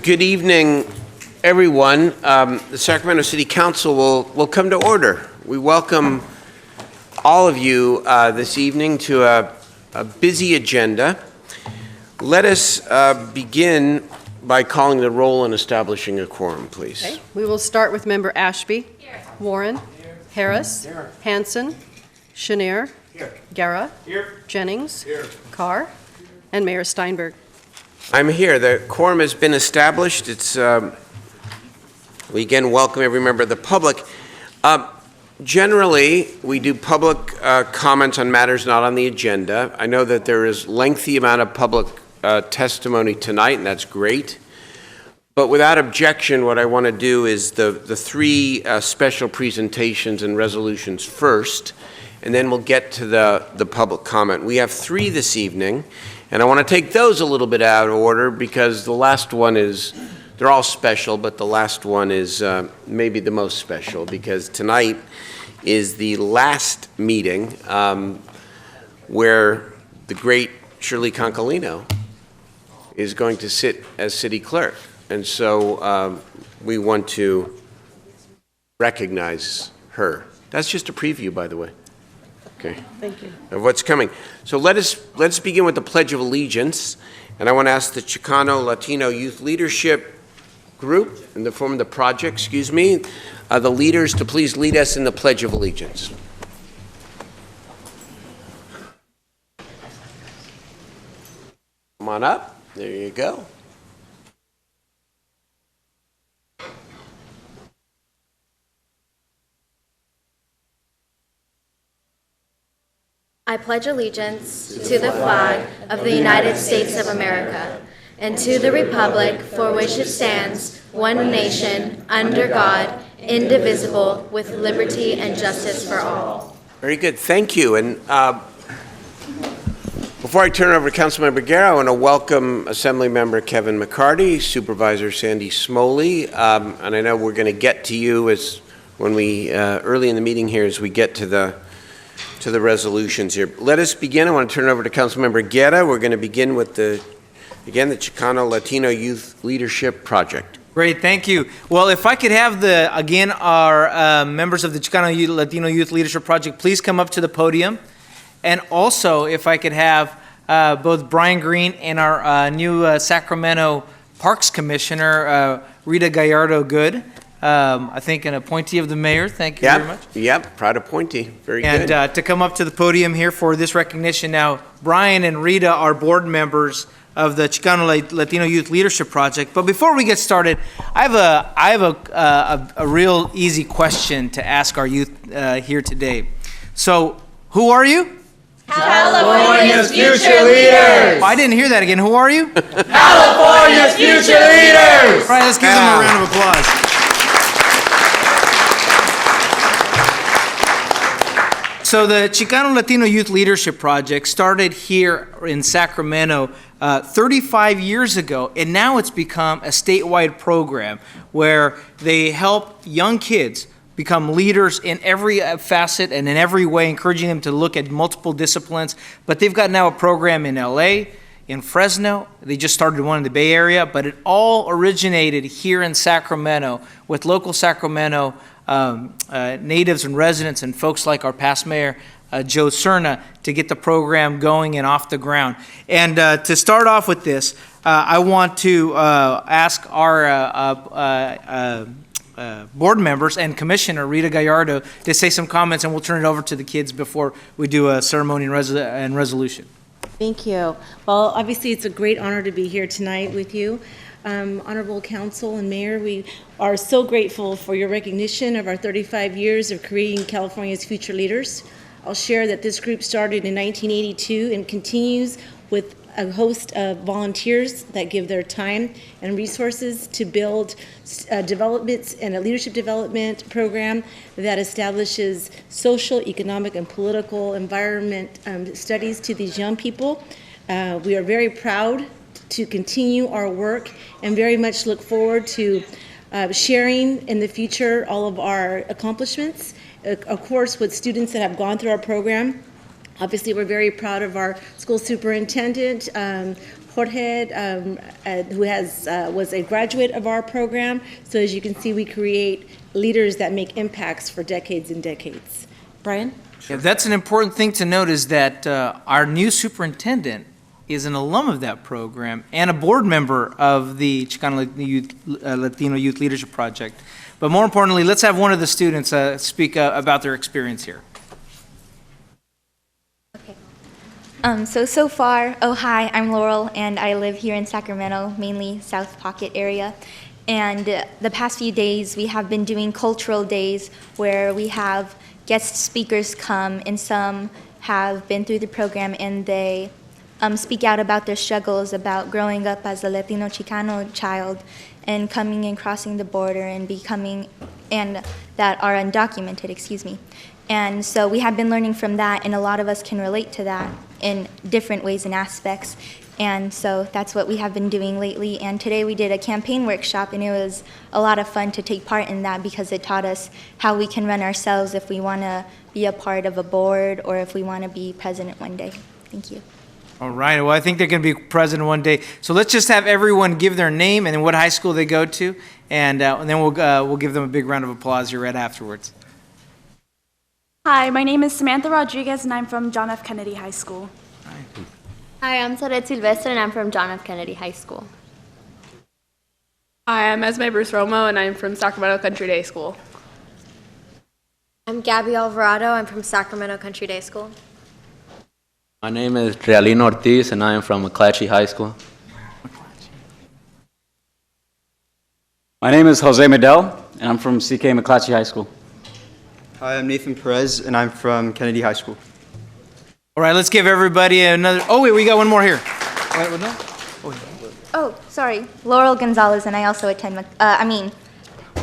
Good evening, everyone. The Sacramento City Council will come to order. We welcome all of you this evening to a busy agenda. Let us begin by calling the roll and establishing a quorum, please. Okay. We will start with Member Ashby. Here. Warren. Here. Harris. Here. Hanson. Chenier. Here. Guerra. Here. Jennings. Here. Carr. And Mayor Steinberg. I'm here. The quorum has been established. We again welcome every member of the public. Generally, we do public comments on matters not on the agenda. I know that there is lengthy amount of public testimony tonight, and that's great. But without objection, what I want to do is the three special presentations and resolutions first, and then we'll get to the public comment. We have three this evening. And I want to take those a little bit out of order because the last one they're all special, but the last one is maybe the most special because tonight is the last meeting where the great Shirley Concolino is going to sit as city clerk. And so we want to recognize her. That's just a preview, by the way. Okay. Thank you. Of what's coming. So let's begin with the Pledge of Allegiance, and I want to ask the Chicano Latino Youth Leadership Group, in the form of the project, the leaders to please lead us in the Pledge of Allegiance. Come on up. There you go. I pledge allegiance to the flag of the United States of America and to the republic for which it stands, one nation, under God, indivisible, with liberty and justice for all. Very good. Thank you. And before I turn it over to Councilmember Guerra, I want to welcome Assemblymember Kevin McCarty, Supervisor Sandy Smoley, and I know we're going to get to you when we early in the meeting here as we get to the resolutions here. Let us begin. I want to turn it over to Councilmember Guerra. We're going to begin with the Chicano Latino Youth Leadership Project. Great, thank you. Well, if I could have our members of the Chicano Latino Youth Leadership Project, please come up to the podium. And also, if I could have both Brian Green and our new Sacramento Parks Commissioner, Rita Gallardo-Good, I think an appointee of the mayor. Thank you very much. Yep, proud appointee. Very good. And to come up to the podium here for this recognition. Now, Brian and Rita are board members of the Chicano Latino Youth Leadership Project. But before we get started, I have a real easy question to ask our youth here today. So, who are you? California's future leaders. Oh, I didn't hear that again. Who are you? California's future leaders. All right, let's give them a round of applause. So the Chicano Latino Youth Leadership Project started here in Sacramento 35 years ago, and now it's become a statewide program where they help young kids become leaders in every facet and in every way, encouraging them to look at multiple disciplines. But they've got now a program in LA, in Fresno. They just started one in the Bay Area, but it all originated here in Sacramento with local Sacramento natives and residents and folks like our past mayor, Joe Cerna, to get the program going and off the ground. And to start off with this, I want to ask our board members and Commissioner Rita Gallardo to say some comments, and we'll turn it over to the kids before we do a ceremony and resolution. Thank you. Well, obviously it's a great honor to be here tonight with you. Honorable Council and Mayor, we are so grateful for your recognition of our 35 years of creating California's future leaders. I'll share that this group started in 1982 and continues with a host of volunteers that give their time and resources to build developments and a leadership development program that establishes social, economic, and political environment studies to these young people. We are very proud to continue our work and very much look forward to sharing in the future all of our accomplishments, of course, with students that have gone through our program. Obviously, we're very proud of our school superintendent, Jorge, who was a graduate of our program. So as you can see, we create leaders that make impacts for decades and decades. Brian? Yeah, that's an important thing to note is that our new superintendent is an alum of that program and a board member of the Chicano Latino Youth Leadership Project. But more importantly, let's have one of the students speak about their experience here. So far, hi, I'm Laurel, and I live here in Sacramento, mainly South Pocket area. And the past few days, we have been doing cultural days where we have guest speakers come, and some have been through the program, and they speak out about their struggles, about growing up as a Latino Chicano child, and coming and crossing the border and becoming, and that are undocumented, excuse me. And so we have been learning from that, and a lot of us can relate to that in different ways and aspects. And so that's what we have been doing lately. And today we did a campaign workshop, and it was a lot of fun to take part in that because it taught us how we can run ourselves if we want to be a part of a board or if we want to be president one day. Thank you. All right, well, I think they're going to be president one day. So let's just have everyone give their name and then what high school they go to, and then we'll give them a big round of applause here right afterwards. Hi, my name is Samantha Rodriguez, and I'm from John F. Kennedy High School. Hi, I'm Soret Silvestre, and I'm from John F. Kennedy High School. Hi, I'm Esme Bruce Romo, and I'm from Sacramento Country Day School. I'm Gabby Alvarado. I'm from Sacramento Country Day School. My name is Realino Ortiz, and I am from McClatchy High School. My name is Jose Medel, and I'm from CK McClatchy High School. Hi, I'm Nathan Perez, and I'm from Kennedy High School. All right, let's give everybody another. Oh, wait, we got one more here. Wait, no? Oh, sorry, Laurel Gonzalez, and I also attend,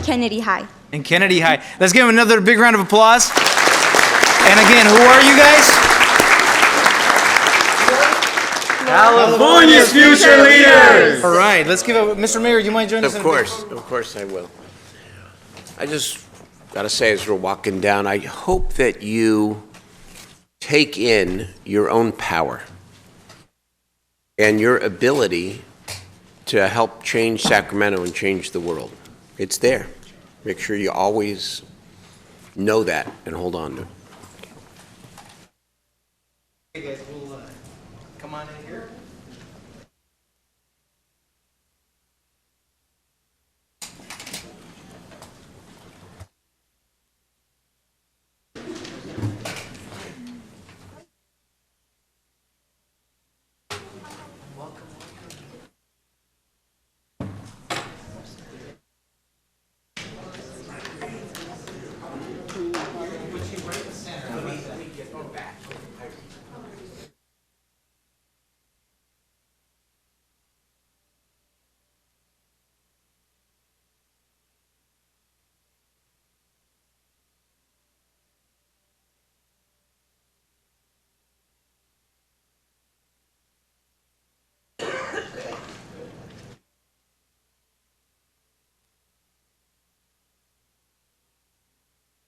Kennedy High. And Kennedy High. Let's give them another big round of applause. And again, who are you guys? California's future leaders! All right, let's give it. Mr. Mayor, you mind joining us? Of course I will. I just got to say, as we're walking down, I hope that you take in your own power and your ability to help change Sacramento and change the world. It's there. Make sure you always know that and hold on to it. Hey guys, we'll come on in here.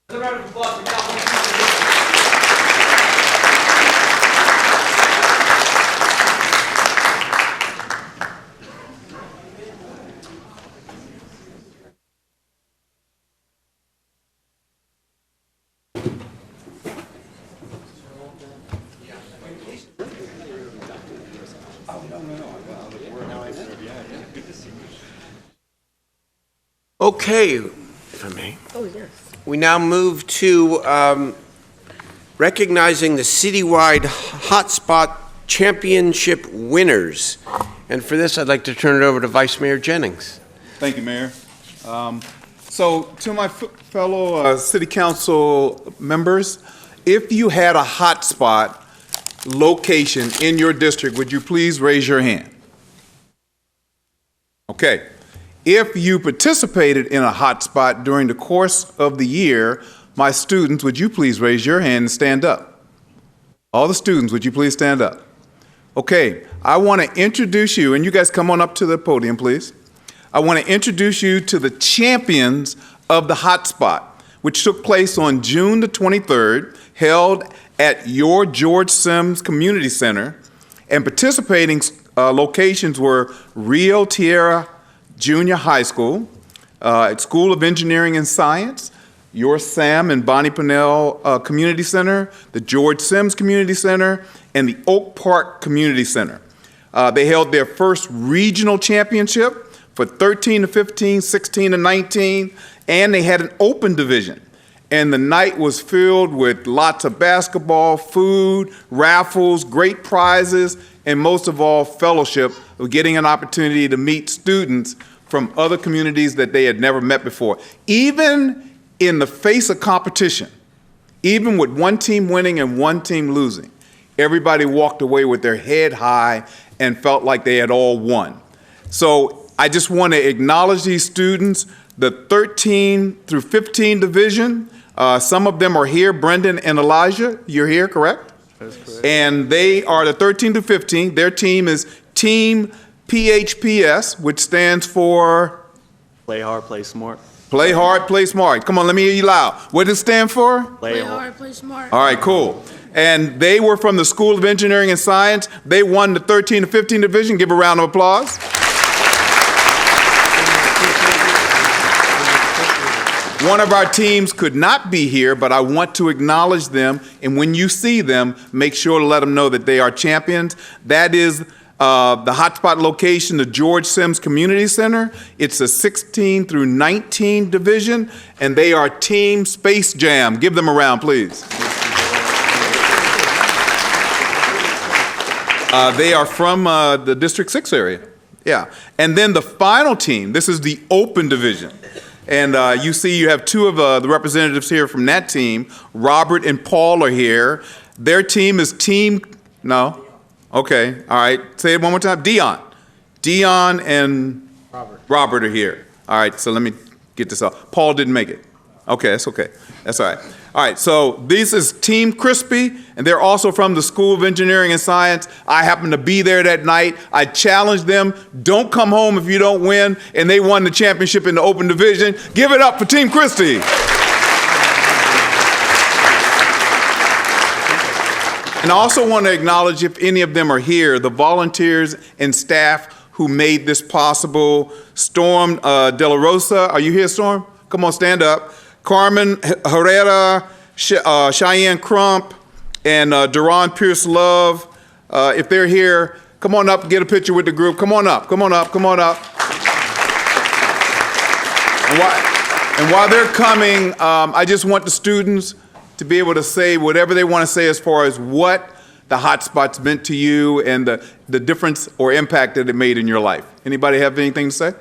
A round of applause for California. Okay, if I may. Oh, yes. We now move to recognizing the citywide hotspot championship winners. And for this, I'd like to turn it over to Vice Mayor Jennings. Thank you, Mayor. So to my fellow city council members, if you had a hotspot location in your district, would you please raise your hand? Okay. If you participated in a hotspot during the course of the year, my students, would you please raise your hand and stand up? All the students, would you please stand up? Okay, I want to introduce you, and you guys come on up to the podium, please. I want to introduce you to the champions of the hotspot. which took place on June the 23rd, held at your George Sims Community Center, and participating locations were Rio Tierra Junior High School, School of Engineering and Science, your Sam and Bonnie Pennell Community Center, the George Sims Community Center, and the Oak Park Community Center. They held their first regional championship for 13 to 15, 16 to 19, and they had an open division. And the night was filled with lots of basketball, food, raffles, great prizes, and most of all, fellowship of getting an opportunity to meet students from other communities that they had never met before. Even in the face of competition, even with one team winning and one team losing, everybody walked away with their head high and felt like they had all won. So I just want to acknowledge these students, the 13 through 15 division. Some of them are here, Brendan and Elijah. You're here, correct? That's correct. And they are the 13 to 15. Their team is Team PHPS, which stands for? Play hard, play smart. Play hard, play smart. Come on, let me hear you loud. What does it stand for? Play hard. play smart. All right, cool. And they were from the School of Engineering and Science. They won the 13 to 15 division. Give a round of applause. One of our teams could not be here, but I want to acknowledge them. And when you see them, make sure to let them know that they are champions. That is the hotspot location, the George Sims Community Center. It's a 16 through 19 division, and they are Team Space Jam. Give them a round, please. They are from the District 6 area. Yeah. And then the final team, this is the open division. And you see you have two of the representatives here from that team. Robert and Paul are here. Their team is no? Okay, all right. Say it one more time. Dion and Robert are here. All right, so let me get this up. Paul didn't make it. Okay, that's okay. That's all right. All right, so this is Team Crispy, and they're also from the School of Engineering and Science. I happened to be there that night. I challenged them, don't come home if you don't win, and they won the championship in the open division. Give it up for Team Christie. And I also want to acknowledge, if any of them are here, the volunteers and staff who made this possible. Storm De La Rosa, are you here, Storm? Come on, stand up. Carmen Herrera, Cheyenne Crump, and Duran Pierce Love. If they're here, come on up and get a picture with the group. Come on up, come on up, come on up. And while they're coming, I just want the students to be able to say whatever they want to say as far as what the hotspots meant to you and the difference or impact that it made in your life. Anybody have anything to say?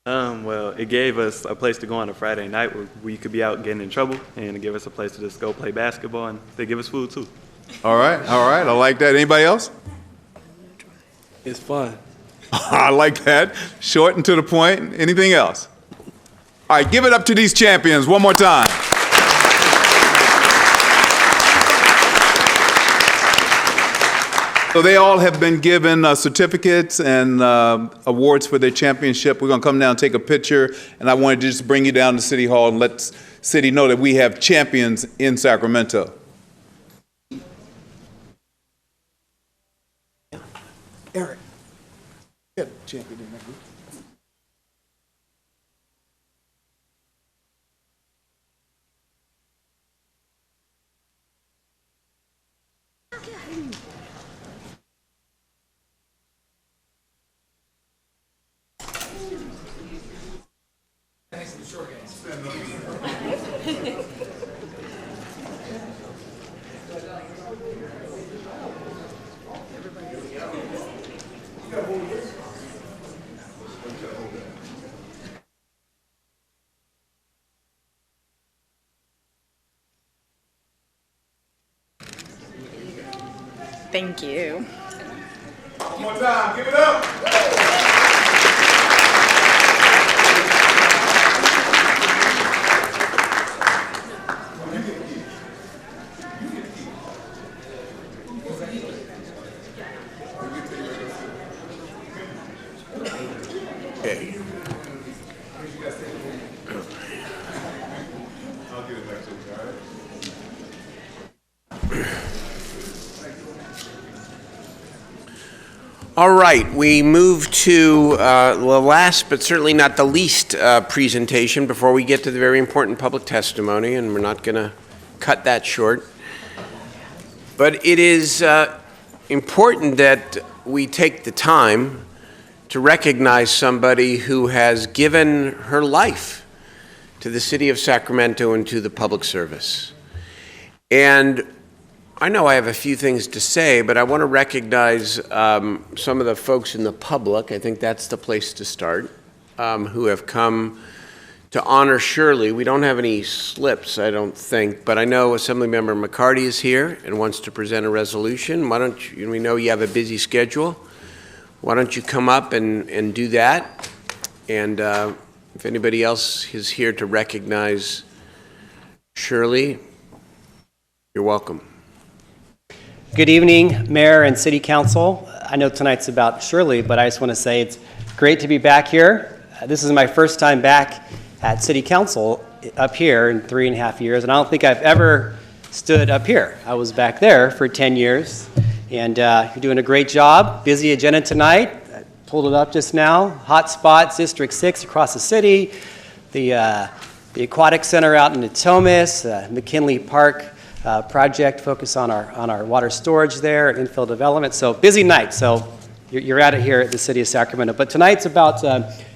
Well, it gave us a place to go on a Friday night where we could be out getting in trouble, and it gave us a place to just go play basketball, and they give us food too. All right, I like that. Anybody else? It's fun. I like that. Short and to the point. Anything else? All right, give it up to these champions one more time. So they all have been given certificates and awards for their championship. We're going to come down and take a picture, and I wanted to just bring you down to City Hall and let City know that we have champions in Sacramento. Eric, get a champion in that group. Thank you. One more time, give it up. Okay. All right, we move to the last, but certainly not the least, presentation before we get to the very important public testimony, and we're not going to cut that short. But it is important that we take the time to recognize somebody who has given her life to the city of Sacramento and to the public service. And I know I have a few things to say, but I want to recognize some of the folks in the public. I think that's the place to start, who have come to honor Shirley. We don't have any slips, I don't think, but I know Assemblymember McCarty is here and wants to present a resolution. Why don't you, we know you have a busy schedule. Why don't you come up and do that? And if anybody else is here to recognize Shirley, you're welcome. Good evening, Mayor and City Council. I know tonight's about Shirley, but I just want to say it's great to be back here. This is my first time back at City Council up here in 3.5 years, and I don't think I've ever stood up here. I was back there for 10 years, and you're doing a great job. Busy agenda tonight. I pulled it up just now. Hot spots, District 6 across the city, the Aquatic Center out in Natomas, McKinley Park project focus on our water storage there, infill development. So busy night. So you're at it here at the city of Sacramento. But tonight's about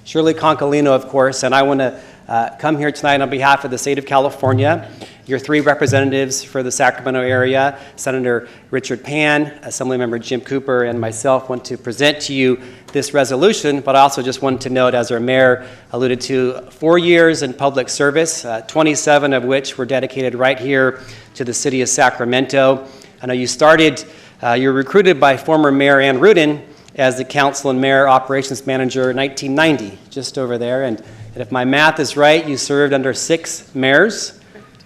Shirley Concalino, of course, and I want to come here tonight on behalf of the state of California. Your 3 representatives for the Sacramento area, Senator Richard Pan, Assemblymember Jim Cooper, and myself want to present to you this resolution, but I also just wanted to note, as our mayor alluded to, 4 years in public service, 27 of which were dedicated right here to the city of Sacramento. I know you were recruited by former Mayor Ann Rudin as the council and mayor operations manager in 1990, just over there. And if my math is right, you served under 6 mayors,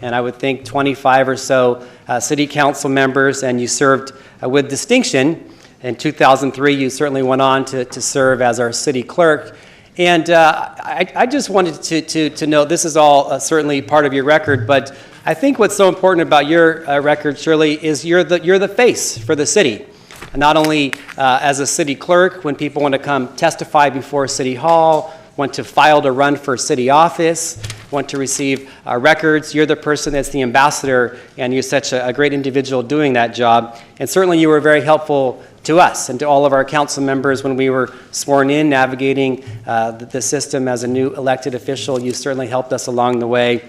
and I would think 25 or so city council members, and you served with distinction. In 2003, you certainly went on to serve as our city clerk. And I just wanted to note, this is all certainly part of your record, but I think what's so important about your record, Shirley, is you're the face for the city. And not only as a city clerk, when people want to come testify before City Hall, want to file to run for city office, want to receive records, you're the person that's the ambassador, and you're such a great individual doing that job. And certainly you were very helpful to us and to all of our council members when we were sworn in, navigating the system as a new elected official. You certainly helped us along the way.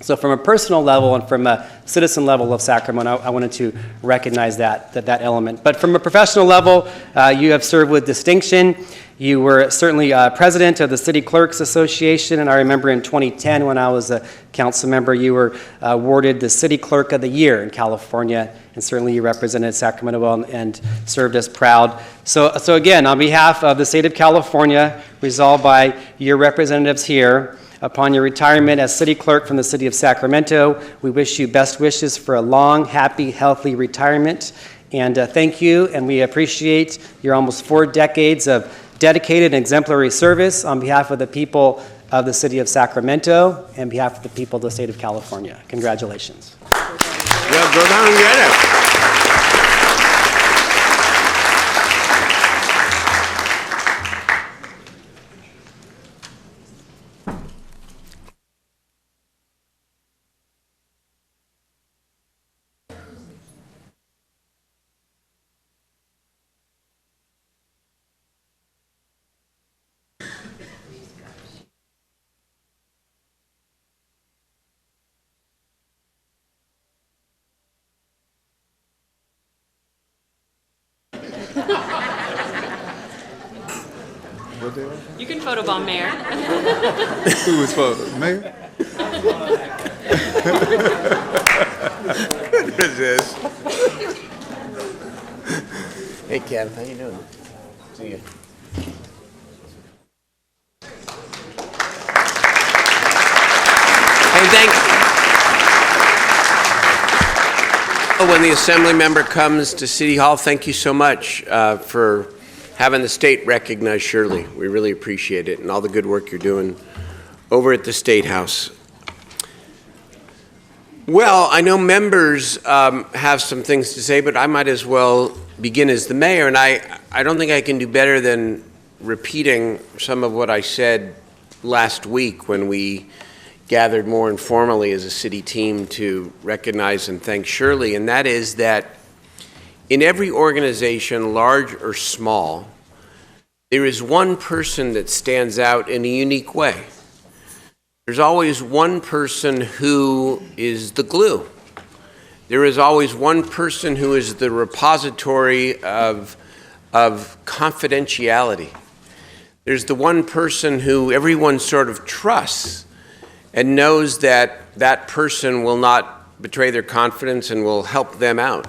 So from a personal level and from a citizen level of Sacramento, I wanted to recognize that element. But from a professional level, you have served with distinction. You were certainly president of the City Clerks Association, and I remember in 2010 when I was a council member, you were awarded the City Clerk of the Year in California, and certainly you represented Sacramento well and served us proud. So again, on behalf of the state of California, resolved by your representatives here, upon your retirement as city clerk from the city of Sacramento, we wish you best wishes for a long, happy, healthy retirement. And thank you, and we appreciate your almost 4 decades of dedicated and exemplary service on behalf of the people of the city of Sacramento and on behalf of the people of the state of California. Congratulations. Well, go down and get it. You can photobomb Mayor. Who was photo? Mayor? What is this? Hey, Kev, how you doing? See you. Hey, thanks. When the assembly member comes to City Hall, thank you so much for having the state recognize Shirley. We really appreciate it and all the good work you're doing over at the State House. Well, I know members have some things to say, but I might as well begin as the mayor. And I I don't think I can do better than repeating some of what I said last week when we gathered more informally as a city team to recognize and thank Shirley, and that is that in every organization, large or small, there is one person that stands out in a unique way. There's always one person who is the glue. There is always one person who is the repository of confidentiality. There's the one person who everyone sort of trusts and knows that that person will not betray their confidence and will help them out.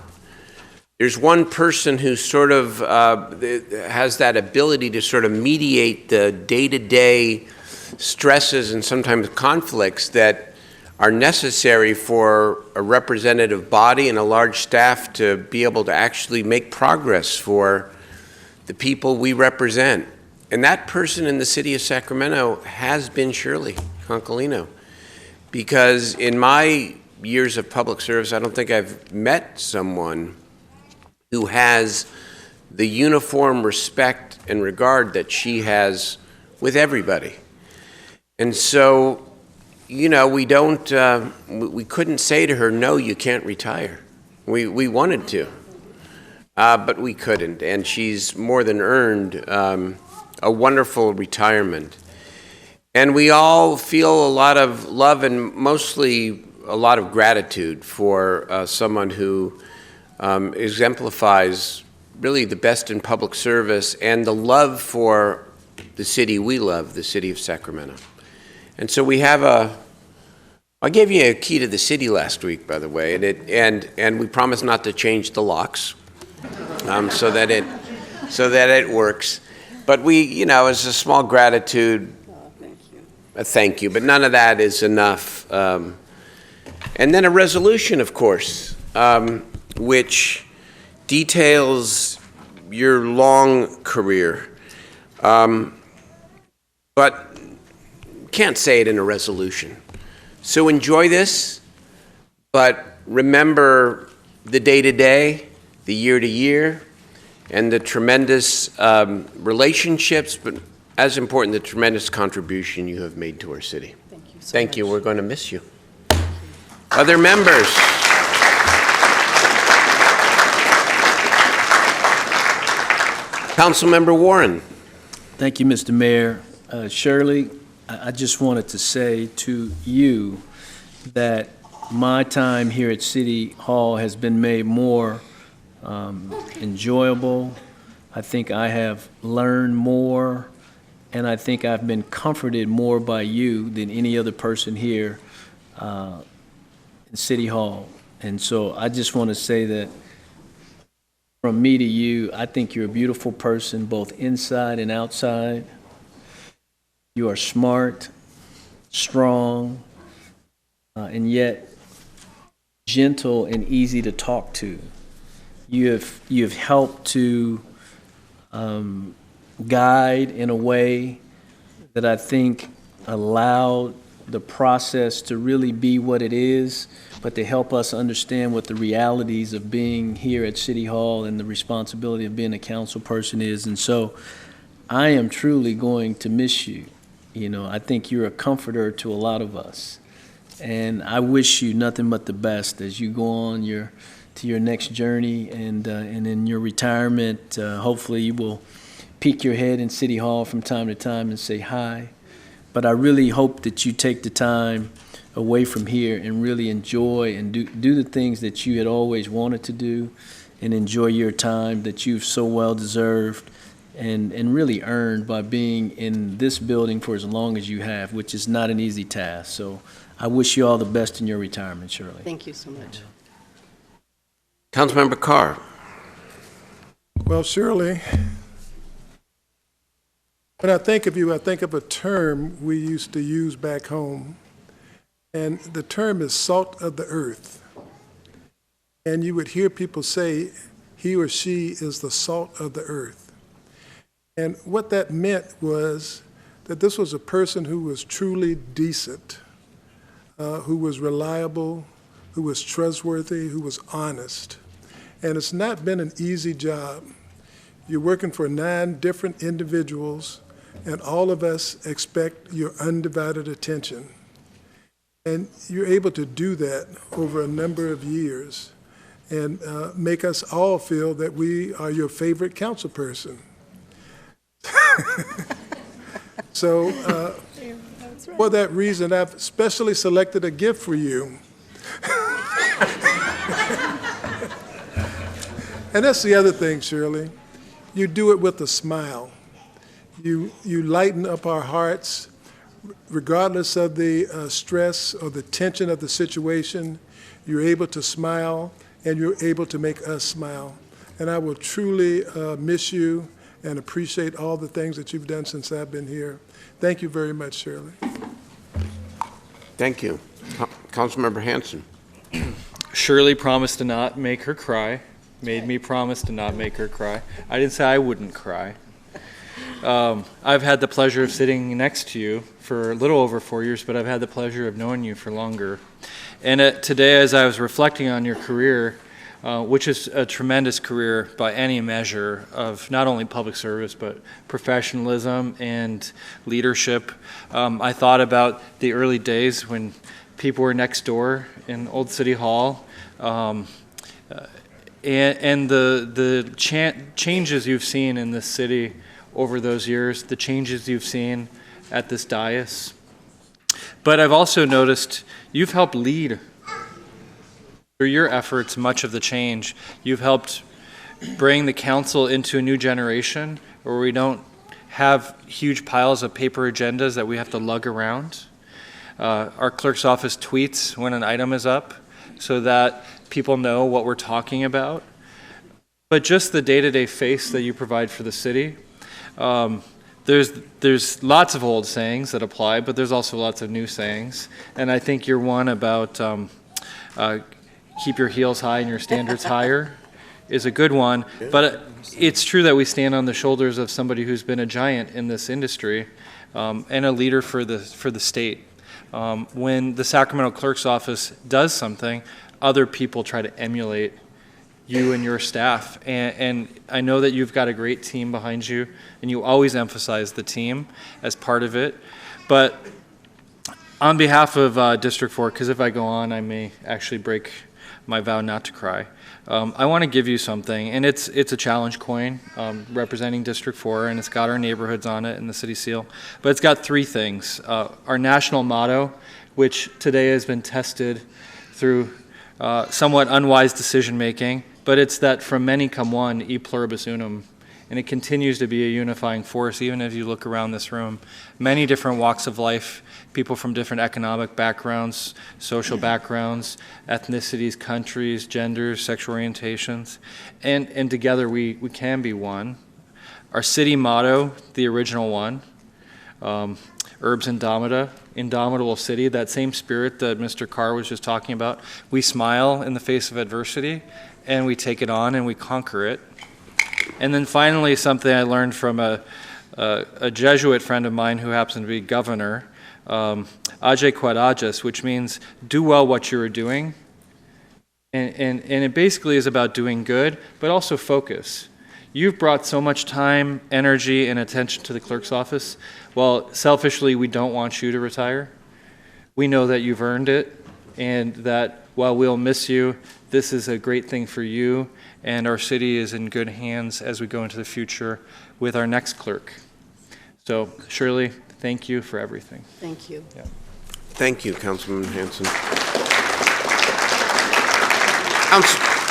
There's one person who sort of has that ability to sort of mediate the day-to-day stresses and sometimes conflicts that are necessary for a representative body and a large staff to be able to actually make progress for the people we represent. And that person in the city of Sacramento has been Shirley Concolino, because in my years of public service, I don't think I've met someone who has the uniform respect and regard that she has with everybody. And so, you know, we couldn't say to her, no, you can't retire. We wanted to, but we couldn't. And she's more than earned a wonderful retirement. And we all feel a lot of love and mostly a lot of gratitude for someone who exemplifies really the best in public service and the love for the city we love, the city of Sacramento. And so we have I gave you a key to the city last week, by the way, and we promised not to change the locks so that it works. But we, you know, as a small gratitude, a thank you, but none of that is enough. And then a resolution, of course, which details your long career. But can't say it in a resolution. So enjoy this, but remember the day-to-day, the year-to-year, and the tremendous relationships, but as important, the tremendous contribution you have made to our city. Thank you so much. Thank you. We're going to miss you. Other members? Councilmember Warren. Thank you, Mr. Mayor. Shirley, I just wanted to say to you that my time here at City Hall has been made more enjoyable. I think I have learned more, and I think I've been comforted more by you than any other person here in City Hall. And so I just want to say that from me to you, I think you're a beautiful person, both inside and outside. You are smart, strong, and yet gentle and easy to talk to. You have helped to guide in a way that I think allowed the process to really be what it is, but to help us understand what the realities of being here at City Hall and the responsibility of being a council person is. And so I am truly going to miss you. You know, I think you're a comforter to a lot of us. And I wish you nothing but the best as you go on to your next journey, and in your retirement. Hopefully you will peek your head in City Hall from time to time and say hi. But I really hope that you take the time away from here and really enjoy and do the things that you had always wanted to do, and enjoy your time that you've so well deserved and really earned by being in this building for as long as you have, which is not an easy task. So I wish you all the best in your retirement, Shirley. Thank you so much. Councilmember Carr. Well, Shirley, when I think of you, I think of a term we used to use back home, and the term is salt of the earth. And you would hear people say, he or she is the salt of the earth. And what that meant was that this was a person who was truly decent, who was reliable, who was trustworthy, who was honest. And it's not been an easy job. You're working for 9 different individuals, and all of us expect your undivided attention. And you're able to do that over a number of years and make us all feel that we are your favorite council person. So for that reason, I've specially selected a gift for you. And that's the other thing, Shirley. You do it with a smile. You lighten up our hearts, regardless of the stress or the tension of the situation. You're able to smile, and you're able to make us smile. And I will truly miss you and appreciate all the things that you've done since I've been here. Thank you very much, Shirley. Thank you. Councilmember Hanson. Shirley promised to not make her cry, made me promise to not make her cry. I didn't say I wouldn't cry. I've had the pleasure of sitting next to you for a little over 4 years, but I've had the pleasure of knowing you for longer. And today, as I was reflecting on your career, which is a tremendous career by any measure of not only public service, but professionalism and leadership, I thought about the early days when people were next door in Old City Hall, and the changes you've seen in this city over those years, the changes you've seen at this dais. But I've also noticed you've helped lead through your efforts much of the change. You've helped bring the council into a new generation where we don't have huge piles of paper agendas that we have to lug around. Our clerk's office tweets when an item is up so that people know what we're talking about. But just the day-to-day face that you provide for the city, there's lots of old sayings that apply, but there's also lots of new sayings. And I think your one about keep your heels high and your standards higher is a good one. But it's true that we stand on the shoulders of somebody who's been a giant in this industry and a leader for the state. When the Sacramento Clerk's Office does something, other people try to emulate you and your staff. And I know that you've got a great team behind you, and you always emphasize the team as part of it. But on behalf of District 4, because if I go on, I may actually break my vow not to cry, I want to give you something, and it's a challenge coin representing District 4, and it's got our neighborhoods on it and the city seal. But it's got 3 things. Our national motto, which today has been tested through somewhat unwise decision-making, but it's that from many come one, e pluribus unum, and it continues to be a unifying force, even as you look around this room. Many different walks of life, people from different economic backgrounds, social backgrounds, ethnicities, countries, genders, sexual orientations, and together we can be one. Our city motto, the original one, Urbs Indomita, indomitable city, that same spirit that Mr. Carr was just talking about. We smile in the face of adversity, and we take it on and we conquer it. And then finally, something I learned from a Jesuit friend of mine who happens to be governor, Age quod ages, which means do well what you're doing. And it basically is about doing good, but also focus. You've brought so much time, energy, and attention to the clerk's office. Well, selfishly, we don't want you to retire. We know that you've earned it, and that while we'll miss you, this is a great thing for you, and our city is in good hands as we go into the future with our next clerk. So, Shirley, thank you for everything. Thank you. Yeah. Thank you, Councilman Hanson.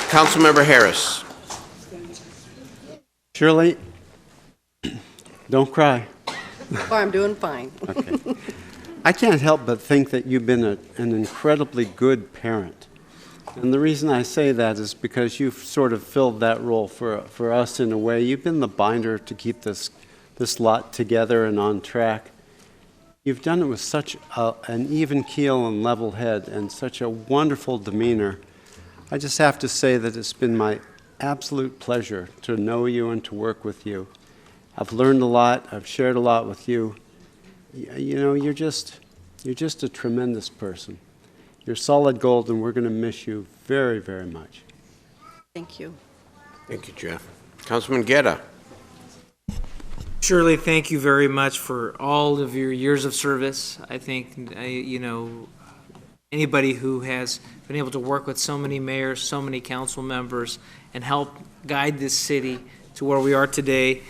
Councilmember Harris. Shirley, don't cry. Oh, I'm doing fine. Okay. I can't help but think that you've been an incredibly good parent. And the reason I say that is because you've sort of filled that role for us in a way. You've been the binder to keep this lot together and on track. You've done it with such an even keel and level head and such a wonderful demeanor. I just have to say that it's been my absolute pleasure to know you and to work with you. I've learned a lot. I've shared a lot with you. You know, you're just a tremendous person. You're solid gold, and we're going to miss you very, very much. Thank you. Thank you, Jeff. Councilman Guerra. Shirley, thank you very much for all of your years of service. I think, anybody who has been able to work with so many mayors, so many council members, and help guide this city to where we are today,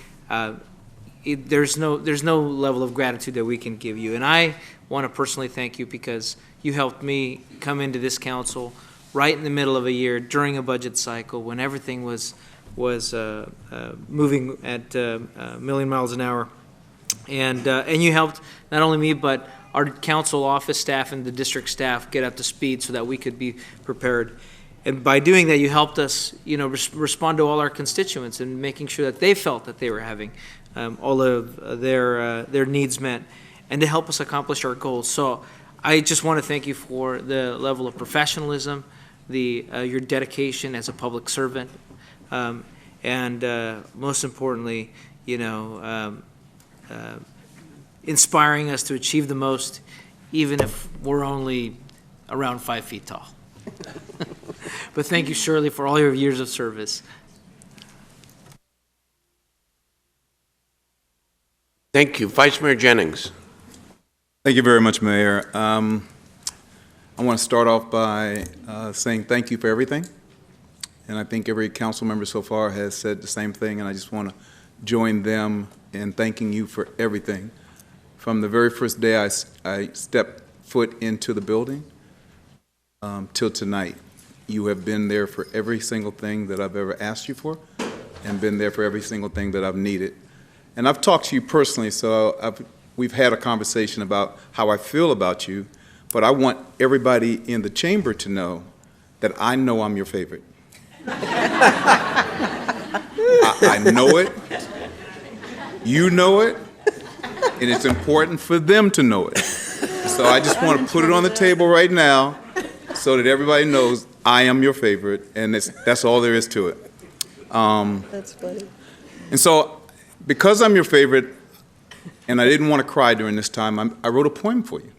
there's no level of gratitude that we can give you. And I want to personally thank you because you helped me come into this council right in the middle of a year during a budget cycle when everything was moving at a million miles an hour. And you helped not only me, but our council office staff and the district staff get up to speed so that we could be prepared. And by doing that, you helped us, respond to all our constituents and making sure that they felt that they were having all of their needs met, and to help us accomplish our goals. So I just want to thank you for the level of professionalism, your dedication as a public servant, and most importantly, inspiring us to achieve the most, even if we're only around 5 feet tall. But thank you, Shirley, for all your years of service. Thank you. Vice Mayor Jennings. Thank you very much, Mayor. I want to start off by saying thank you for everything. And I think every council member so far has said the same thing, and I just want to join them in thanking you for everything. From the very first day I stepped foot into the building till tonight, you have been there for every single thing that I've ever asked you for, and been there for every single thing that I've needed. And I've talked to you personally, so we've had a conversation about how I feel about you, but I want everybody in the chamber to know that I know I'm your favorite. I know it, you know it, and it's important for them to know it. So I just want to put it on the table right now so that everybody knows I am your favorite, and that's all there is to it. That's funny. And so, because I'm your favorite, and I didn't want to cry during this time, I wrote a poem for you.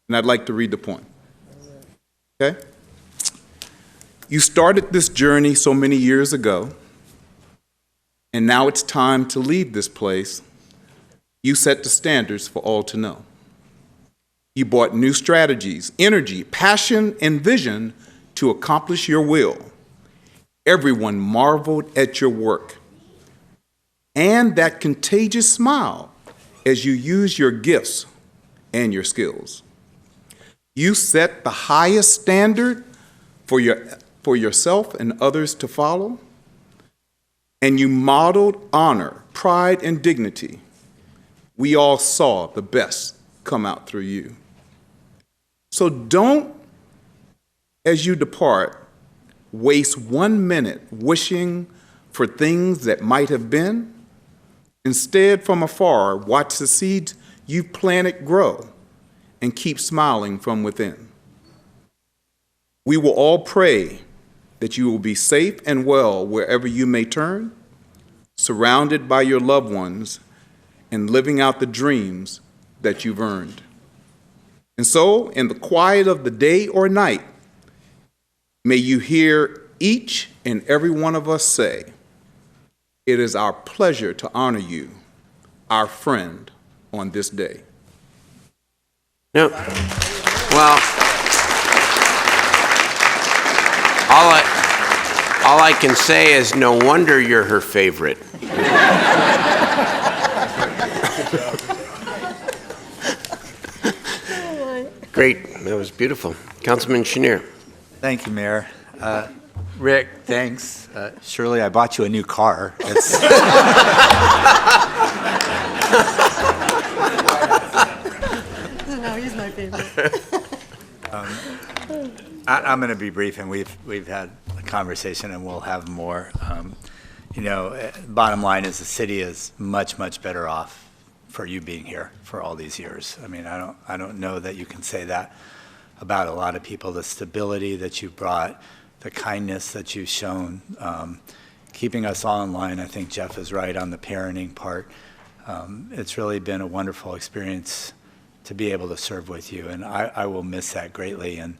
And I'd like to read the poem. Okay? You started this journey so many years ago, and now it's time to leave this place. You set the standards for all to know. You brought new strategies, energy, passion, and vision to accomplish your will. Everyone marveled at your work and that contagious smile as you use your gifts and your skills. You set the highest standard for yourself and others to follow, and you modeled honor, pride, and dignity. We all saw the best come out through you. So don't, as you depart, waste 1 minute wishing for things that might have been. Instead, from afar, watch the seeds you've planted grow and keep smiling from within. We will all pray that you will be safe and well wherever you may turn, surrounded by your loved ones and living out the dreams that you've earned. And so, in the quiet of the day or night, may you hear each and every one of us say, "It is our pleasure to honor you, our friend, on this day." No. Well, all I can say is no wonder you're her favorite. Great. That was beautiful. Councilman Chenier. Thank you, Mayor. Rick, thanks. Shirley, I bought you a new car. No, he's my favorite. I'm going to be brief, and we've had a conversation, and we'll have more. Bottom line is the city is much, much better off for you being here for all these years. I mean, I don't know that you can say that about a lot of people. The stability that you brought, the kindness that you've shown, keeping us all in line. I think Jeff is right on the parenting part. It's really been a wonderful experience to be able to serve with you, and I will miss that greatly. And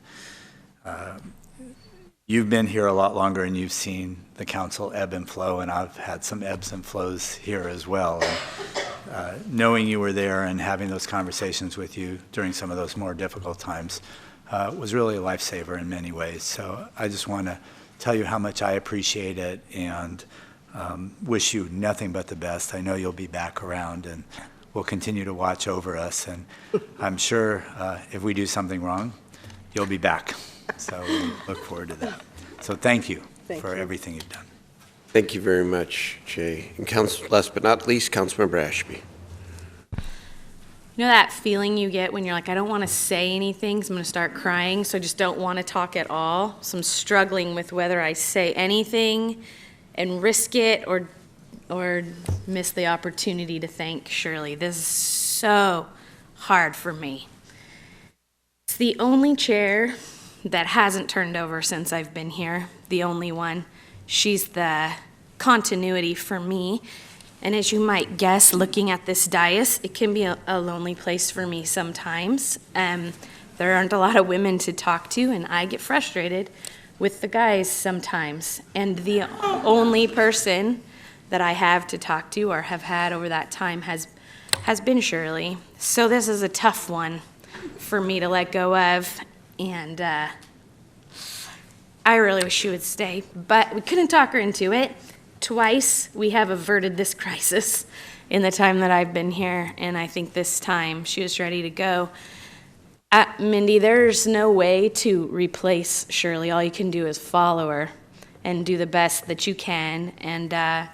you've been here a lot longer and you've seen the council ebb and flow, and I've had some ebbs and flows here as well. And, knowing you were there and having those conversations with you during some of those more difficult times was really a lifesaver in many ways. So I just want to tell you how much I appreciate it, and wish you nothing but the best. I know you'll be back around and will continue to watch over us, and I'm sure if we do something wrong, you'll be back. So we look forward to that. So thank you for everything you've done. Thank you very much, Jay. And last but not least, Councilmember Ashby. You know that feeling you get when you're like, I don't want to say anything, so I'm going to start crying, so I just don't want to talk at all. So I'm struggling with whether I say anything and risk it or miss the opportunity to thank Shirley. This is so hard for me. It's the only chair that hasn't turned over since I've been here, the only one. She's the continuity for me. And as you might guess, looking at this dais, it can be a lonely place for me sometimes. There aren't a lot of women to talk to, and I get frustrated with the guys sometimes. And the only person that I have to talk to or have had over that time has been Shirley. So this is a tough one for me to let go of, and I really wish she would stay, but we couldn't talk her into it. Twice we have averted this crisis in the time that I've been here, and I think this time she was ready to go. Mindy, there's no way to replace Shirley. All you can do is follow her and do the best that you can, and I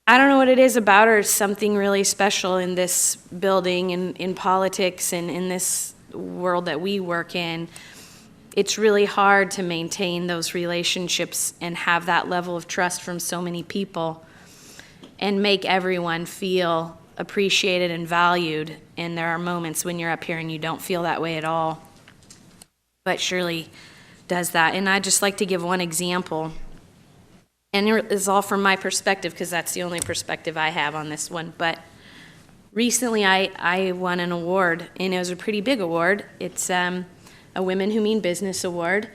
don't know what it is about her. It's something really special in this building, in politics, and in this world that we work in. It's really hard to maintain those relationships and have that level of trust from so many people and make everyone feel appreciated and valued. And there are moments when you're up here and you don't feel that way at all. But Shirley does that. And I'd just like to give one example. And it's all from my perspective, because that's the only perspective I have on this one. But recently I won an award, and it was a pretty big award. It's a Women Who Mean Business award.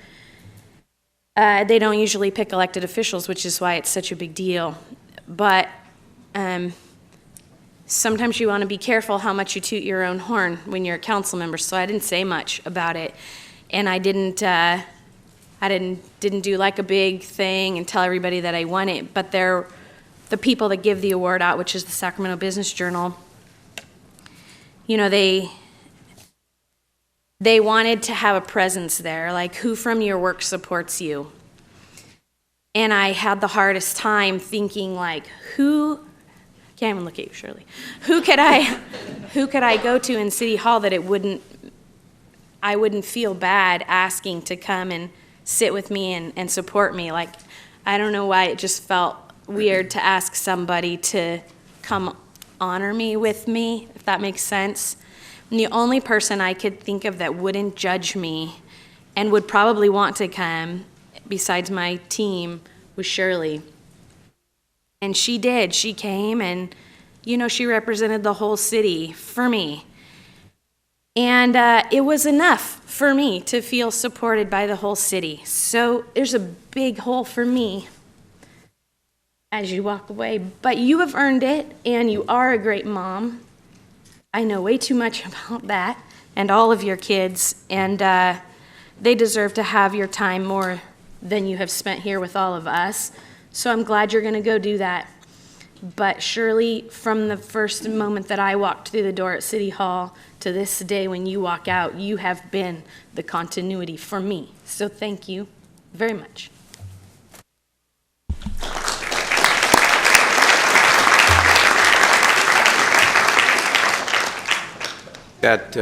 They don't usually pick elected officials, which is why it's such a big deal. But sometimes you want to be careful how much you toot your own horn when you're a council member, so I didn't say much about it. And I didn't do like a big thing and tell everybody that I won it, but the people that give the award out, which is the Sacramento Business Journal, you know, they wanted to have a presence there, like who from your work supports you. And I had the hardest time thinking, like, can't even look at you, Shirley. Who could I go to in City Hall that I wouldn't feel bad asking to come and sit with me and support me? Like, I don't know why it just felt weird to ask somebody to come honor me with me, if that makes sense. And the only person I could think of that wouldn't judge me and would probably want to come, besides my team, was Shirley. And she did. She came, and, you know, she represented the whole city for me. And it was enough for me to feel supported by the whole city. So there's a big hole for me as you walk away. But you have earned it, and you are a great mom. I know way too much about that, and all of your kids, and they deserve to have your time more than you have spent here with all of us. So I'm glad you're going to go do that. But Shirley, from the first moment that I walked through the door at City Hall to this day when you walk out, you have been the continuity for me. So thank you very much. That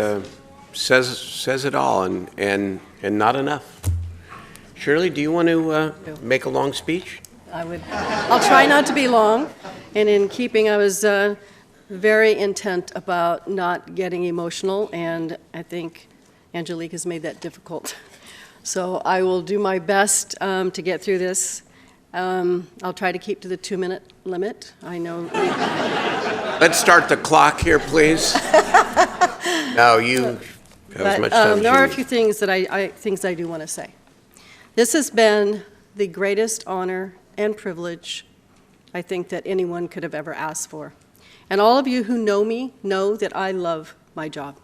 says it all, and not enough. Shirley, do you want to make a long speech? I'll try not to be long. And in keeping, I was very intent about not getting emotional, and I think Angelique has made that difficult. So I will do my best to get through this. I'll try to keep to the 2-minute limit. I know. Let's start the clock here, please. No, you have as much time as there you are a need. few things that I do want to say. This has been the greatest honor and privilege I think that anyone could have ever asked for. And all of you who know me know that I love my job.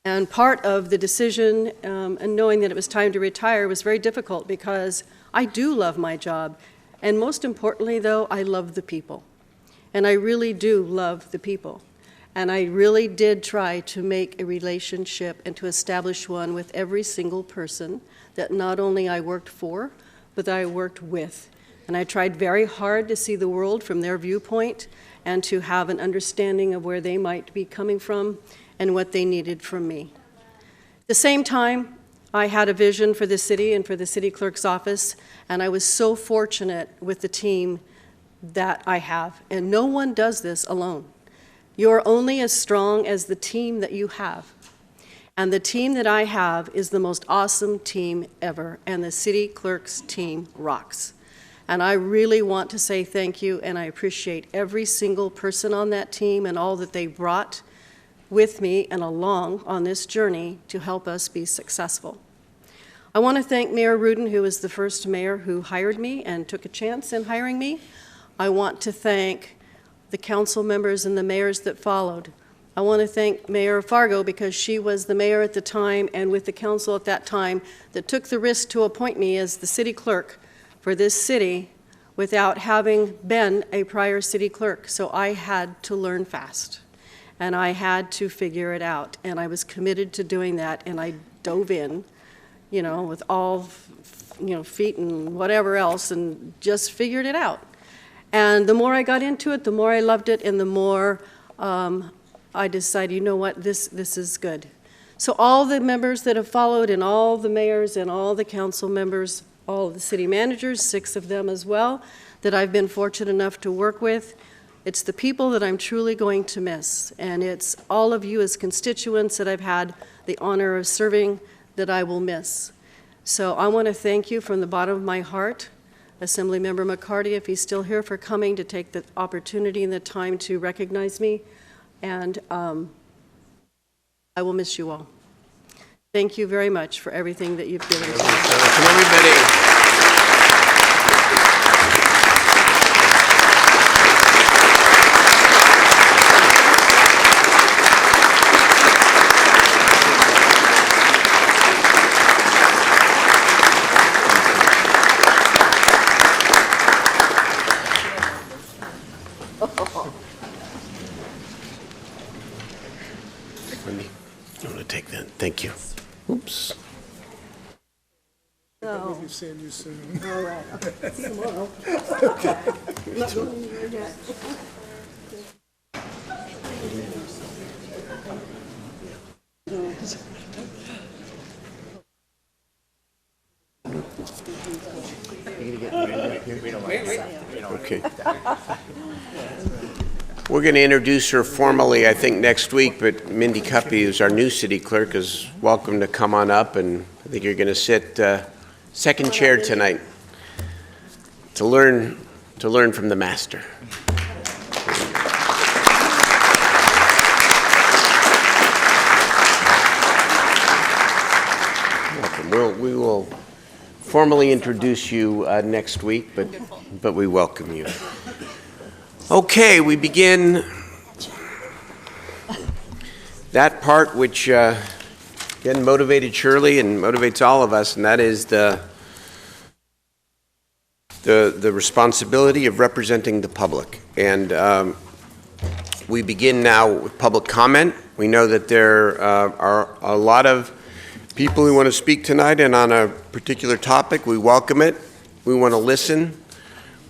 And part of the decision and knowing that it was time to retire was very difficult because I do love my job. And most importantly, though, I love the people. And I really do love the people. And I really did try to make a relationship and to establish one with every single person that not only I worked for, but that I worked with. And I tried very hard to see the world from their viewpoint and to have an understanding of where they might be coming from and what they needed from me. At the same time, I had a vision for the city and for the city clerk's office, and I was so fortunate with the team that I have. And no one does this alone. You're only as strong as the team that you have. And the team that I have is the most awesome team ever, and the city clerk's team rocks. And I really want to say thank you, and I appreciate every single person on that team and all that they brought with me and along on this journey to help us be successful. I want to thank Mayor Rudin, who was the first mayor who hired me and took a chance in hiring me. I want to thank the council members and the mayors that followed. I want to thank Mayor Fargo because she was the mayor at the time and with the council at that time that took the risk to appoint me as the city clerk for this city without having been a prior city clerk. So I had to learn fast. And I had to figure it out, and I was committed to doing that, and I dove in, with all, feet and whatever else, and just figured it out. And the more I got into it, the more I loved it, and the more I decided, you know what, this is good. So all the members that have followed, and all the mayors, and all the council members, all of the city managers, 6 of them as well, that I've been fortunate enough to work with, it's the people that I'm truly going to miss, and it's all of you as constituents that I've had the honor of serving that I will miss. So I want to thank you from the bottom of my heart, Assemblymember McCarty, if he's still here, for coming to take the opportunity and the time to recognize me, and I will miss you all. Thank you very much for everything that you've given to me. Welcome, everybody. I'm going to take that. Thank you. Oops. We'll be seeing you soon. All right. Okay. See you tomorrow. Not going anywhere yet. Okay. We're going to introduce her formally, I think, next week, but Mindy Cuppy, who's our new city clerk, is welcome to come on up, and I think you're going to sit second chair tonight to learn from the master. Welcome. We will formally introduce you next week, but we welcome you. Okay, we begin that part which again motivated Shirley and motivates all of us, and that is the responsibility of representing the public. And we begin now with public comment. We know that there are a lot of people who want to speak tonight, and on a particular topic. We welcome it. We want to listen.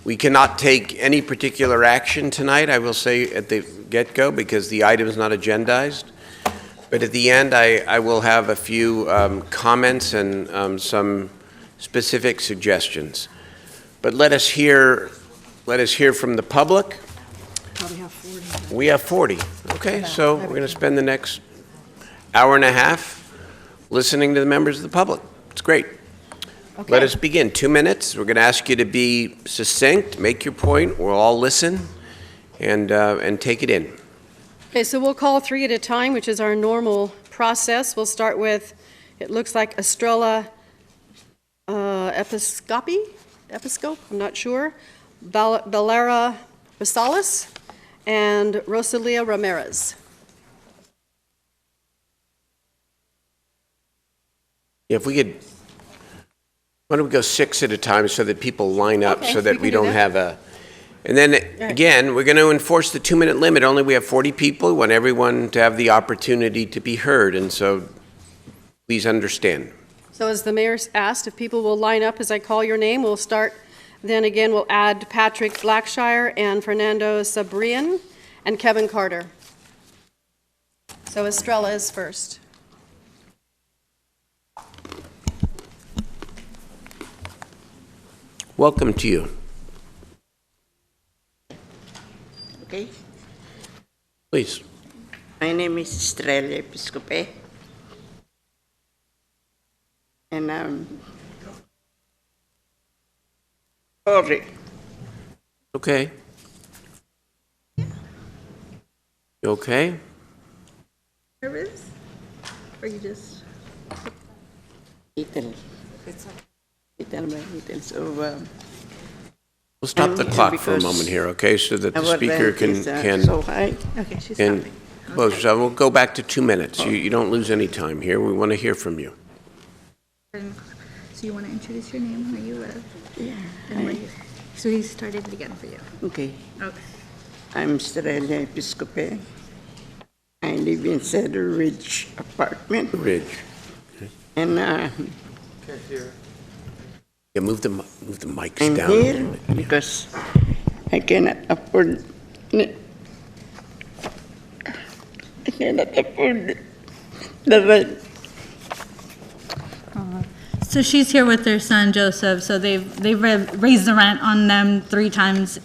We cannot take any particular action tonight, I will say at the get-go, because the item is not agendized. But at the end, I will have a few comments and some specific suggestions. But let us hear from the public. Probably have 40. We have 40. Okay, so we're going to spend the next hour and a half listening to the members of the public. It's great. Okay. Let us begin. 2 minutes. We're going to ask you to be succinct, make your point. We'll all listen and take it in. Okay, so we'll call 3 at a time, which is our normal process. We'll start with, it looks like Estrella Episcope, I'm not sure, Valera Basalis, and Rosalia Ramirez. If we could, why don't we go 6 at a time so that people line up, Okay, so that we we can do don't that. have a, and then, again, we're going to enforce the 2-minute limit. Only we have 40 people. We want everyone to have the opportunity to be heard, and so please understand. So as the mayor asked, if people will line up as I call your name, we'll start. Then again, we'll add Patrick Blackshire and Fernando Sabrian and Kevin Carter. So Estrella is first. Welcome to you. Okay. Please. My name is Estrella Episcope. And I'm sorry. Okay. You okay? Nervous? Or you just little? Little. So We'll stop the I'm here clock for a because moment here, okay, so that the our speaker rent can, is, so high. Okay, she's stopping. Well, so we'll go back to 2 minutes. You don't lose any time here. We want to hear from you. So you want to introduce your name? Are you? Yeah. So he started it again for you. Okay. Okay. I'm Estrella Episcope. I live in Cedar Ridge apartment. Ridge. And Yeah, move the mics I'm down. here because I cannot afford. I cannot afford the rent. So she's here with their son Joseph. So they've raised the rent on them 2 times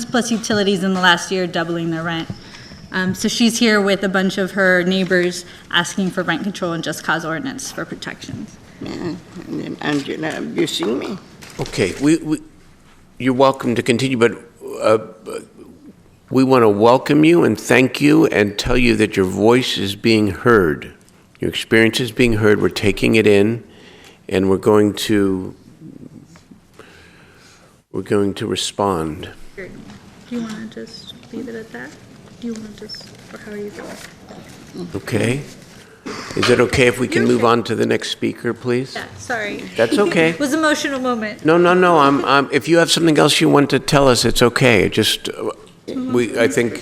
plus utilities in the last year, doubling their rent. So she's here with a bunch of her neighbors asking for rent control and just cause ordinance for protections. Yeah, and then Angela abusing me. Okay, you're welcome to continue, but we want to welcome you and thank you and tell you that your voice is being heard. Your experience is being heard. We're taking it in, and we're going to respond. Do you want to just leave it at that? Do you want to just, or how are you doing? Okay. Is it okay if we can move on to the next speaker, please? Yeah, sorry. That's okay. It was an emotional moment. No. If you have something else you want to tell us, it's okay. I think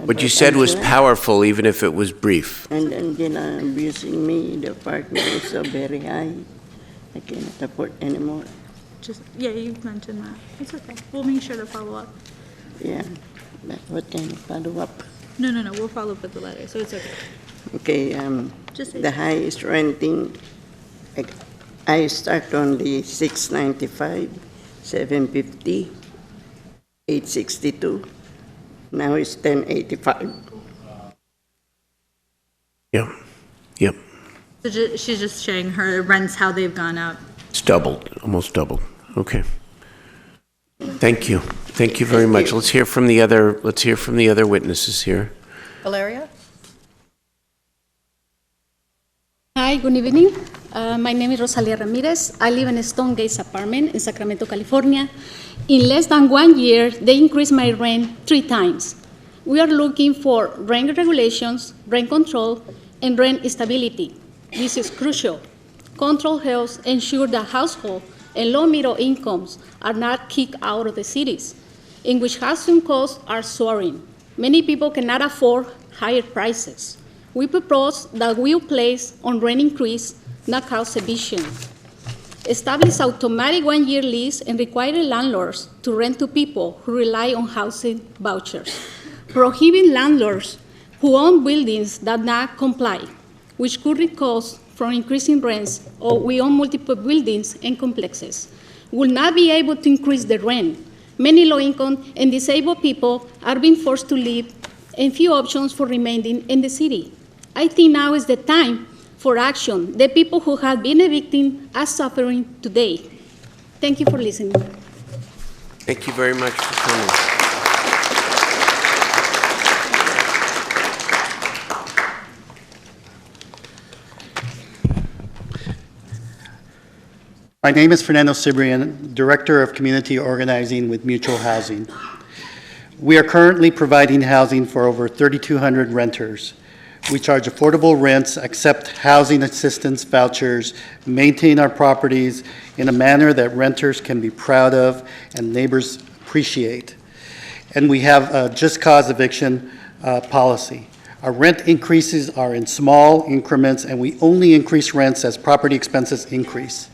what you said was powerful, even if it was brief. And Angela abusing me. The apartment is so very high. I cannot afford anymore. Yeah, you mentioned that. It's okay. We'll make sure to follow up. Yeah, but what kind of follow-up? No. We'll follow up with the letter, so it's okay. Okay, the highest renting, I start on the 695, 750, 862. Now it's 1085. Yep. So she's just sharing her rents, how they've gone up. It's doubled, almost doubled. Okay. Thank you. Thank you very much. Let's hear from the other witnesses here. Valeria? Hi, good evening. My name is Rosalia Ramirez. I live in a Stone Gates apartment in Sacramento, California. In less than 1 year, they increased my rent 3 times. We are looking for rent regulations, rent control, and rent stability. This is crucial. Control helps ensure that households and low-middle incomes are not kicked out of the cities, in which housing costs are soaring. Many people cannot afford higher prices. We propose that we place on rent increase, not cost eviction. Establish automatic 1-year lease and require landlords to rent to people who rely on housing vouchers. Prohibit landlords who own buildings that not comply, which could result from increasing rents, or we own multiple buildings and complexes, will not be able to increase the rent. Many low-income and disabled people are being forced to leave, and few options for remaining in the city. I think now is the time for action. The people who have been evicted are suffering today. Thank you for listening. Thank you very much for coming. My name is Fernando Cibrian, Director of Community Organizing with Mutual Housing. We are currently providing housing for over 3,200 renters. We charge affordable rents, accept housing assistance vouchers, maintain our properties in a manner that renters can be proud of and neighbors appreciate. And we have a just cause eviction policy. Our rent increases are in small increments, and we only increase rents as property expenses increase.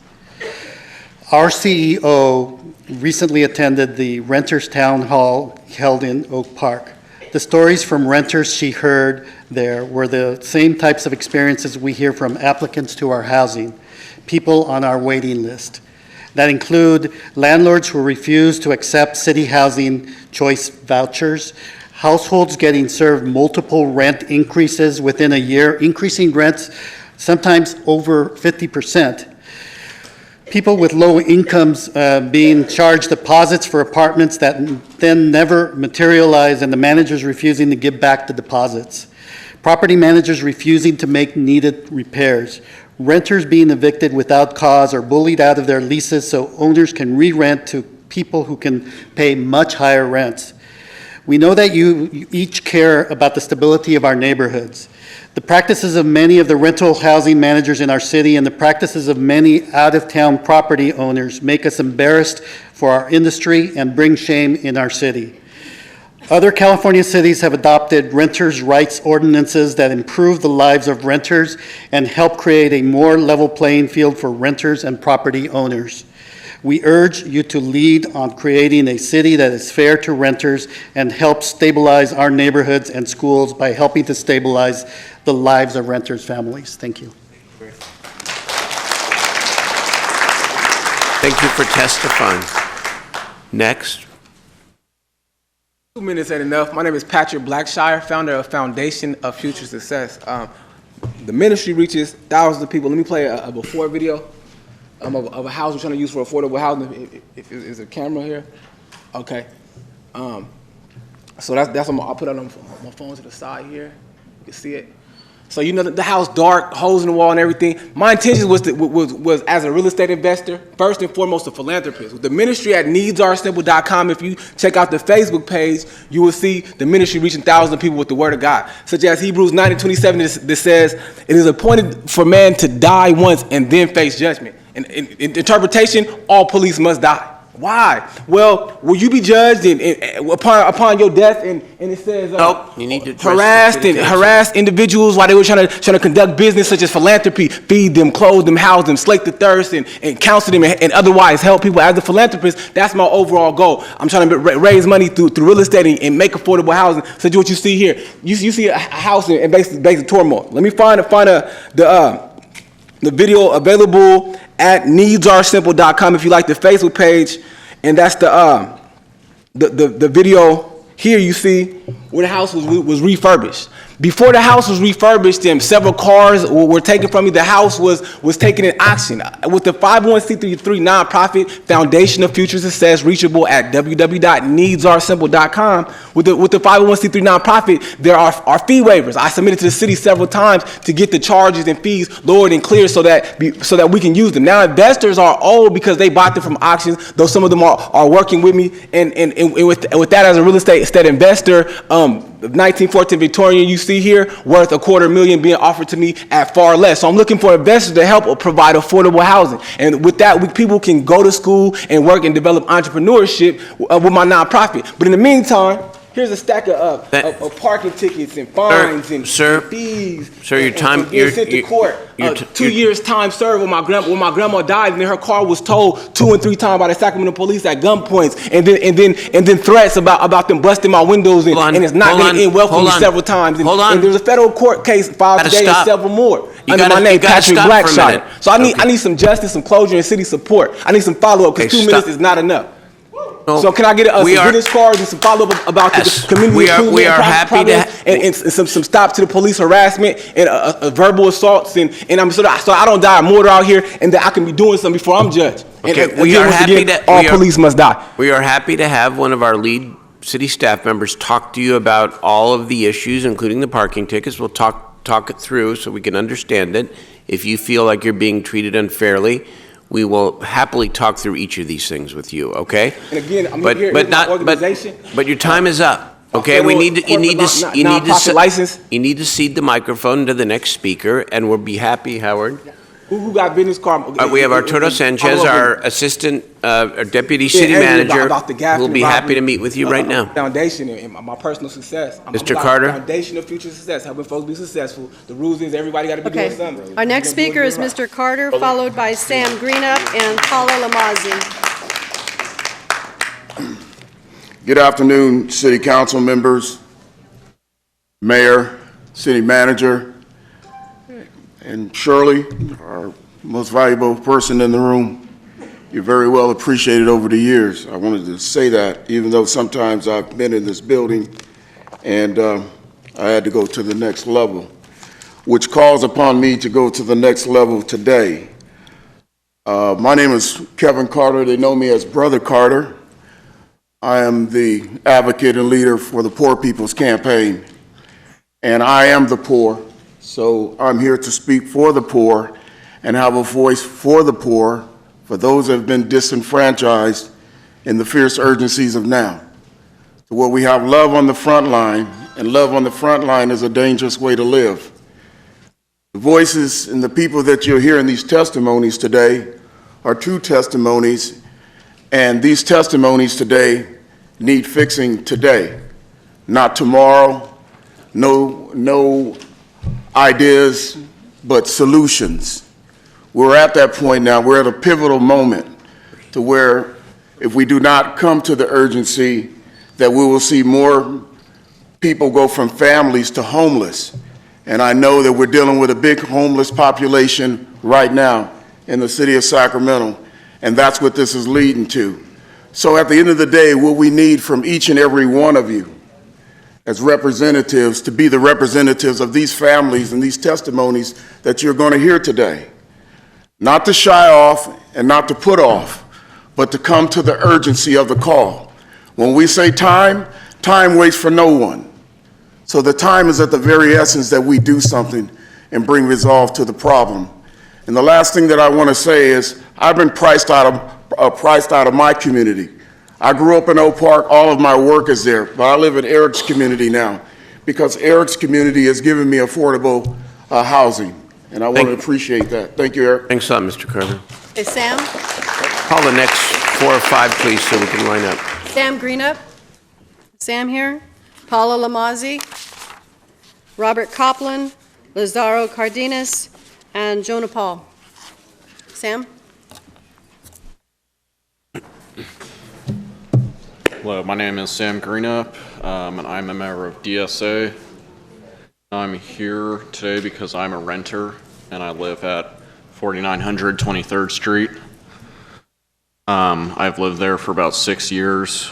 Our CEO recently attended the Renters Town Hall held in Oak Park. The stories from renters she heard there were the same types of experiences we hear from applicants to our housing, people on our waiting list. That include landlords who refuse to accept city housing choice vouchers, households getting served multiple rent increases within a year, increasing rents sometimes over 50%. People with low incomes being charged deposits for apartments that then never materialize, and the managers refusing to give back the deposits. Property managers refusing to make needed repairs. Renters being evicted without cause or bullied out of their leases so owners can re-rent to people who can pay much higher rents. We know that you each care about the stability of our neighborhoods. The practices of many of the rental housing managers in our city and the practices of many out-of-town property owners make us embarrassed for our industry and bring shame in our city. Other California cities have adopted renters' rights ordinances that improve the lives of renters and help create a more level playing field for renters and property owners. We urge you to lead on creating a city that is fair to renters and helps stabilize our neighborhoods and schools by helping to stabilize the lives of renters' families. Thank you. Thank you for testifying. Next. 2 minutes ain't enough. My name is Patrick Blackshire, founder of Foundation of Future Success. The ministry reaches thousands of people. Let me play a before video of a house we're trying to use for affordable housing. Is a camera here? Okay. So that's what I'll put it on my phone to the side here. You can see it. So you know the house dark, holes in the wall and everything. My intention was as a real estate investor, first and foremost a philanthropist. With the ministry at needsaresimple.com, if you check out the Facebook page, you will see the ministry reaching thousands of people with the word of God. Such as Hebrews 9:27 that says, "It is appointed for man to die once and then face judgment." In interpretation, all police must die. Why? Well, will you be judged upon your death? And it says you need to harassed individuals while they were trying to conduct business such as philanthropy, feed them, clothe them, house them, slake the thirst, and counsel them, and otherwise help people. As a philanthropist, that's my overall goal. I'm trying to raise money through real estate and make affordable housing. So what you see here, you see a house in basic turmoil. Let me find the video available at needsaresimple.com if you like the Facebook page, and that's the video here. You see where the house was refurbished. Before the house was refurbished and several cars were taken from me, the house was taken in auction. With the 501c3 nonprofit Foundation of Future Success, reachable at www.needsaresimple.com. With the 501c3 nonprofit, there are fee waivers. I submitted to the city several times to get the charges and fees lowered and clear so that we can use them. Now investors are old because they bought them from auctions, though some of them are working with me. And with that as a real estate investor, 1914 Victorian you see here, worth $250,000 being offered to me at far less. So I'm looking for investors to help provide affordable housing. And with that, people can go to school and work and develop entrepreneurship with my nonprofit. But in the meantime, here's a stack of parking tickets and fines and fees. Sir, your time. You're sent to court. 2 years time served when my grandma died, and then her car was towed 2 and 3 times by the Sacramento police at gunpoints, and then threats about them busting my windows and it's not going to end well for me several times. And there's a federal court case filed today and several more under my name, Patrick Blackshire. So I need some justice, some closure, and city support. I need some follow up because 2 minutes is not enough. So can I get some business cards and some follow-up about the community improvement we are happy to and some stop to the police harassment and verbal assaults and I'm so I don't die of mortar out here and that I can be doing something before I'm judged. Okay, police must die. We are happy to have one of our lead city staff members talk to you about all of the issues, including the parking tickets. We'll talk it through so we can understand it. If you feel like you're being treated unfairly, we will happily talk through each of these things with you, okay? And again, I'm But- here but with my not- but- organization. But your time is up, okay? We need to, license. you need to cede the microphone to the next speaker, and we'll be happy, Howard. Who got business card? We have Arturo Sanchez, our assistant, our deputy city manager, about the gas who will be happy to meet with you right now. Foundation and my personal success. I'm Mr. about Carter? the foundation of future success, helping folks be successful. The rules is everybody got to be doing Okay. something. Our next speaker is Mr. Carter, followed by Sam Greenup and Paula Lamazzi. Good afternoon, City Council members, Mayor, City Manager, and Shirley, our most valuable person in the room. You're very well appreciated over the years. I wanted to say that, even though sometimes I've been in this building and I had to go to the next level, which calls upon me to go to the next level today. My name is Kevin Carter. They know me as Brother Carter. I am the advocate and leader for the Poor People's Campaign, and I am the poor. So I'm here to speak for the poor and have a voice for the poor, for those that have been disenfranchised in the fierce urgencies of now. So where we have love on the front line, and love on the front line is a dangerous way to live. The voices and the people that you'll hear in these testimonies today are true testimonies, and these testimonies today need fixing today, not tomorrow. No ideas, but solutions. We're at that point now. We're at a pivotal moment to where if we do not come to the urgency, that we will see more people go from families to homeless. And I know that we're dealing with a big homeless population right now in the city of Sacramento, and that's what this is leading to. So at the end of the day, what we need from each and every one of you as representatives to be the representatives of these families and these testimonies that you're going to hear today. Not to shy off and not to put off, but to come to the urgency of the call. When we say time, time waits for no one. So the time is at the very essence that we do something and bring resolve to the problem. And the last thing that I want to say is I've been priced out of my community. I grew up in Oak Park. All of my work is there, but I live in Eric's community now because Eric's community has given me affordable housing, and I want to appreciate that. Thank you, Eric. Thanks a lot, Mr. Carter. Hey, Sam? Call the next 4 or 5, please, so we can line up. Sam Greenup? Sam here? Paula Lamazzi? Robert Copland? Lazaro Cardenas? And Jonah Paul. Sam? Hello, my name is Sam Greenup, and I'm a member of DSA. I'm here today because I'm a renter, and I live at 4900 23rd Street. I've lived there for about 6 years.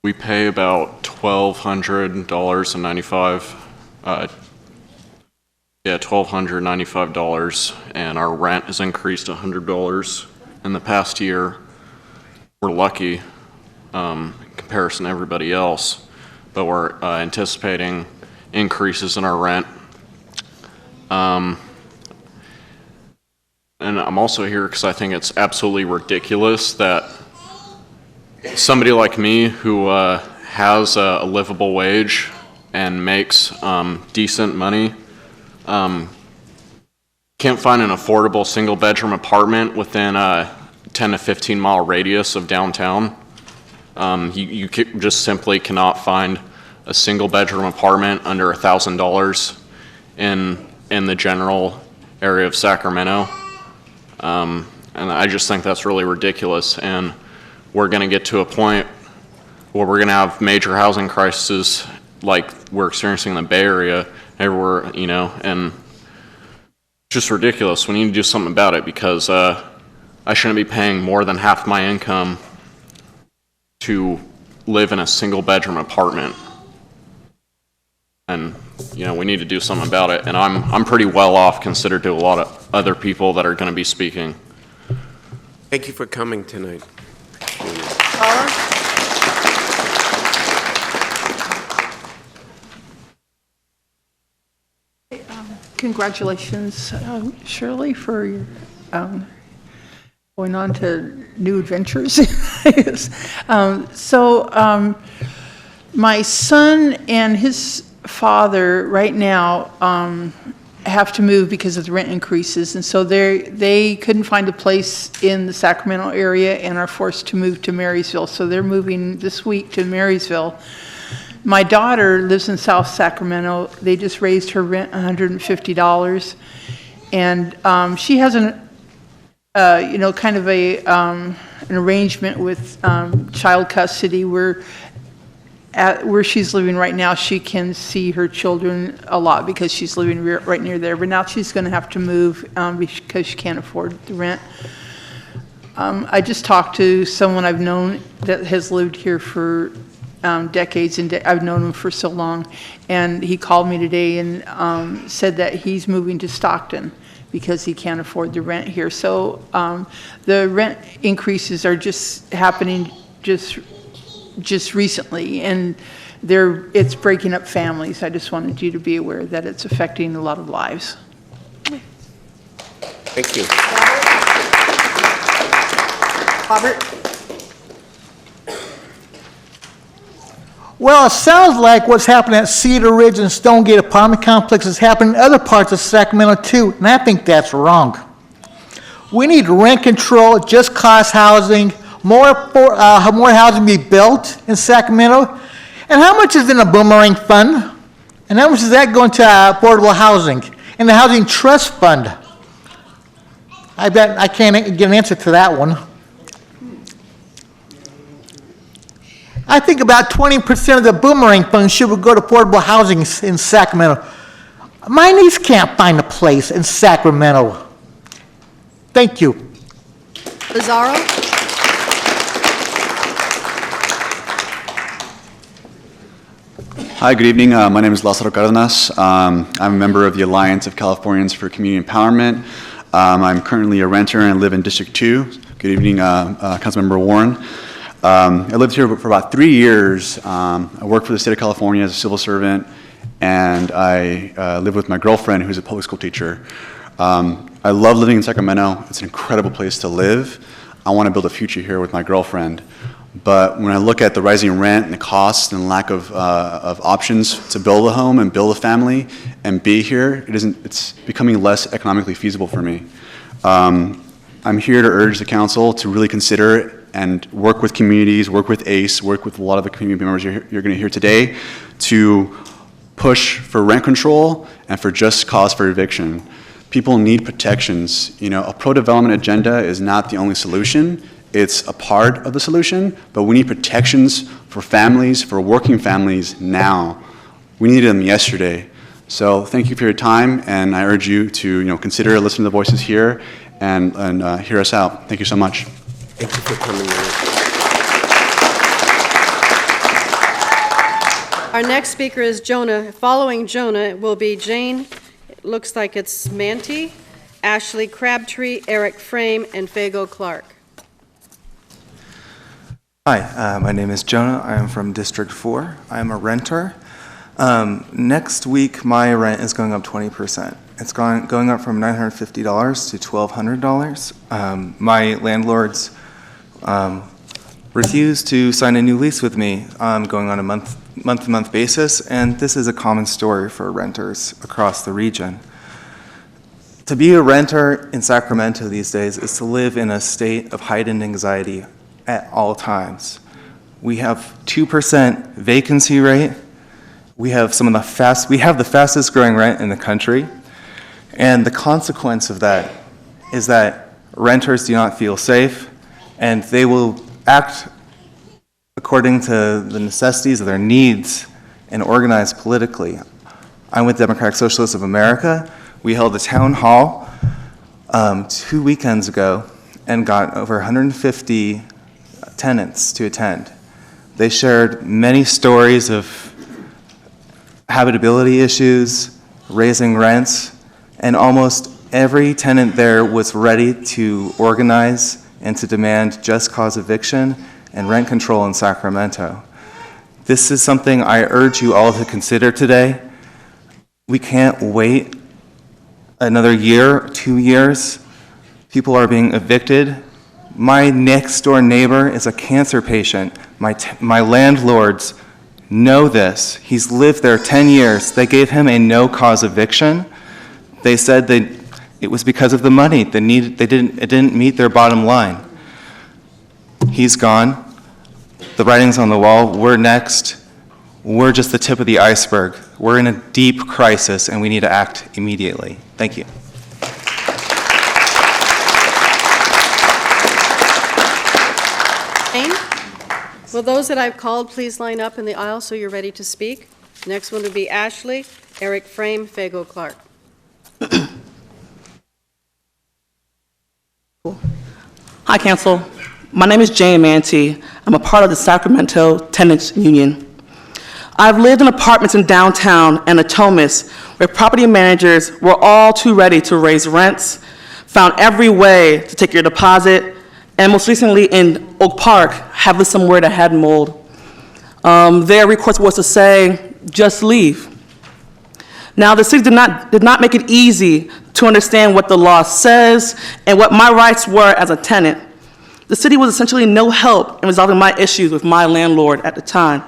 We pay about $1,295, and our rent has increased $100 in the past year. We're lucky in comparison to everybody else, but we're anticipating increases in our rent. And I'm also here because I think it's absolutely ridiculous that somebody like me who has a livable wage and makes decent money can't find an affordable single-bedroom apartment within a 10 to 15-mile radius of downtown. You just simply cannot find a single-bedroom apartment under $1,000 in the general area of Sacramento. And I just think that's really ridiculous. And we're going to get to a point where we're going to have major housing crises like we're experiencing in the Bay Area, everywhere, and just ridiculous. We need to do something about it because I shouldn't be paying more than half my income to live in a single bedroom apartment. And we need to do something about it. And I'm pretty well off considered to a lot of other people that are going to be speaking. Thank you for coming tonight. Paula? Congratulations, Shirley, for your going on to new adventures. My son and his father right now have to move because of the rent increases, and so they couldn't find a place in the Sacramento area and are forced to move to Marysville. So they're moving this week to Marysville. My daughter lives in South Sacramento. They just raised her rent $150, and she has an arrangement with child custody where she's living right now, she can see her children a lot because she's living right near there. But now she's going to have to move because she can't afford the rent. I just talked to someone I've known that has lived here for decades, and I've known him for so long. And he called me today and said that he's moving to Stockton because he can't afford the rent here. So the rent increases are just happening just recently, and it's breaking up families. I just wanted you to be aware that it's affecting a lot of lives. Thank you. Robert? Well, it sounds like what's happening at Cedar Ridge and Stonegate apartment complex is happening in other parts of Sacramento too, and I think that's wrong. We need rent control, just cause housing, more housing be built in Sacramento. And how much is in a boomerang fund? And how much does that go into affordable housing? And the housing trust fund? I bet I can't get an answer to that one. I think about 20% of the boomerang fund should go to affordable housing in Sacramento. My niece can't find a place in Sacramento. Thank you. Lazaro? Hi, good evening. My name is Lázaro Cárdenas. I'm a member of the Alliance of Californians for Community Empowerment. I'm currently a renter and live in District 2. Good evening, Councilmember Warren. I lived here for about 3 years. I worked for the state of California as a civil servant, and I live with my girlfriend, who's a public school teacher. I love living in Sacramento. It's an incredible place to live. I want to build a future here with my girlfriend. But when I look at the rising rent and the costs and lack of options to build a home and build a family and be here, it's becoming less economically feasible for me. I'm here to urge the council to really consider and work with communities, work with ACE, work with a lot of the community members you're going to hear today to push for rent control and for just cause for eviction. People need protections. You know, a pro-development agenda is not the only solution. It's a part of the solution, but we need protections for families, for working families now. We needed them yesterday. So thank you for your time, and I urge you to consider, listen to the voices here, and hear us out. Thank you so much. Thank you for coming in. Our next speaker is Jonah. Following Jonah will be Jane, it looks like it's Manti, Ashley Crabtree, Eric Frame, and Fago Clark. Hi, my name is Jonah. I am from District 4. I am a renter. Next week, my rent is going up 20%. It's going up from $950 to $1,200. My landlords refused to sign a new lease with me, going on a month-to-month basis, and this is a common story for renters across the region. To be a renter in Sacramento these days is to live in a state of heightened anxiety at all times. We have 2% vacancy rate. We have the fastest growing rent in the country. And the consequence of that is that renters do not feel safe, and they will act according to the necessities of their needs and organize politically. I'm with Democratic Socialists of America. We held a town hall 2 weekends ago and got over 150 tenants to attend. They shared many stories of habitability issues, raising rents, and almost every tenant there was ready to organize and to demand just cause eviction and rent control in Sacramento. This is something I urge you all to consider today. We can't wait another year, 2 years, people are being evicted. My next door neighbor is a cancer patient. My landlords know this. He's lived there 10 years. They gave him a no-cause eviction. They said that it was because of the money. It didn't meet their bottom line. He's gone. The writing's on the wall. We're next. We're just the tip of the iceberg. We're in a deep crisis, and we need to act immediately. Thank you. Will those that I've called please line up in the aisle so you're ready to speak? Next one would be Ashley, Eric Frame, Fago Clark. Hi, Council. My name is Jane Manti. I'm a part of the Sacramento Tenants Union. I've lived in apartments in downtown and Atomas where property managers were all too ready to raise rents, found every way to take your deposit, and most recently in Oak Park, have lived somewhere that had mold. Their recourse was to say, just leave. Now, the city did not make it easy to understand what the law says and what my rights were as a tenant. The city was essentially no help in resolving my issues with my landlord at the time.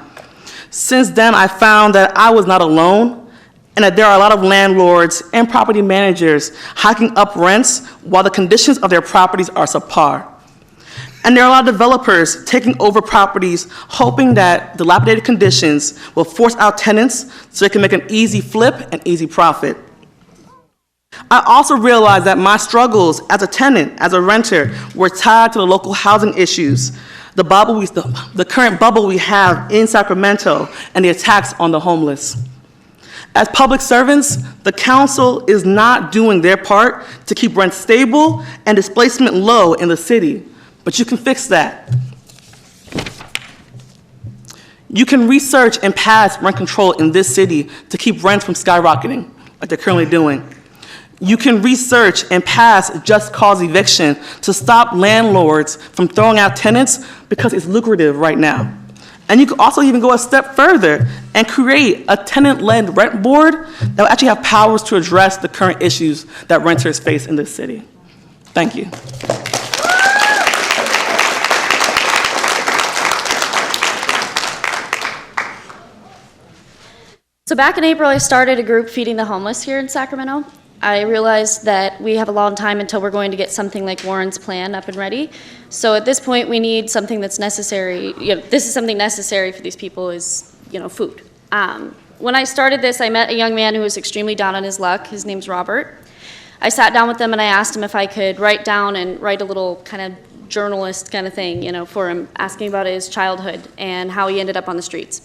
Since then, I found that I was not alone and that there are a lot of landlords and property managers hiking up rents while the conditions of their properties are subpar. And there are a lot of developers taking over properties, hoping that dilapidated conditions will force out tenants so they can make an easy flip and easy profit. I also realized that my struggles as a tenant, as a renter, were tied to the local housing issues, the current bubble we have in Sacramento, and the attacks on the homeless. As public servants, the council is not doing their part to keep rent stable and displacement low in the city. But you can fix that. You can research and pass rent control in this city to keep rents from skyrocketing, like they're currently doing. You can research and pass just cause eviction to stop landlords from throwing out tenants because it's lucrative right now. And you can also even go a step further and create a tenant-led rent board that will actually have powers to address the current issues that renters face in this city. Thank you. So back in April, I started a group feeding the homeless here in Sacramento. I realized that we have a long time until we're going to get something like Warren's plan up and ready. So at this point, we need something that's necessary. This is something necessary for these people is, food. When I started this, I met a young man who was extremely down on his luck. His name's Robert. I sat down with him and I asked him if I could write a little kind of journalist kind of thing, for him, asking about his childhood and how he ended up on the streets.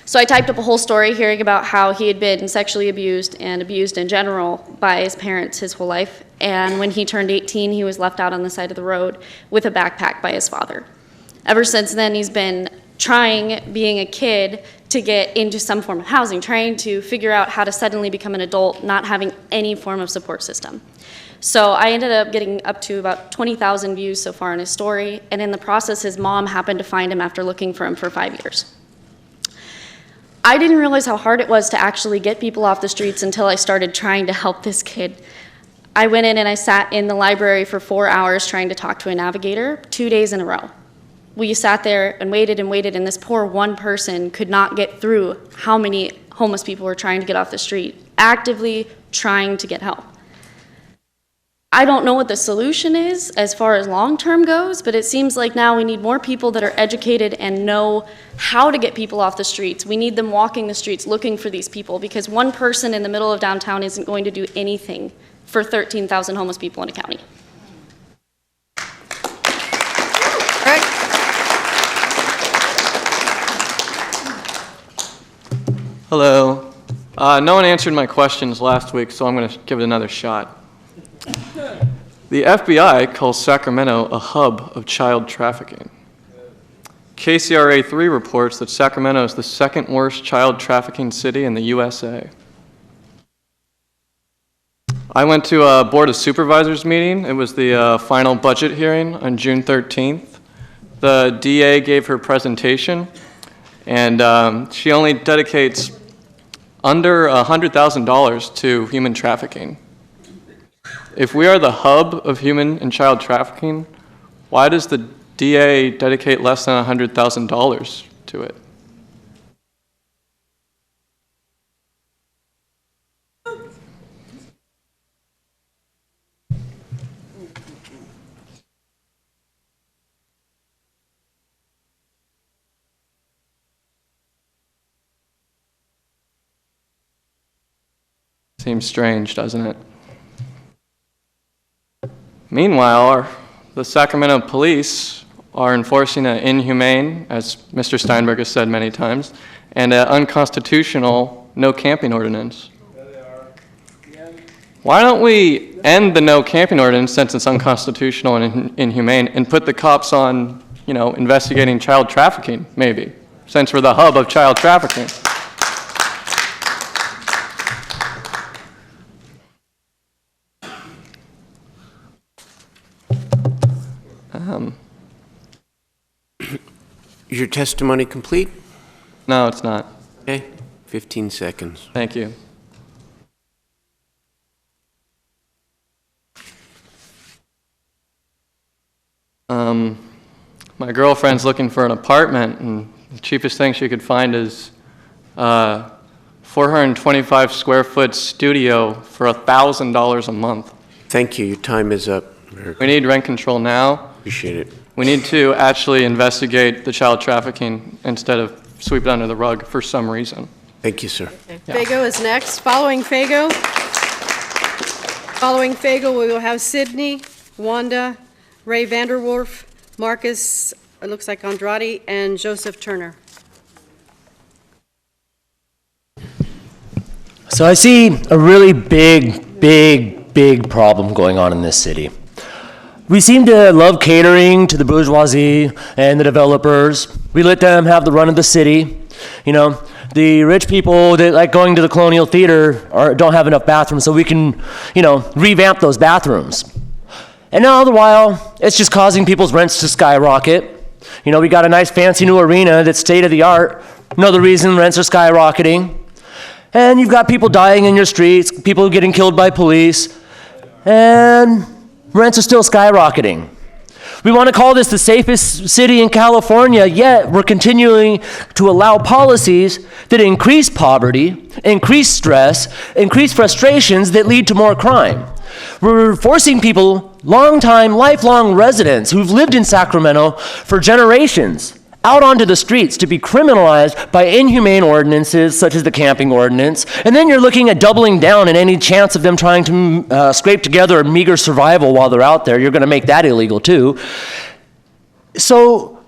So I typed up a whole story hearing about how he had been sexually abused and abused in general by his parents his whole life. And when he turned 18, he was left out on the side of the road with a backpack by his father. Ever since then, he's been trying, being a kid, to get into some form of housing, trying to figure out how to suddenly become an adult, not having any form of support system. So I ended up getting up to about 20,000 views so far in his story. And in the process, his mom happened to find him after looking for him for 5 years. I didn't realize how hard it was to actually get people off the streets until I started trying to help this kid. I went in and I sat in the library for 4 hours trying to talk to a navigator 2 days in a row. We sat there and waited, and this poor one person could not get through how many homeless people were trying to get off the street, actively trying to get help. I don't know what the solution is as far as long-term goes, but it seems like now we need more people that are educated and know how to get people off the streets. We need them walking the streets looking for these people, because one person in the middle of downtown isn't going to do anything for 13,000 homeless people in a county. Hello. No one answered my questions last week, so I'm going to give it another shot. The FBI calls Sacramento a hub of child trafficking. KCRA 3 reports that Sacramento is the second worst child trafficking city in the USA. I went to a Board of Supervisors meeting. It was the final budget hearing on June 13th. The DA gave her presentation, and she only dedicates under $100,000 to human trafficking If we are the hub of human and child trafficking, why does the DA dedicate less than $100,000 to it? Seems strange, doesn't it? Meanwhile, the Sacramento police are enforcing an inhumane, as Mr. Steinberg has said many times, and an unconstitutional no camping ordinance. Why don't we end the no camping ordinance since it's unconstitutional and inhumane and put the cops on, investigating child trafficking, maybe, since we're the hub of child trafficking? Is your testimony complete? No, it's not. Okay, 15 seconds. Thank you. My girlfriend's looking for an apartment, and the cheapest thing she could find is 425 square foot studio for $1,000 a month. Thank you. Your time is up. We need rent control now. Appreciate it. We need to actually investigate the child trafficking instead of sweep it under the rug for some reason. Thank you, sir. Fago is next. Following Fago, we will have Sydney, Wanda, Ray Vanderwerf, Marcus, it looks like Andrade, and Joseph Turner. So I see a really big problem going on in this city. We seem to love catering to the bourgeoisie and the developers. We let them have the run of the city. The rich people that like going to the Colonial Theater don't have enough bathrooms, so we can, revamp those bathrooms. And all the while, it's just causing people's rents to skyrocket. We got a nice fancy new arena that's state of the art. Another reason rents are skyrocketing. And you've got people dying in your streets, people getting killed by police, and rents are still skyrocketing. We want to call this the safest city in California, yet we're continuing to allow policies that increase poverty, increase stress, increase frustrations that lead to more crime. We're forcing people, lifelong residents who've lived in Sacramento for generations, out onto the streets to be criminalized by inhumane ordinances such as the camping ordinance, and then you're looking at doubling down in any chance of them trying to scrape together a meager survival while they're out there. You're going to make that illegal too. So,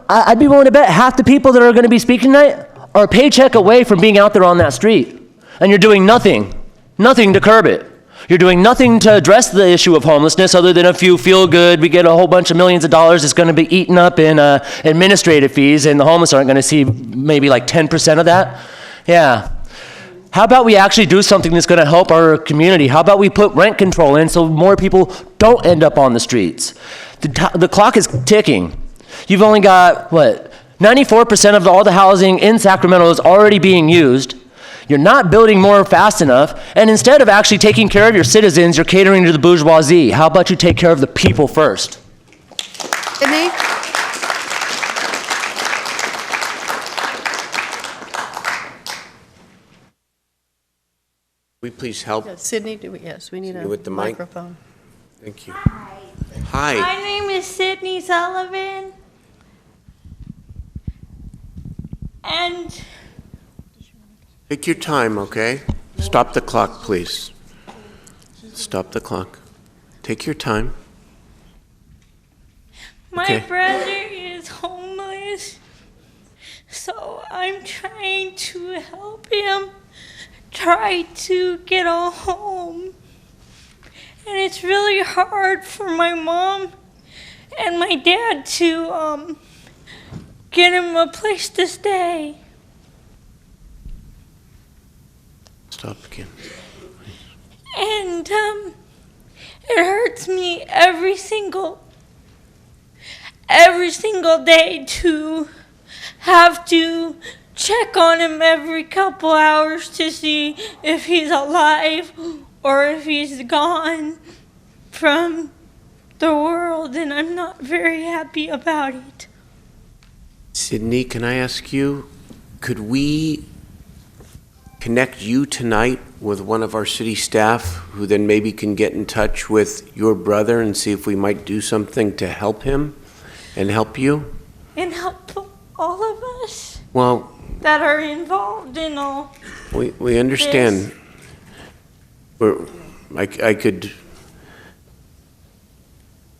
I'd be willing to bet half the people that are going to be speaking tonight are a paycheck away from being out there on that street, and you're doing nothing to curb it. You're doing nothing to address the issue of homelessness other than if you feel good, we get a whole bunch of millions of dollars that's going to be eaten up in administrative fees, and the homeless aren't going to see maybe like 10% of that. Yeah. How about we actually do something that's going to help our community? How about we put rent control in so more people don't end up on the streets? The clock is ticking. You've only got, 94% of all the housing in Sacramento is already being used. You're not building more fast enough, and instead of actually taking care of your citizens, you're catering to the bourgeoisie. How about you take care of the people first? Sydney? We please help Sydney, yes, we need a with the microphone. Thank you. Hi. My name is Sydney Sullivan. And Take your time, okay? Stop the clock, please. Stop the clock. Take your time. my brother is homeless, so I'm trying to help him try to get a home. And it's really hard for my mom and my dad to get him a place to stay. Stop again. And it hurts me every single day to have to check on him every couple hours to see if he's alive or if he's gone. from the world, and I'm not very happy about it. Sydney, can I ask you, could we connect you tonight with one of our city staff who then maybe can get in touch with your brother and see if we might do something to help him and help you? And help all of us Well, that are involved in all. we understand. I could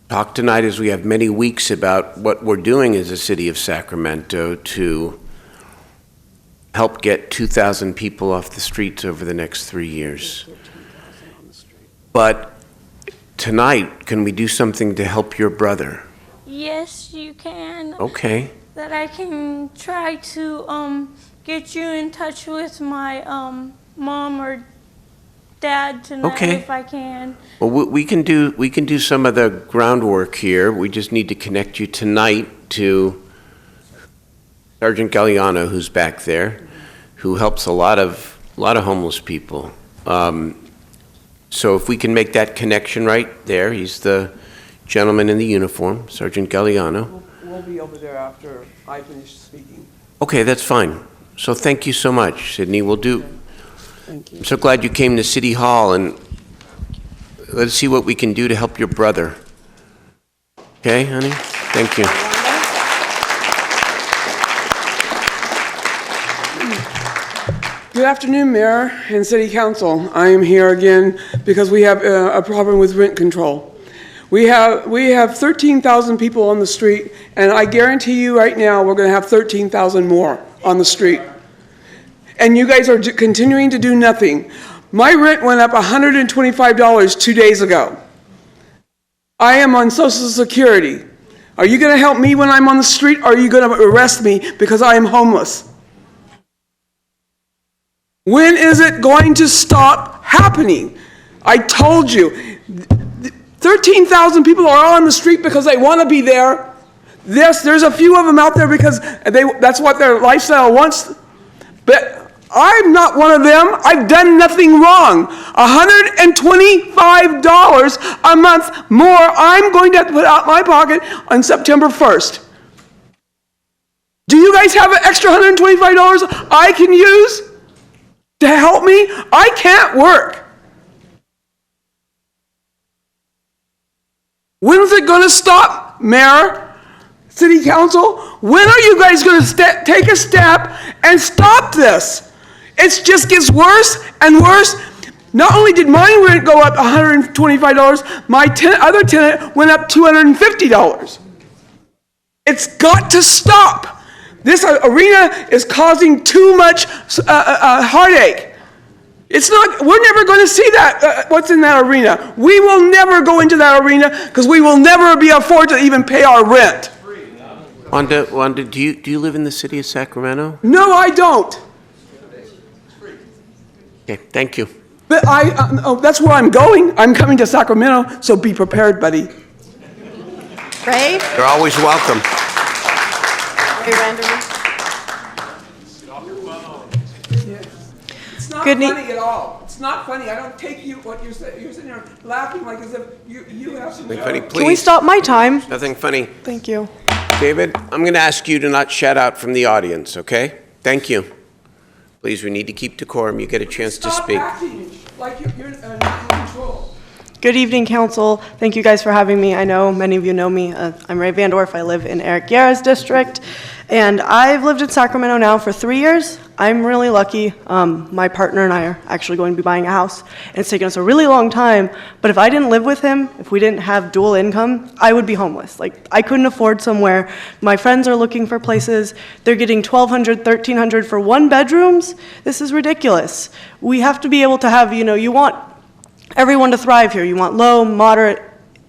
talk tonight, as we have many weeks, about what we're doing as a city of Sacramento to help get 2,000 people off the streets over the next 3 years. But tonight, can we do something to help your brother? Yes, you can. Okay. That I can try to get you in touch with my mom or dad tonight, Okay. if I can. Well, we can do some of the groundwork here. We just need to connect you tonight to Sergeant Galliano, who's back there, who helps a lot of homeless people. So if we can make that connection right there, he's the gentleman in the uniform, Sergeant Galliano. We'll be over there after I finish speaking. Okay, that's fine. So thank you so much, Sydney. We'll do. Thank you. I'm so glad you came to City Hall, and let's see what we can do to help your brother. Okay, honey? Thank you. Good afternoon, Mayor and City Council. I am here again because we have a problem with rent control. We have 13,000 people on the street, and I guarantee you right now we're going to have 13,000 more on the street. And you guys are continuing to do nothing. My rent went up $125 2 days ago. I am on Social Security. Are you going to help me when I'm on the street, or are you going to arrest me because I am homeless? When is it going to stop happening? I told you, 13,000 people are on the street because they want to be there. Yes, there's a few of them out there because that's what their lifestyle wants. But I'm not one of them. I've done nothing wrong. $125 a month more I'm going to have to put out my pocket on September 1st. Do you guys have an extra $125 I can use to help me? I can't work. When is it going to stop, Mayor, City Council? When are you guys going to take a step and stop this? It just gets worse and worse. Not only did my rent go up $125, my other tenant went up $250. It's got to stop. This arena is causing too much heartache. We're never going to see that, what's in that arena. We will never go into that arena because we will never be afford to even pay our rent. Wanda, do you live in the city of Sacramento? No, I don't. Okay, thank you. But that's where I'm going. I'm coming to Sacramento, so be prepared, buddy. Ray? You're always welcome. Ray Randerman? It's not funny at all. It's not funny. I don't take you what you're saying. You're sitting there laughing like as if you have some. Nothing funny, please. Can we stop my time? Nothing funny. Thank you. David, I'm going to ask you to not shout out from the audience, okay? Thank you. Please, we need to keep decorum. You get a chance to speak. Stop acting like you're not in control. Good evening, Council. Thank you guys for having me. I know many of you know me. I'm Ray Vandorf. I live in Eric Guerra's district, and I've lived in Sacramento now for 3 years. I'm really lucky. My partner and I are actually going to be buying a house, and it's taken us a really long time, but if I didn't live with him, if we didn't have dual income, I would be homeless. Like, I couldn't afford somewhere. My friends are looking for places. They're getting $1,200, $1,300 for one bedrooms. This is ridiculous. We have to be able to have, you want everyone to thrive here. You want low, moderate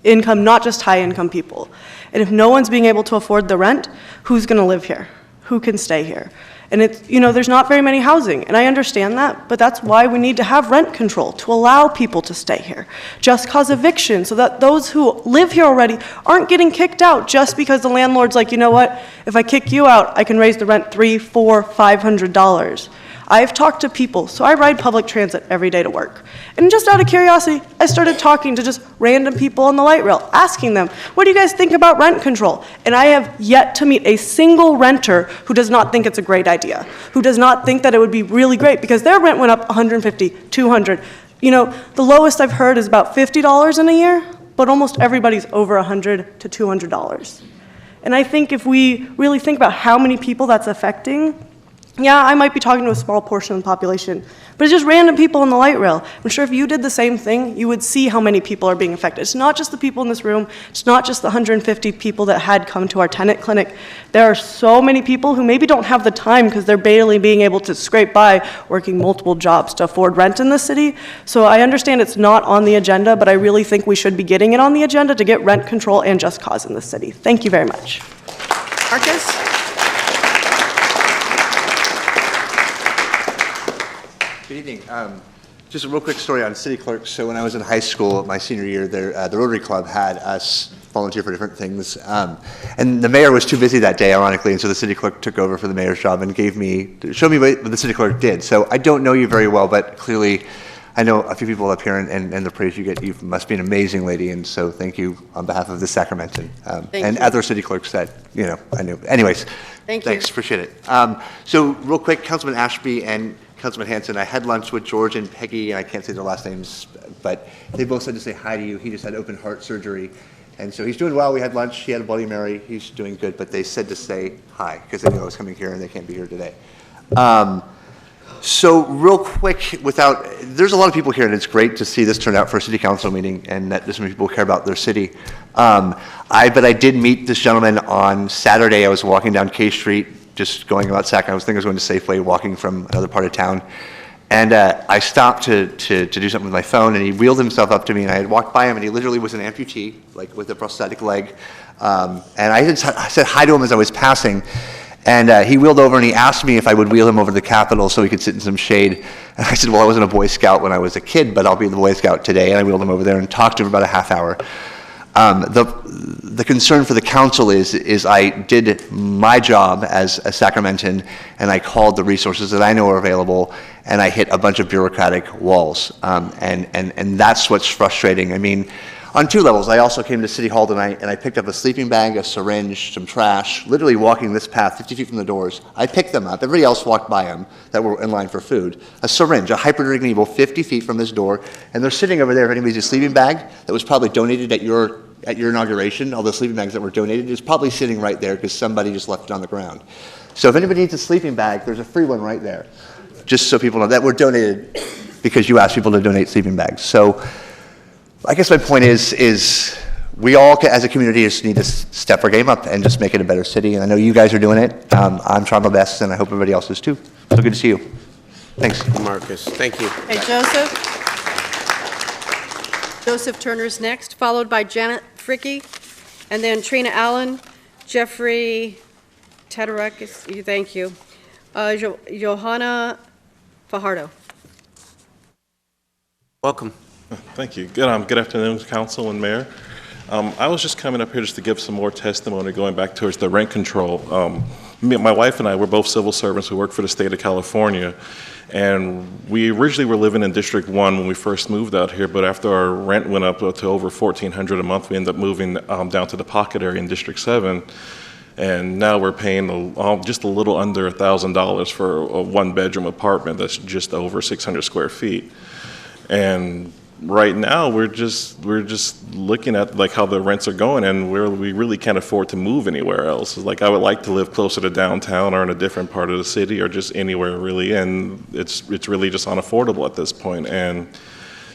income, not just high income people. And if no one's being able to afford the rent, who's going to live here? Who can stay here? And it's, there's not very many housing, and I understand that, but that's why we need to have rent control, to allow people to stay here. Just cause eviction, so that those who live here already aren't getting kicked out just because the landlord's like, you know what, if I kick you out, I can raise the rent $300, $400, $500. I've talked to people, so I ride public transit every day to work. And just out of curiosity, I started talking to just random people on the light rail, asking them, what do you guys think about rent control? And I have yet to meet a single renter who does not think it's a great idea, who does not think that it would be really great, because their rent went up $150, $200. You know, the lowest I've heard is about $50 in a year, but almost everybody's over $100 to $200. And I think if we really think about how many people that's affecting, yeah, I might be talking to a small portion of the population, but it's just random people on the light rail. I'm sure if you did the same thing, you would see how many people are being affected. It's not just the people in this room. It's not just the 150 people that had come to our tenant clinic. There are so many people who maybe don't have the time because they're barely being able to scrape by working multiple jobs to afford rent in the city. So I understand it's not on the agenda, but I really think we should be getting it on the agenda to get rent control and just cause in the city. Thank you very much. Marcus? Good evening. Just a real quick story on city clerks. So when I was in high school, my senior year, the Rotary Club had us volunteer for different things. And the mayor was too busy that day, ironically, and so the city clerk took over for the mayor's job and showed me what the city clerk did. So I don't know you very well, but clearly I know a few people up here, and the praise you get, you must be an amazing lady, and so thank you on behalf of the Sacramentan. And you. other city clerks that, I knew. Anyways, Thanks, appreciate it. So real quick, Councilman Ashby and Councilman Hanson, I had lunch with George and Peggy, and I can't say their last names, but they both said to say hi to you. He just had open heart surgery, and so he's doing well. We had lunch. He had a Bloody Mary. He's doing good, but they said to say hi because they knew I was coming here and they can't be here today. So real quick, there's a lot of people here, and it's great to see this turn out for a city council meeting and that this many people care about their city. But I did meet this gentleman on Saturday. I was walking down K Street, just going about Sacramento. I was thinking I was going to Safeway, walking from another part of town. And I stopped to do something with my phone, and he wheeled himself up to me, and I had walked by him, and he literally was an amputee, like with a prosthetic leg. And I said hi to him as I was passing. And he wheeled over and he asked me if I would wheel him over to the Capitol so he could sit in some shade. And I said, well, I wasn't a Boy Scout when I was a kid, but I'll be the Boy Scout today. And I wheeled him over there and talked to him for about a half hour. The concern for the council is I did my job as a Sacramentan, and I called the resources that I know are available, and I hit a bunch of bureaucratic walls. And that's what's frustrating. I mean, on two levels. I also came to City Hall tonight, and I picked up a sleeping bag, a syringe, some trash, literally walking this path 50 feet from the doors. I picked them up. Everybody else walked by them that were in line for food. A syringe, a hypodermic needle 50 feet from this door, and they're sitting over there. If anybody's a sleeping bag that was probably donated at your inauguration, all the sleeping bags that were donated, is probably sitting right there because somebody just left it on the ground. So if anybody needs a sleeping bag, there's a free one right there, just so people know that were donated because you asked people to donate sleeping bags. So I guess my point is we all, as a community, just need to step our game up and just make it a better city. And I know you guys are doing it. I'm trying my best, and I hope everybody else is too. So good to see you. Thanks. Marcus, thank you. Hey, Joseph Turner's next, followed by Janet Fricky, and then Trina Allen, Jeffrey Tederek, thank you, Johanna Fajardo. Welcome. Thank you. Good afternoon, Council and Mayor. I was just coming up here just to give some more testimony going back towards the rent control. My wife and I, we're both civil servants who work for the state of California, and we originally were living in District 1 when we first moved out here, but after our rent went up to over $1,400 a month, we ended up moving down to the Pocket area in District 7, and now we're paying just a little under $1,000 for a one-bedroom apartment that's just over 600 square feet. And right now, we're just looking at like how the rents are going, and we really can't afford to move anywhere else. Like I would like to live closer to downtown or in a different part of the city or just anywhere really, and it's really just unaffordable at this point. And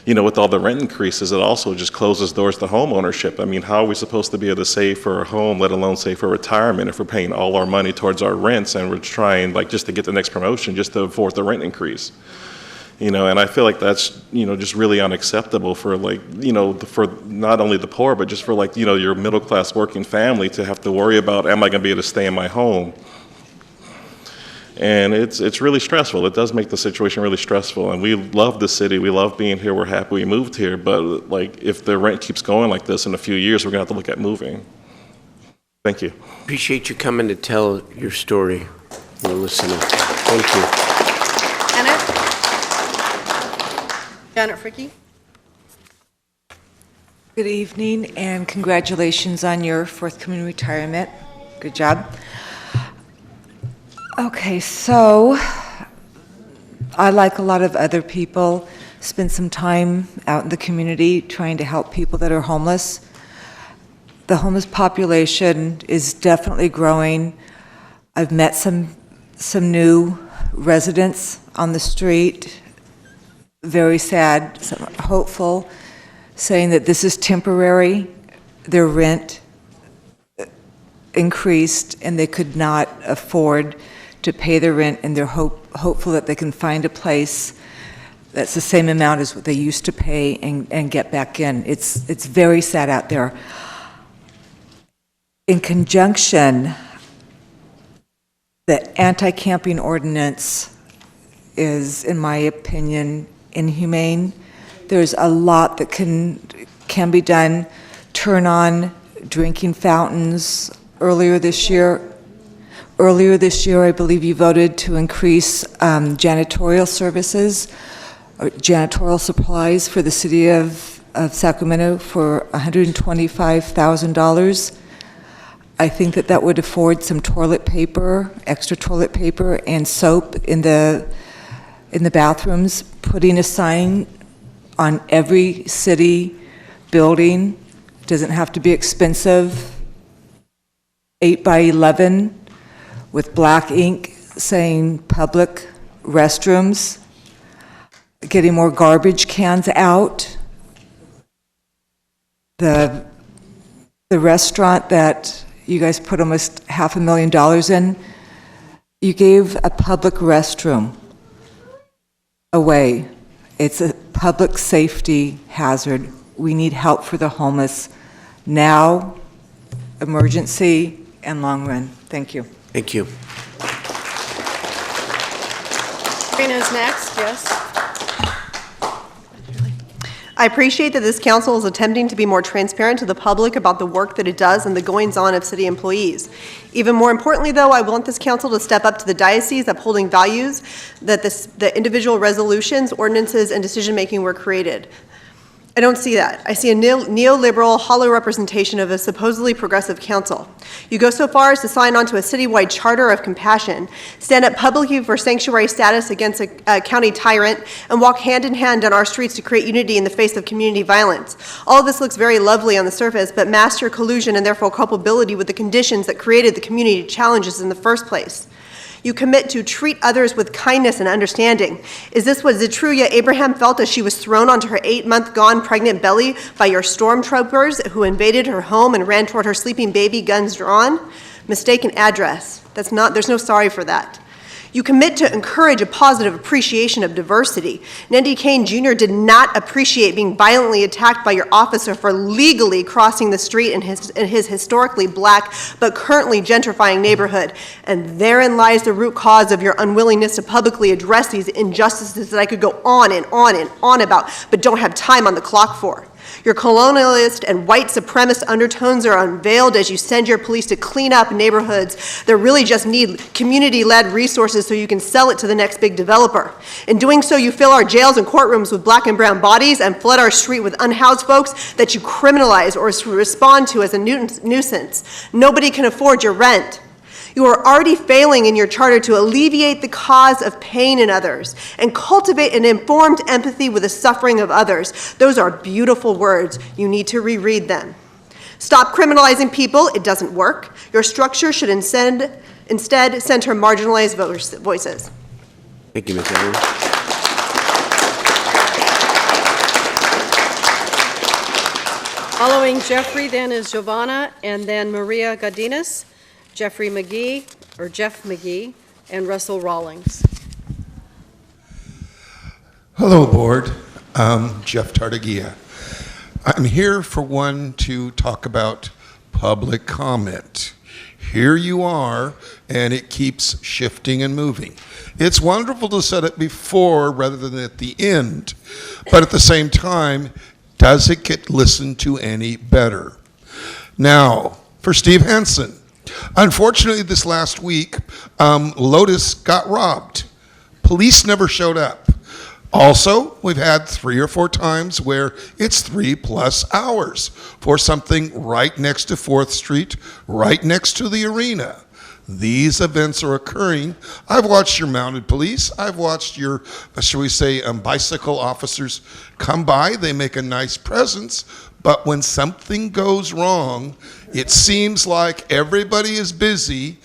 with all the rent increases, it also just closes doors to home ownership. I mean, how are we supposed to be able to save for a home, let alone save for retirement, if we're paying all our money towards our rents and we're trying just to get the next promotion just to afford the rent increase? And I feel like that's, just really unacceptable for for not only the poor, but just for your middle class working family to have to worry about, am I going to be able to stay in my home? And it's really stressful. It does make the situation really stressful. And we love the city. We love being here. We're happy we moved here. But if the rent keeps going like this in a few years, we're going to have to look at moving. Thank you. Appreciate you coming to tell your story. We're listening. Thank you. Janet Fricke. Good evening and congratulations on your forthcoming retirement. Good job. Okay, so I, like a lot of other people, spent some time out in the community trying to help people that are homeless. The homeless population is definitely growing. I've met some new residents on the street, very sad, some hopeful, saying that this is temporary. Their rent increased and they could not afford to pay their rent, and they're hopeful that they can find a place that's the same amount as what they used to pay and get back in. It's very sad out there. In conjunction, the anti-camping ordinance is, in my opinion, inhumane. There's a lot that can be done. Turn on drinking fountains. Earlier this year, I believe you voted to increase janitorial services or janitorial supplies for the city of Sacramento for $125,000. I think that would afford some toilet paper, extra toilet paper, and soap in the bathrooms. Putting a sign on every city building, doesn't have to be expensive, 8 by 11 with black ink saying public restrooms, getting more garbage cans out. The restaurant that you guys put almost $500,000 in, you gave a public restroom away. It's a public safety hazard. We need help for the homeless now, emergency, and long run. Thank you. Thank you. Karina is next, yes. I appreciate that this council is attempting to be more transparent to the public about the work that it does and the goings-on of city employees. Even more importantly, though, I want this council to step up to the diocese upholding values that the individual resolutions, ordinances, and decision-making were created. I don't see that. I see a neoliberal, hollow representation of a supposedly progressive council. You go so far as to sign on to a citywide charter of compassion, stand up publicly for sanctuary status against a county tyrant, and walk hand in hand on our streets to create unity in the face of community violence. All of this looks very lovely on the surface, but masks your collusion and therefore culpability with the conditions that created the community challenges in the first place. You commit to treat others with kindness and understanding. Is this what Zetruya Abraham felt as she was thrown onto her 8-month gone pregnant belly by your stormtroopers who invaded her home and ran toward her sleeping baby, guns drawn? Mistaken address. There's no sorry for that. You commit to encourage a positive appreciation of diversity. Nandy Kane Jr. did not appreciate being violently attacked by your officer for legally crossing the street in his historically black but currently gentrifying neighborhood. And therein lies the root cause of your unwillingness to publicly address these injustices that I could go on and on and on about, but don't have time on the clock for. Your colonialist and white supremacist undertones are unveiled as you send your police to clean up neighborhoods that really just need community-led resources so you can sell it to the next big developer. In doing so, you fill our jails and courtrooms with black and brown bodies and flood our street with unhoused folks that you criminalize or respond to as a nuisance. Nobody can afford your rent. You are already failing in your charter to alleviate the cause of pain in others and cultivate an informed empathy with the suffering of others. Those are beautiful words. You need to reread them. Stop criminalizing people. It doesn't work. Your structure should instead center marginalized voices. Thank you, Ms. Allen. Following Jeffrey then is Giovanna, and then Maria Godinez, Jeffrey McGee, or Jeff McGee, and Russell Rawlings. Hello, Board. I'm Jeff Tartagia. I'm here for one to talk about public comment. Here you are, and it keeps shifting and moving. It's wonderful to set it before rather than at the end, but at the same time, does it get listened to any better? Now, for Steve Hansen. Unfortunately, this last week, Lotus got robbed. Police never showed up. Also, we've had 3 or 4 times where it's 3+ hours for something right next to 4th Street, right next to the arena. These events are occurring. I've watched your mounted police. I've watched your, shall we say, bicycle officers come by. They make a nice presence. But when something goes wrong, it seems like everybody is busy,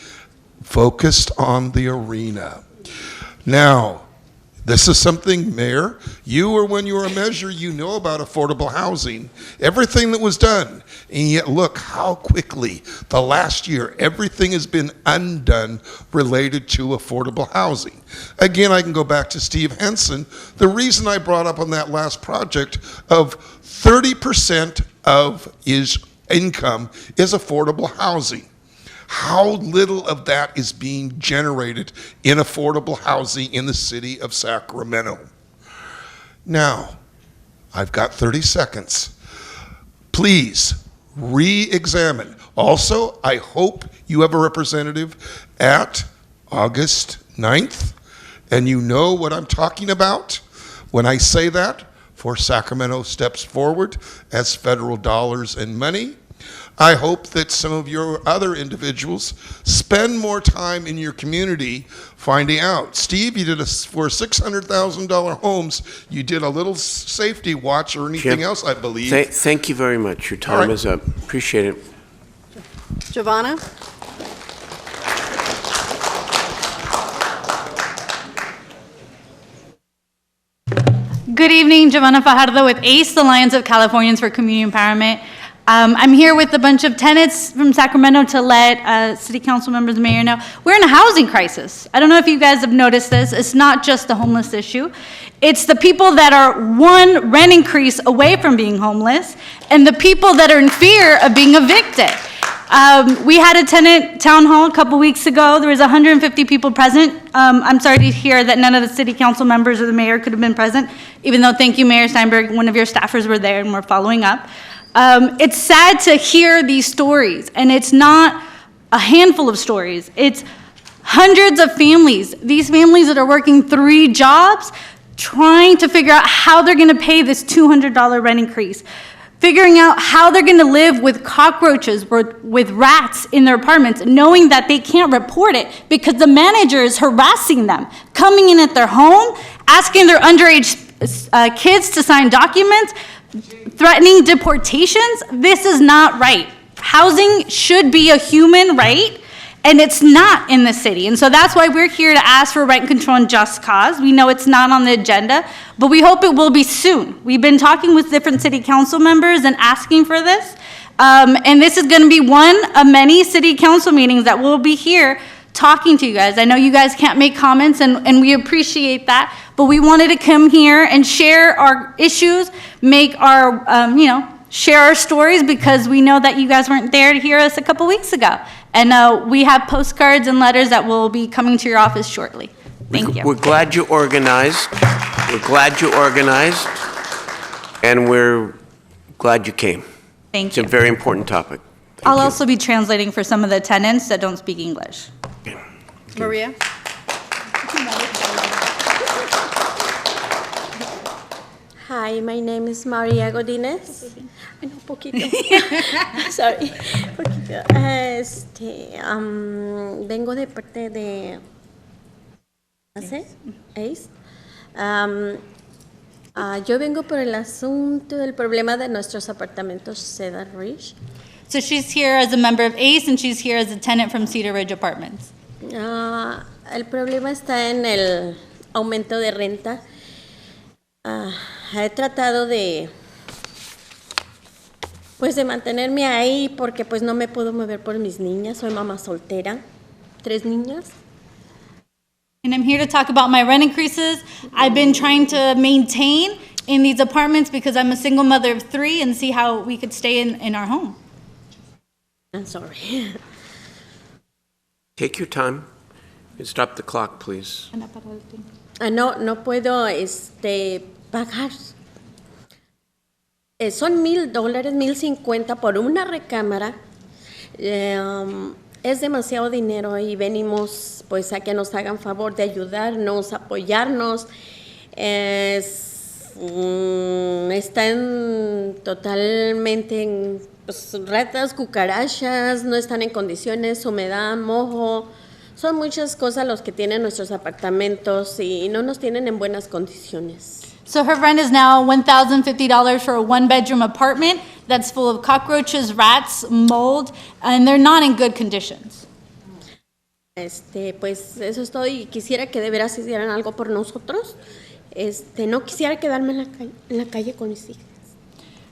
focused on the arena. Now, this is something, Mayor, you or when you were a measure, you know about affordable housing, everything that was done. And yet look how quickly the last year, everything has been undone related to affordable housing. Again, I can go back to Steve Henson. The reason I brought up on that last project of 30% of his income is affordable housing. How little of that is being generated in affordable housing in the city of Sacramento. Now, I've got 30 seconds. Please re-examine. Also, I hope you have a representative at August 9th, and you know what I'm talking about when I say that, for Sacramento steps forward as federal dollars and money. I hope that some of your other individuals spend more time in your community finding out. Steve, you did for $600,000 homes, you did a little safety watch or anything Jim, else, I believe. Thank you very much. Your time is up. Appreciate it. Giovanna? Good evening, Giovanna Fajardo with ACE, the Alliance of Californians for Community Empowerment. I'm here with a bunch of tenants from Sacramento to let city council members, the mayor know. We're in a housing crisis. I don't know if you guys have noticed this. It's not just the homeless issue. It's the people that are one rent increase away from being homeless and the people that are in fear of being evicted. We had a tenant town hall a couple weeks ago. There was 150 people present. I'm sorry to hear that none of the city council members or the mayor could have been present, even though, thank you, Mayor Steinberg, one of your staffers were there and we're following up. It's sad to hear these stories, and it's not a handful of stories. It's hundreds of families, these families that are working 3 jobs, trying to figure out how they're gonna pay this $200 rent increase, figuring out how they're gonna live with cockroaches, with rats in their apartments, knowing that they can't report it because the manager is harassing them, coming in at their home, asking their underage kids to sign documents, threatening deportations. This is not right. Housing should be a human right, and it's not in the city. And so that's why we're here to ask for rent control and just cause. We know it's not on the agenda, but we hope it will be soon. We've been talking with different city council members and asking for this. And this is going to be one of many city council meetings that we'll be here talking to you guys. I know you guys can't make comments, and we appreciate that, but we wanted to come here and share our issues, make our, share our stories, because we know that you guys weren't there to hear us a couple weeks ago. And we have postcards and letters that will be coming to your office shortly. Thank you. We're glad you organized. We're glad you organized, and we're glad you came. Thank you. It's a very important topic. I'll also be translating for some of the tenants that don't speak English. Maria? Hi, my name is Maria Godínez. Ay, no, poquito. Sorry, poquito. Vengo de parte de ACE. Yo vengo por el asunto del problema de nuestros apartamentos Cedar Ridge. So she's here as a member of ACE, and she's here as a tenant from Cedar Ridge Apartments. El problema está en el aumento de renta. He tratado de mantenerme ahí porque pues no me puedo mover por mis niñas. Soy mamá soltera, 3 niñas. And I'm here to talk about my rent increases. I've been trying to maintain in these apartments because I'm a single mother of 3 and see how we could stay in our home. I'm sorry. Take your time and stop the clock, please. No puedo pagar. Son $1,000, $1,050 por una recámara. Es demasiado dinero y venimos pues a que nos hagan favor de ayudarnos, apoyarnos. Están totalmente en pues, ratas, cucarachas, no están en condiciones, humedad, mojo. Son muchas cosas los que tienen nuestros apartamentos y no nos tienen en buenas condiciones. So her rent is now $1,050 for a one-bedroom apartment that's full of cockroaches, rats, mold, and they're not in good conditions. Pues eso es todo y quisiera que de veras hicieran algo por nosotros. No quisiera quedarme en la calle con mis hijas.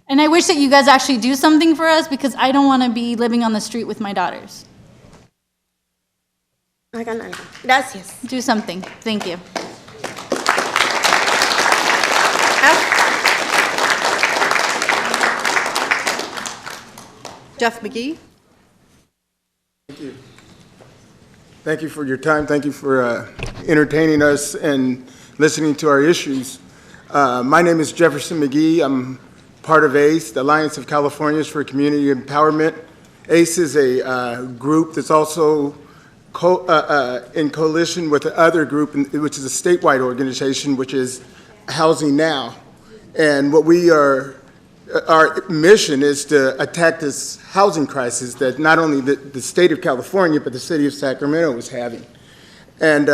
And I wish that you guys actually do something for us because I don't want to be living on the street with my daughters. Hagan algo. Gracias. Do something. Thank you. Jeff McGee. Thank you. Thank you for your time. Thank you for entertaining us and listening to our issues. My name is Jefferson McGee. I'm part of ACE, the Alliance of Californians for Community Empowerment. ACE is a group that's also in coalition with the other group, which is a statewide organization, which is Housing Now. And what our mission is to attack this housing crisis that not only the state of California, but the city of Sacramento is having. And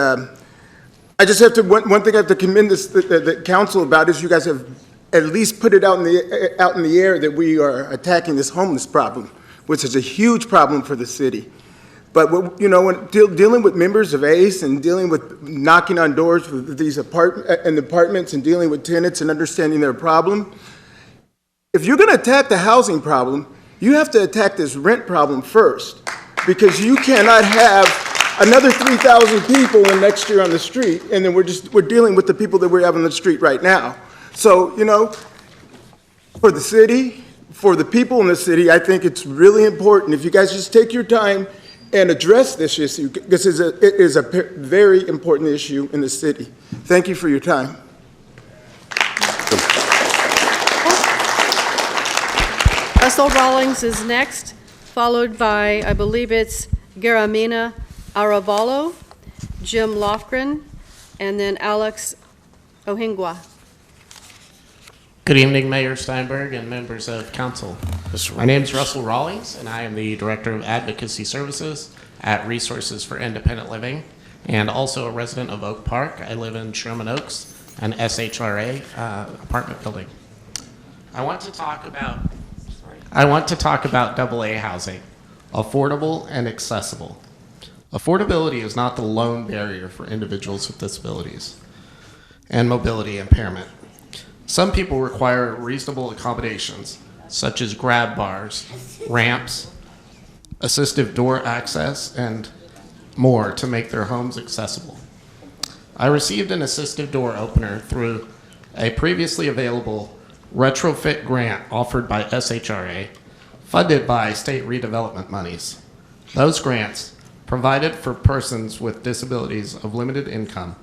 I just have to, one thing I have to commend the council about is you guys have at least put it out in the air that we are attacking this homeless problem, which is a huge problem for the city. But when dealing with members of ACE and dealing with knocking on doors with these apartments and dealing with tenants and understanding their problem, if you're going to attack the housing problem, you have to attack this rent problem first, because you cannot have another 3,000 people next year on the street, and then we're dealing with the people that we have on the street right now. So, for the city, for the people in the city, I think it's really important if you guys just take your time and address this issue, because it is a very important issue in the city. Thank you for your time. Russell Rawlings is next, followed by, I believe it's Garamina Aravalo, Jim Lofgren, and then Alex Ohingwa. Good evening, Mayor Steinberg and members of council. My name is Russell Rawlings, and I am the Director of Advocacy Services at Resources for Independent Living, and also a resident of Oak Park. I live in Sherman Oaks, an SHRA apartment building. I want to talk about AA housing, affordable and accessible. Affordability is not the lone barrier for individuals with disabilities and mobility impairment. Some people require reasonable accommodations, such as grab bars, ramps, assistive door access, and more to make their homes accessible. I received an assistive door opener through a previously available retrofit grant offered by SHRA, funded by state redevelopment monies. Those grants provided for persons with disabilities of limited income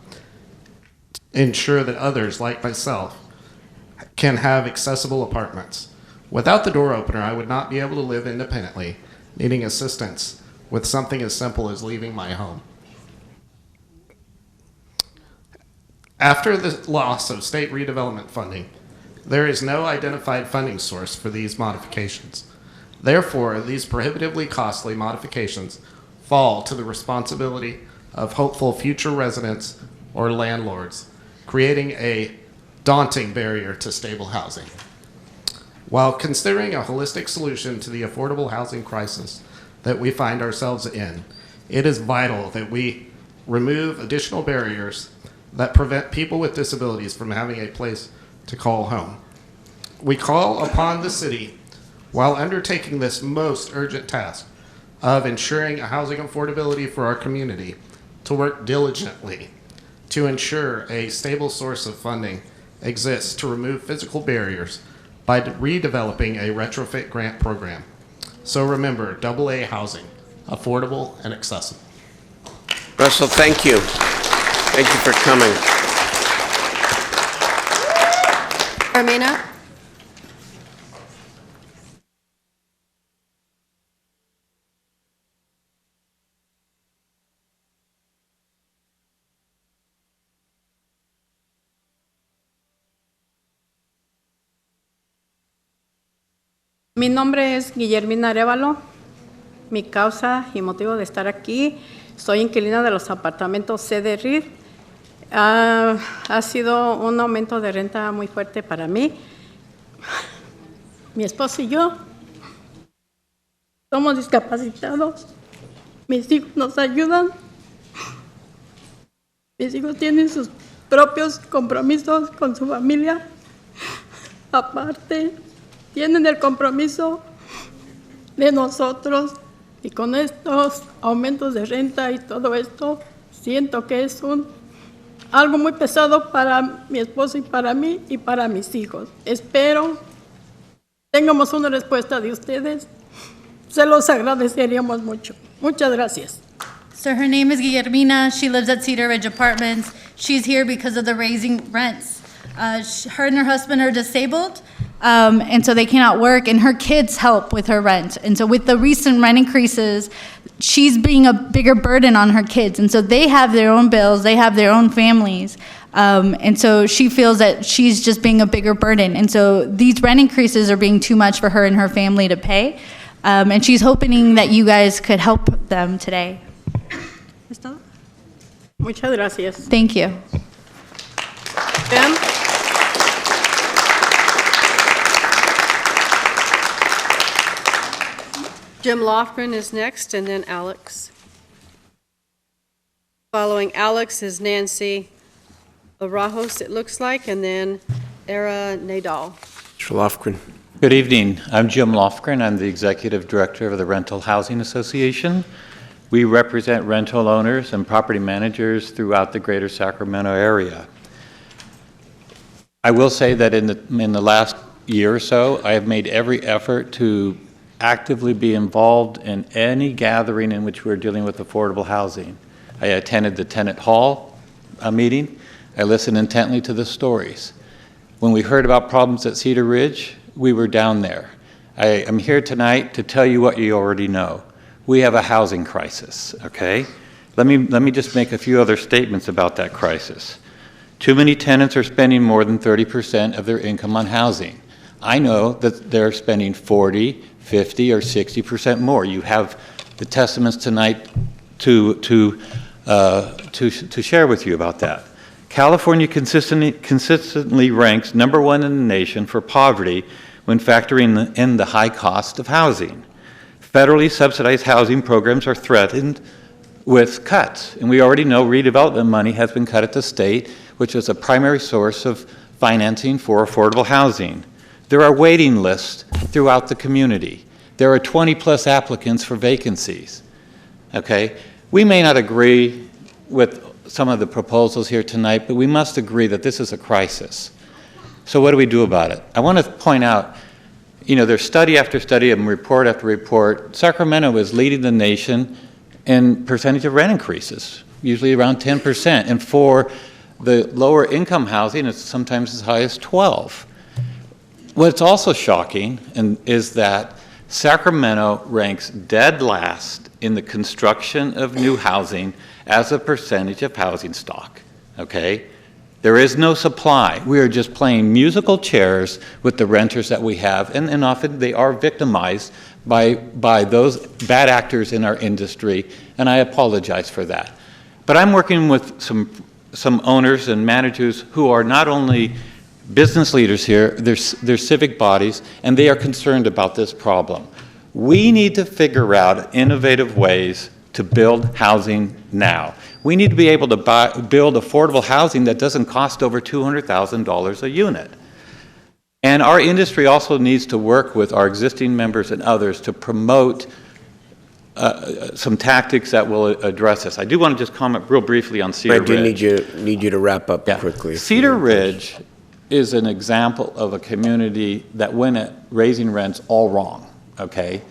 ensure that others, like myself, can have accessible apartments. Without the door opener, I would not be able to live independently, needing assistance with something as simple as leaving my home. After the loss of state redevelopment funding, there is no identified funding source for these modifications. Therefore, these prohibitively costly modifications fall to the responsibility of hopeful future residents or landlords, creating a daunting barrier to stable housing. While considering a holistic solution to the affordable housing crisis that we find ourselves in, it is vital that we remove additional barriers that prevent people with disabilities from having a place to call home. We call upon the city, while undertaking this most urgent task of ensuring a housing affordability for our community, to work diligently to ensure a stable source of funding exists to remove physical barriers by redeveloping a retrofit grant program. So remember, AA housing, affordable and accessible. Russell, thank you. Thank you for coming. Garamina? Mi nombre es Guillermina Arévalo. Mi causa y motivo de estar aquí, soy inquilina de los apartamentos C de Reed. Ha sido un aumento de renta muy fuerte para mí. Mi esposo y yo somos discapacitados. Mis hijos nos ayudan. Mis hijos tienen sus propios compromisos con su familia. Aparte, tienen el compromiso de nosotros. Y con estos aumentos de renta y todo esto, siento que es algo muy pesado para mi esposo y para mí y para mis hijos. Espero tengamos una respuesta de ustedes. Se los agradeceríamos mucho. Muchas gracias. So her name is Guillermina. She lives at Cedar Ridge Apartments. She's here because of the raising rents. Her and her husband are disabled, and so they cannot work, and her kids help with her rent. And so with the recent rent increases, she's being a bigger burden on her kids. And so they have their own bills, they have their own families. And so she feels that she's just being a bigger burden. And so these rent increases are being too much for her and her family to pay. And she's hoping that you guys could help them today. Muchas gracias. Thank you. Jim? Jim Lofgren is next, and then Alex. Following Alex is Nancy Arajos, it looks like, and then Era Nadal. Mr. Lofgren. Good evening. I'm Jim Lofgren. I'm the Executive Director of the Rental Housing Association. We represent rental owners and property managers throughout the greater Sacramento area. I will say that in the last year or so, I have made every effort to actively be involved in any gathering in which we're dealing with affordable housing. I attended the tenant hall meeting. I listened intently to the stories. When we heard about problems at Cedar Ridge, we were down there. I am here tonight to tell you what you already know. We have a housing crisis, okay? Let me just make a few other statements about that crisis. Too many tenants are spending more than 30% of their income on housing. I know that they're spending 40, 50, or 60% more. You have the testaments tonight to share with you about that. California consistently ranks #1 in the nation for poverty when factoring in the high cost of housing. Federally subsidized housing programs are threatened with cuts, and we already know redevelopment money has been cut at the state, which is a primary source of financing for affordable housing. There are waiting lists throughout the community. There are 20+ applicants for vacancies. Okay? We may not agree with some of the proposals here tonight, but we must agree that this is a crisis. So what do we do about it? I want to point out, you know, there's study after study and report after report. Sacramento is leading the nation in percentage of rent increases, usually around 10%. And for the lower income housing, it's sometimes as high as 12. What's also shocking is that Sacramento ranks dead last in the construction of new housing as a percentage of housing stock, okay? There is no supply. We are just playing musical chairs with the renters that we have, and often they are victimized by those bad actors in our industry, and I apologize for that. But I'm working with some owners and managers who are not only business leaders here, they're civic bodies, and they are concerned about this problem. We need to figure out innovative ways to build housing now. We need to be able to build affordable housing that doesn't cost over $200,000 a unit. And our industry also needs to work with our existing members and others to promote some tactics that will address this. I do want to just comment real briefly on Cedar Ridge. I do need you to wrap up quickly. Cedar Ridge is an example of a community that went at raising rents all wrong, okay?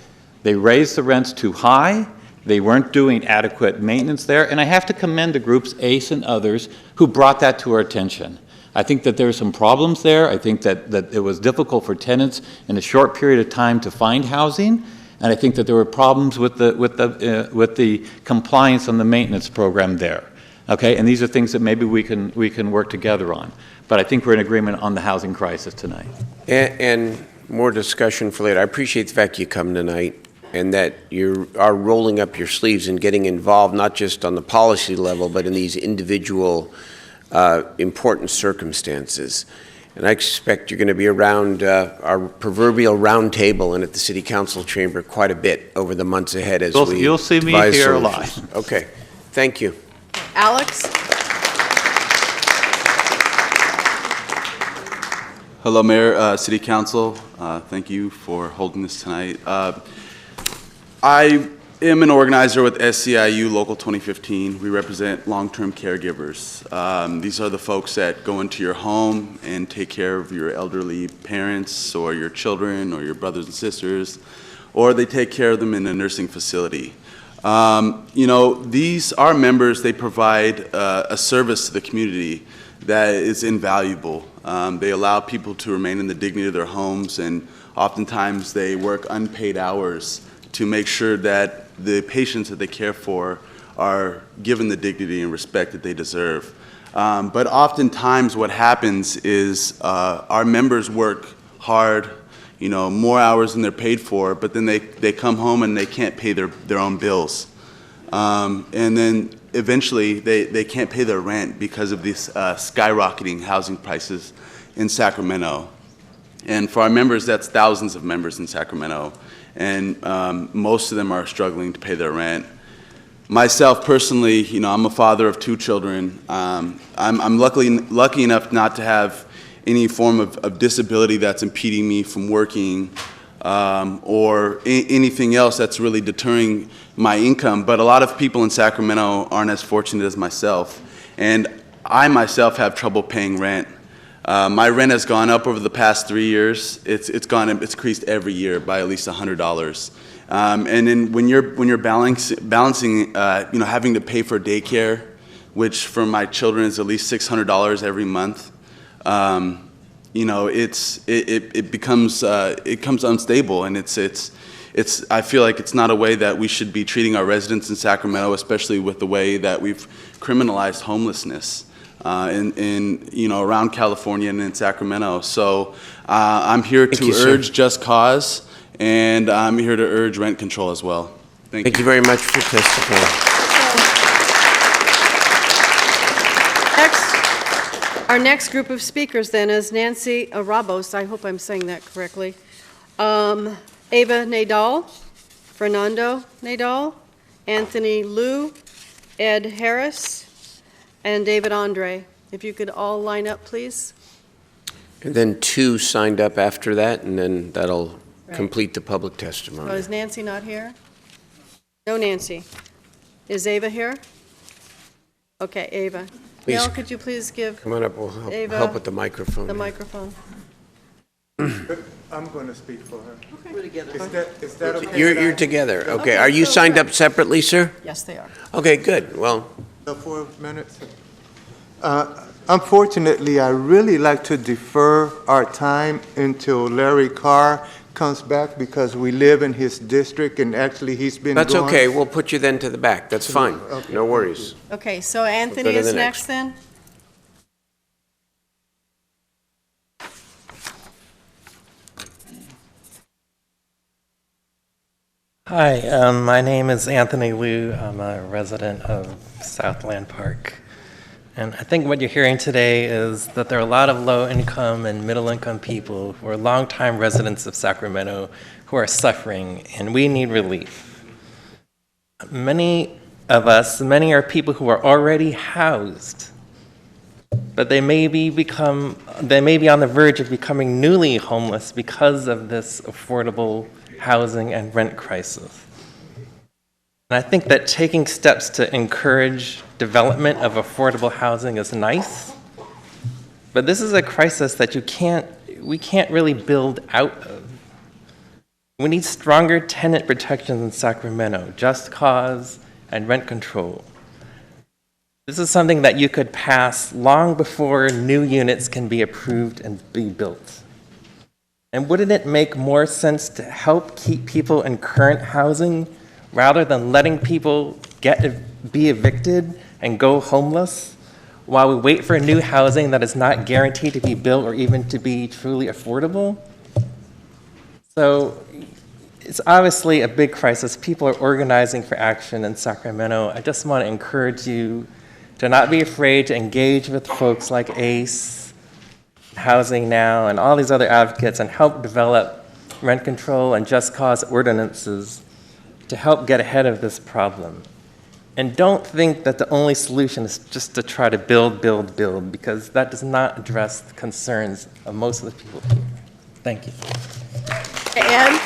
They raised the rents too high. They weren't doing adequate maintenance there, and I have to commend the groups ACE and others who brought that to our attention. I think that there are some problems there. I think that it was difficult for tenants in a short period of time to find housing, and I think that there were problems with the compliance on the maintenance program there. Okay, and these are things that maybe we can work together on. But I think we're in agreement on the housing crisis tonight. And more discussion for later. I appreciate the fact you come tonight and that you are rolling up your sleeves and getting involved, not just on the policy level, but in these individual important circumstances. And I expect you're going to be around our proverbial round table and at the City Council chamber quite a bit over the months ahead as You'll see me devise here a solutions. lot. Okay, thank you. Alex? Hello, Mayor, City Council. Thank you for holding this tonight. I am an organizer with SCIU Local 2015. We represent long-term caregivers. These are the folks that go into your home and take care of your elderly parents or your children or your brothers and sisters, or they take care of them in a nursing facility. You know, our members, they provide a service to the community that is invaluable. They allow people to remain in the dignity of their homes, and oftentimes they work unpaid hours to make sure that the patients that they care for are given the dignity and respect that they deserve. But oftentimes what happens is our members work hard, you know, more hours than they're paid for, but then they come home and they can't pay their own bills. And then eventually they can't pay their rent because of these skyrocketing housing prices in Sacramento. And for our members, that's thousands of members in Sacramento. And most of them are struggling to pay their rent. Myself personally, you know, I'm a father of 2 children. I'm lucky enough not to have any form of disability that's impeding me from working or anything else that's really deterring my income. But a lot of people in Sacramento aren't as fortunate as myself. And I myself have trouble paying rent. My rent has gone up over the past 3 years. It's increased every year by at least $100. And then when you're balancing, you know, having to pay for daycare, which for my children is at least $600 every month, you know, it becomes unstable, and I feel like it's not a way that we should be treating our residents in Sacramento, especially with the way that we've criminalized homelessness. In you know, around California and in Sacramento. So I'm here to urge just cause, and I'm here to urge rent control as well. Thank you very much for testifying. Our next group of speakers then is Nancy Rabos, I hope I'm saying that correctly, Ava Nadal, Fernando Nadal, Anthony Liu, Ed Harris, and David Andre. If you could all line up, please. And then 2 signed up after that, and then that'll complete the public testimony. Oh, is Nancy not here? No Nancy. Is Ava here? Okay, Ava. Please. Mel, could you please give Come on up, we'll help, Ava help with the microphone. the microphone? I'm going to speak for her. Okay. We're together. Is that okay? You're together. Okay. Are you signed up separately, sir? Yes, they are. Okay, good. Well, 4 minutes. Unfortunately, I really like to defer our time until Larry Carr comes back because we live in his district, and actually he's been that's gone. okay. We'll put you then to the back. That's fine. Okay, no worries. Okay, so Anthony go to is the next then? Hi, my name is Anthony Liu. I'm a resident of Southland Park. And I think what you're hearing today is that there are a lot of low-income and middle-income people who are longtime residents of Sacramento who are suffering, and we need relief. Many are people who are already housed, but they may be on the verge of becoming newly homeless because of this affordable housing and rent crisis. And I think that taking steps to encourage development of affordable housing is nice, but this is a crisis that we can't really build out of. We need stronger tenant protections in Sacramento, just cause and rent control. This is something that you could pass long before new units can be approved and be built. And wouldn't it make more sense to help keep people in current housing rather than letting people be evicted and go homeless while we wait for new housing that is not guaranteed to be built or even to be truly affordable? So it's obviously a big crisis. People are organizing for action in Sacramento. I just want to encourage you to not be afraid to engage with folks like ACE, Housing Now, and all these other advocates and help develop rent control and just cause ordinances to help get ahead of this problem. And don't think that the only solution is just to try to build, because that does not address the concerns of most of the people here. Thank you. And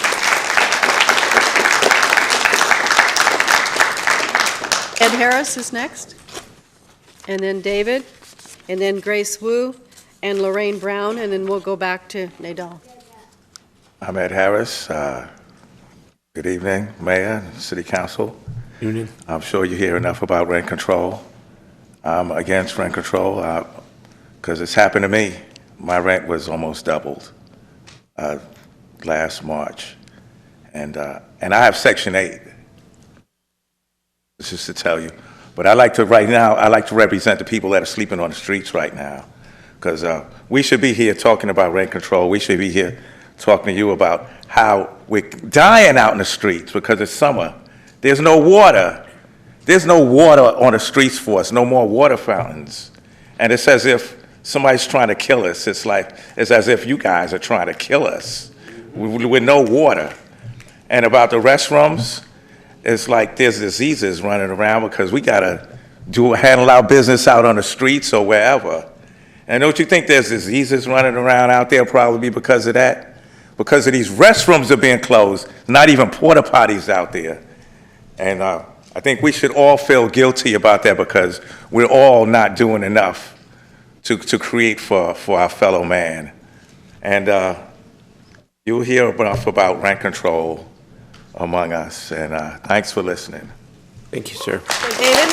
Ed Harris is next, and then David, and then Grace Wu, and Lorraine Brown, and then we'll go back to Nadal. I'm Ed Harris. Good evening, Mayor and City Council. Union. I'm sure you hear enough about rent control. I'm against rent control because it's happened to me. My rent was almost doubled last March, and I have Section 8. It's just to tell you, but right now I like to represent the people that are sleeping on the streets right now, because we should be here talking about rent control. We should be here talking to you about how we're dying out in the streets because it's summer. There's no water. There's no water on the streets for us, no more water fountains. And it's as if somebody's trying to kill us. It's as if you guys are trying to kill us with no water. And about the restrooms, it's like there's diseases running around because we got to handle our business out on the streets or wherever. And don't you think there's diseases running around out there probably because of that? Because of these restrooms are being closed, not even porta potties out there. And I think we should all feel guilty about that because we're all not doing enough to create for our fellow man. And you'll hear enough about rent control among us. And thanks for listening. Thank you, sir. David?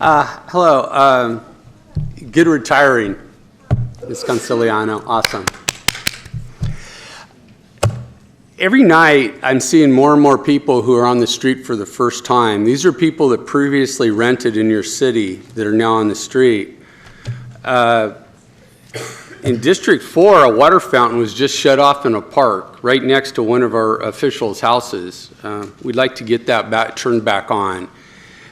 Hello. Good retiring, Ms. Conciliano. Awesome. Every night, I'm seeing more and more people who are on the street for the first time. These are people that previously rented in your city that are now on the street. In District 4, a water fountain was just shut off in a park right next to one of our officials' houses. We'd like to get that turned back on.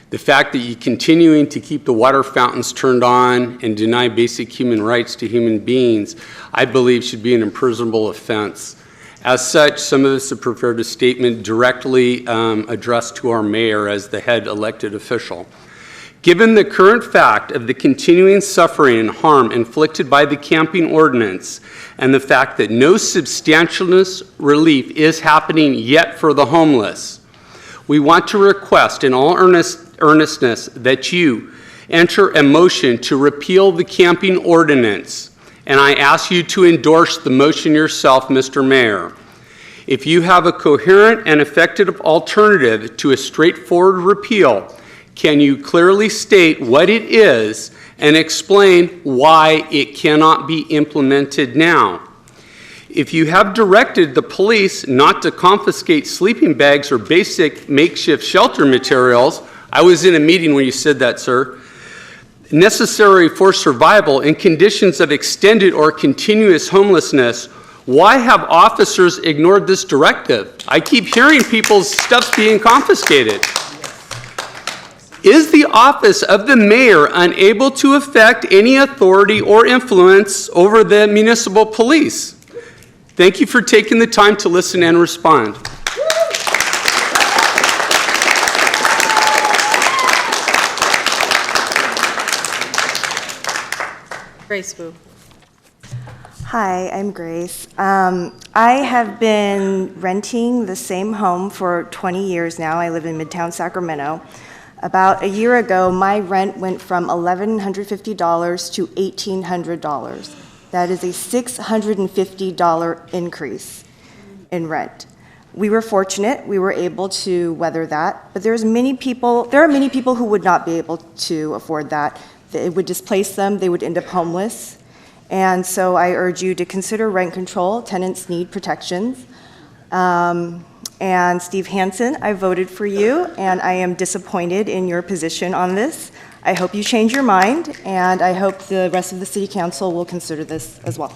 The fact that you're continuing to keep the water fountains turned on and deny basic human rights to human beings, I believe should be an imprisonable offense. As such, some of us have prepared a statement directly addressed to our mayor as the head elected official. Given the current fact of the continuing suffering and harm inflicted by the camping ordinance and the fact that no substantialness relief is happening yet for the homeless, we want to request in all earnestness that you enter a motion to repeal the camping ordinance, and I ask you to endorse the motion yourself, Mr. Mayor. If you have a coherent and effective alternative to a straightforward repeal, can you clearly state what it is and explain why it cannot be implemented now? If you have directed the police not to confiscate sleeping bags or basic makeshift shelter materials, I was in a meeting when you said that, sir, necessary for survival in conditions of extended or continuous homelessness, why have officers ignored this directive? I keep hearing people's stuff being confiscated. Is the office of the mayor unable to effect any authority or influence over the municipal police? Thank you for taking the time to listen and respond. Grace Wu. Hi, I'm Grace. I have been renting the same home for 20 years now. I live in Midtown Sacramento. About a year ago, my rent went from $1,150 to $1,800. That is a $650 increase in rent. We were fortunate, we were able to weather that, but there are many people who would not be able to afford that. It would displace them, they would end up homeless. And so I urge you to consider rent control. Tenants need protections. And Steve Hansen, I voted for you, and I am disappointed in your position on this. I hope you change your mind, and I hope the rest of the city council will consider this as well.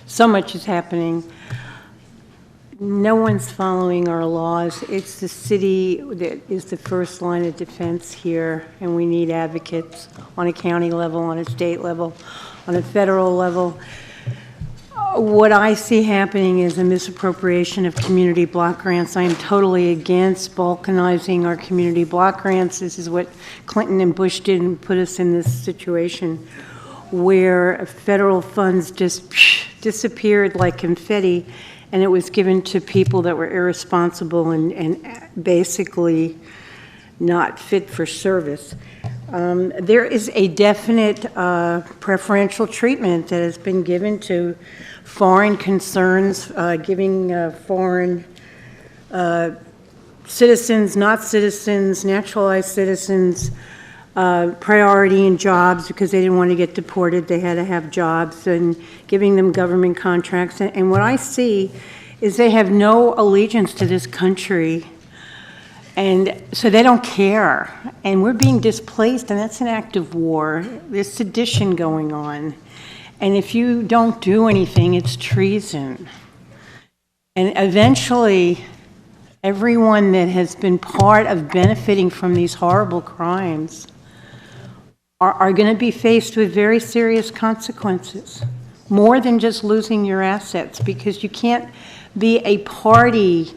So much is happening. No one's following our laws. It's the city that is the first line of defense here, and we need advocates on a county level, on a state level, on a federal level. What I see happening is a misappropriation of community block grants. I am totally against balkanizing our community block grants. This is what Clinton and Bush did and put us in this situation where federal funds just disappeared like confetti, and it was given to people that were irresponsible and basically not fit for service. There is a definite preferential treatment that has been given to foreign concerns, giving foreign citizens, not citizens, naturalized citizens, priority in jobs because they didn't want to get deported. They had to have jobs, and giving them government contracts. And what I see is they have no allegiance to this country, and so they don't care. And we're being displaced, and that's an act of war. There's sedition going on. And if you don't do anything, it's treason. And eventually, everyone that has been part of benefiting from these horrible crimes are going to be faced with very serious consequences, more than just losing your assets, because you can't be a party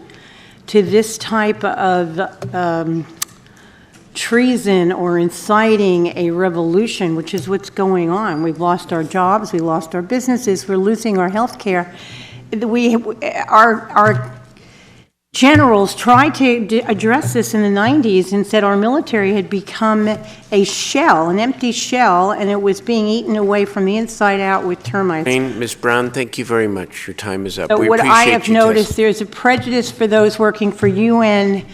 to this type of treason or inciting a revolution, which is what's going on. We've lost our jobs, we lost our businesses, we're losing our health care. Our generals tried to address this in the 90s and said our military had become a shell, an empty shell, and it was being eaten away from the inside out with termites. Ms. Brown, thank you very much. Your time is up. So We what I appreciate have your noticed, testimony. there's a prejudice for those working for UN.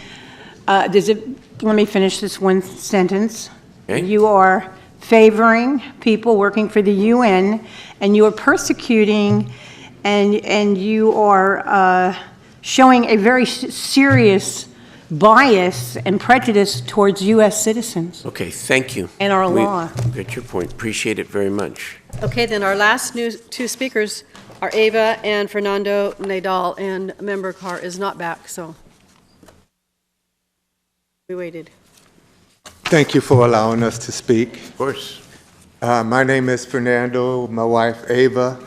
Let me finish this one sentence. Okay. You are favoring people working for the UN, and you are persecuting, and you are showing a very serious bias and prejudice towards U.S. citizens. Okay, thank you. And our We law. get your point. Appreciate it very much. Okay, then our last two speakers are Ava and Fernando Nadal, and Member Carr is not back, so we waited. Thank you for allowing us to speak. Of course. My name is Fernando, my wife Ava.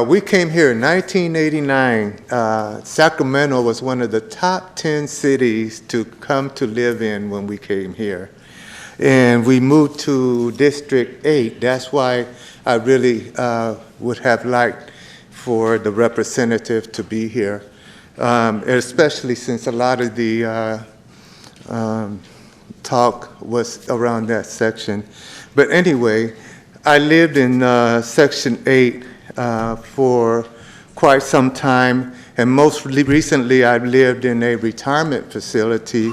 We came here in 1989. Sacramento was one of the top 10 cities to come to live in when we came here. And we moved to District 8. That's why I really would have liked for the representative to be here, especially since a lot of the talk was around that section. But anyway, I lived in Section 8 for quite some time, and most recently I've lived in a retirement facility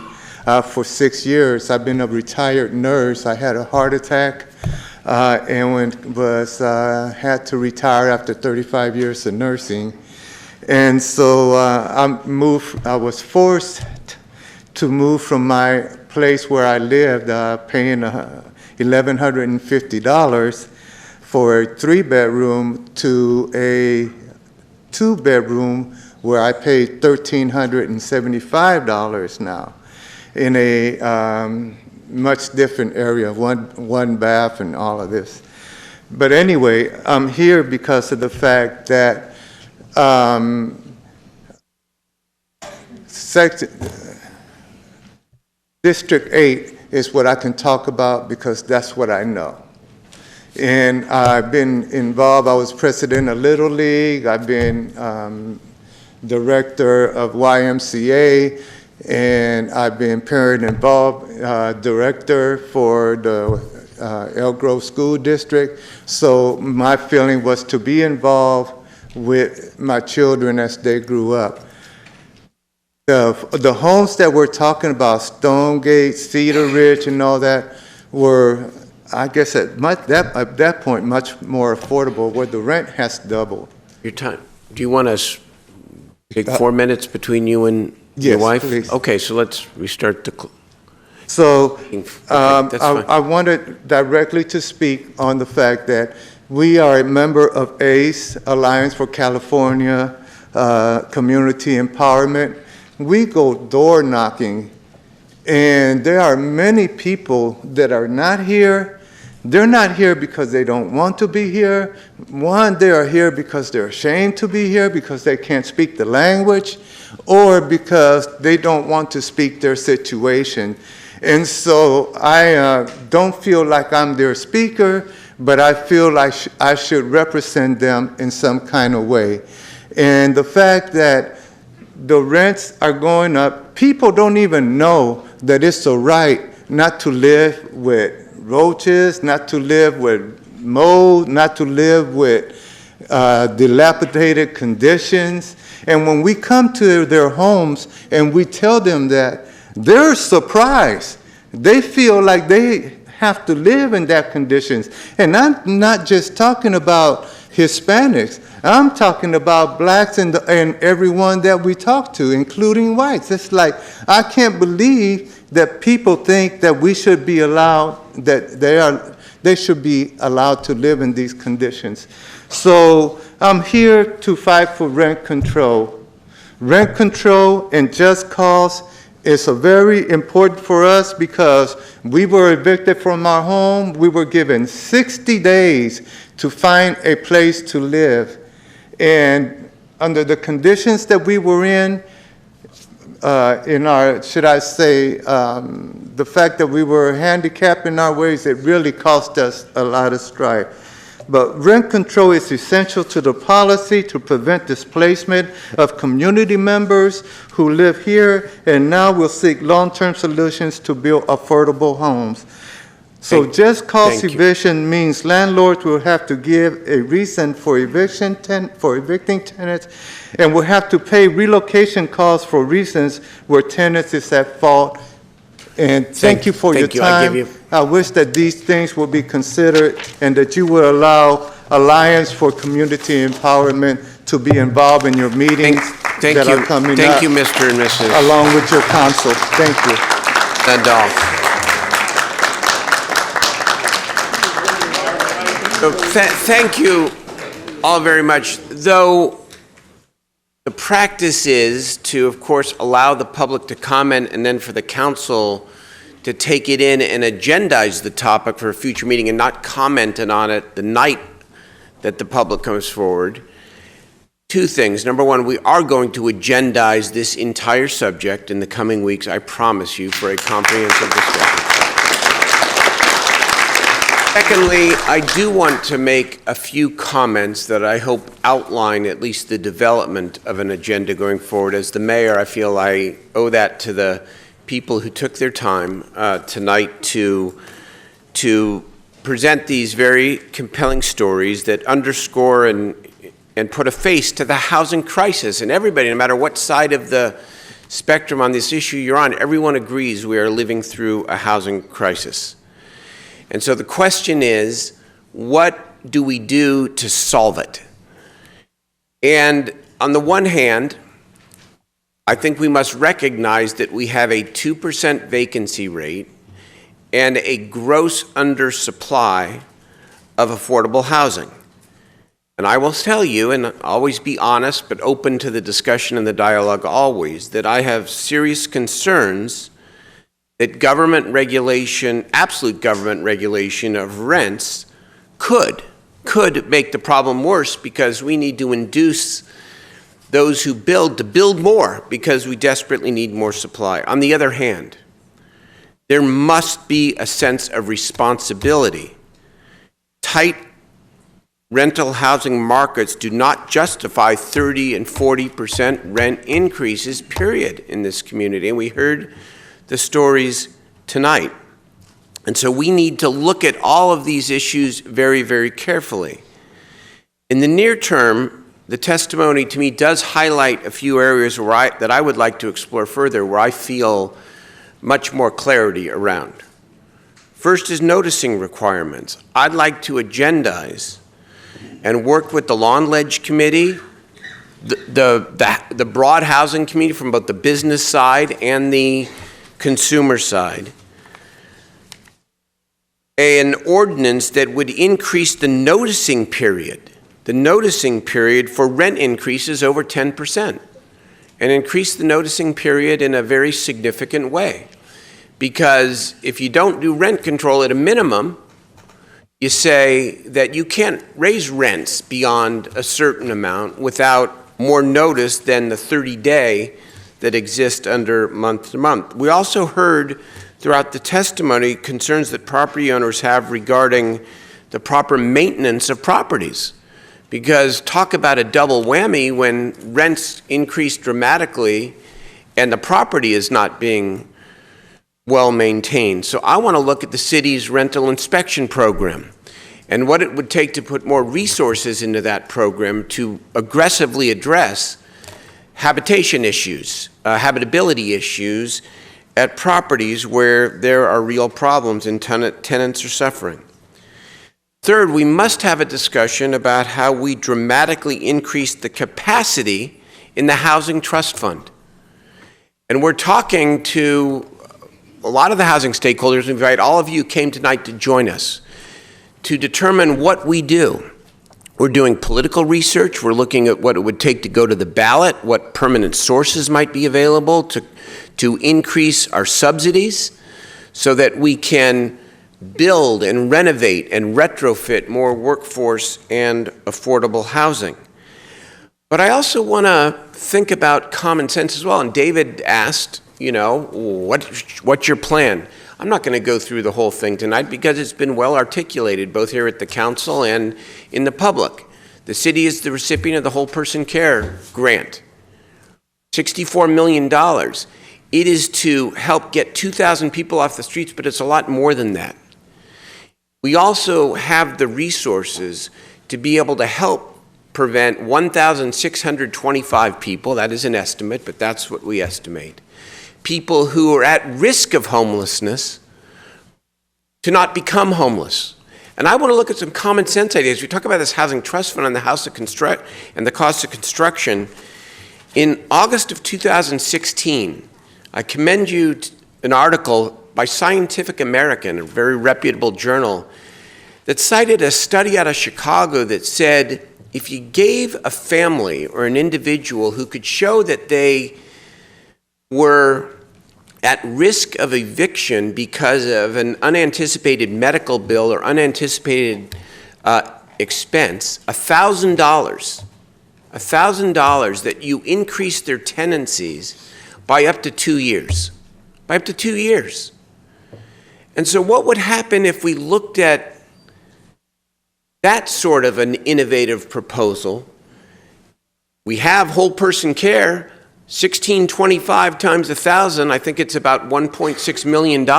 for 6 years. I've been a retired nurse. I had a heart attack and had to retire after 35 years of nursing. And so I was forced to move from my place where I lived, paying $1,150 for a 3-bedroom to a 2-bedroom where I paid $1,375 now in a much different area, one bath and all of this. But anyway, I'm here because of the fact that District 8 is what I can talk about because that's what I know. And I've been involved. I was president of Little League. I've been director of YMCA, and I've been parent involved director for the Elk Grove School District. So my feeling was to be involved with my children as they grew up. The homes that we're talking about, Stonegate, Cedar Ridge, and all that, were, I guess at that point, much more affordable, where the rent has doubled. Your time. Do you want us take 4 minutes between you and your Yes, wife? please. Okay, so let's restart the. So that's fine. I wanted directly to speak on the fact that we are a member of ACE, Alliance for California Community Empowerment. We go door knocking, and there are many people that are not here. They're not here because they don't want to be here. One, they are here because they're ashamed to be here, because they can't speak the language, or because they don't want to speak their situation. And so I don't feel like I'm their speaker, but I feel like I should represent them in some kind of way. And the fact that the rents are going up, people don't even know that it's a right not to live with roaches, not to live with mold, not to live with dilapidated conditions. And when we come to their homes and we tell them that, they're surprised. They feel like they have to live in that conditions. And I'm not just talking about Hispanics. I'm talking about blacks and everyone that we talk to, including whites. It's like, I can't believe that people think that we should be allowed, that they should be allowed to live in these conditions. So I'm here to fight for rent control. Rent control and just cause is very important for us, because we were evicted from our home. We were given 60 days to find a place to live. And under the conditions that we were in our, should I say, the fact that we were handicapped in our ways, it really cost us a lot of strife. But rent control is essential to the policy to prevent displacement of community members who live here, and now we'll seek long-term solutions to build affordable homes. So just cause eviction means landlords will have to give a reason for evicting tenants, and will have to pay relocation costs for reasons where tenants is at fault. And thank you for your time. I wish that these things will be considered, and that you would allow Alliance for Community Empowerment to be involved in your meetings that are coming up. Thank you, Mr. and Mrs. Along with your council. Thank you. Nadal. So thank you all very much. Though the practice is to, of course, allow the public to comment, and then for the council to take it in and agendize the topic for a future meeting and not comment on it the night that the public comes forward. Two things. Number one, we are going to agendize this entire subject in the coming weeks, I promise you, for a comprehensive discussion. Secondly, I do want to make a few comments that I hope outline at least the development of an agenda going forward. As the mayor, I feel I owe that to the people who took their time tonight to present these very compelling stories that underscore and put a face to the housing crisis. And everybody, no matter what side of the spectrum on this issue you're on, everyone agrees we are living through a housing crisis. And so the question is, what do we do to solve it? And on the one hand, I think we must recognize that we have a 2% vacancy rate and a gross undersupply of affordable housing. And I will tell you, and always be honest, but open to the discussion and the dialogue always, that I have serious concerns that government regulation, absolute government regulation of rents could make the problem worse, because we need to induce those who build to build more because we desperately need more supply. On the other hand, there must be a sense of responsibility. Tight rental housing markets do not justify 30 and 40% rent increases, period, in this community. And we heard the stories tonight. And so we need to look at all of these issues very, very carefully. In the near term, the testimony to me does highlight a few areas that I would like to explore further, where I feel much more clarity around. First is noticing requirements. I'd like to agendize and work with the Lawn Ledge Committee, the broad housing community from both the business side and the consumer side, an ordinance that would increase the noticing period for rent increases over 10%, and increase the noticing period in a very significant way. Because if you don't do rent control at a minimum, you say that you can't raise rents beyond a certain amount without more notice than the 30-day that exists under month to month. We also heard throughout the testimony concerns that property owners have regarding the proper maintenance of properties. Because talk about a double whammy when rents increase dramatically and the property is not being well maintained. So I want to look at the city's rental inspection program and what it would take to put more resources into that program to aggressively address habitation issues, habitability issues at properties where there are real problems and tenants are suffering. Third, we must have a discussion about how we dramatically increase the capacity in the Housing Trust Fund. And we're talking to a lot of the housing stakeholders. We invite all of you who came tonight to join us to determine what we do. We're doing political research. We're looking at what it would take to go to the ballot, what permanent sources might be available to increase our subsidies so that we can build and renovate and retrofit more workforce and affordable housing. But I also want to think about common sense as well. And David asked, you know, what's your plan? I'm not going to go through the whole thing tonight because it's been well articulated both here at the council and in the public. The city is the recipient of the Whole Person Care grant, $64 million. It is to help get 2,000 people off the streets, but it's a lot more than that. We also have the resources to be able to help prevent 1,625 people, that is an estimate, but that's what we estimate, people who are at risk of homelessness to not become homeless. And I want to look at some common sense ideas. We talk about this housing trust fund and the cost of construction. In August of 2016, I commend you an article by Scientific American, a very reputable journal, that cited a study out of Chicago that said if you gave a family or an individual who could show that they were at risk of eviction because of an unanticipated medical bill or unanticipated expense, $1,000, that you increase their tenancies by up to 2 years. By up to 2 years. And so what would happen if we looked at that sort of an innovative proposal? We have whole person care, 1625 times 1,000, I think it's about $1.6 million.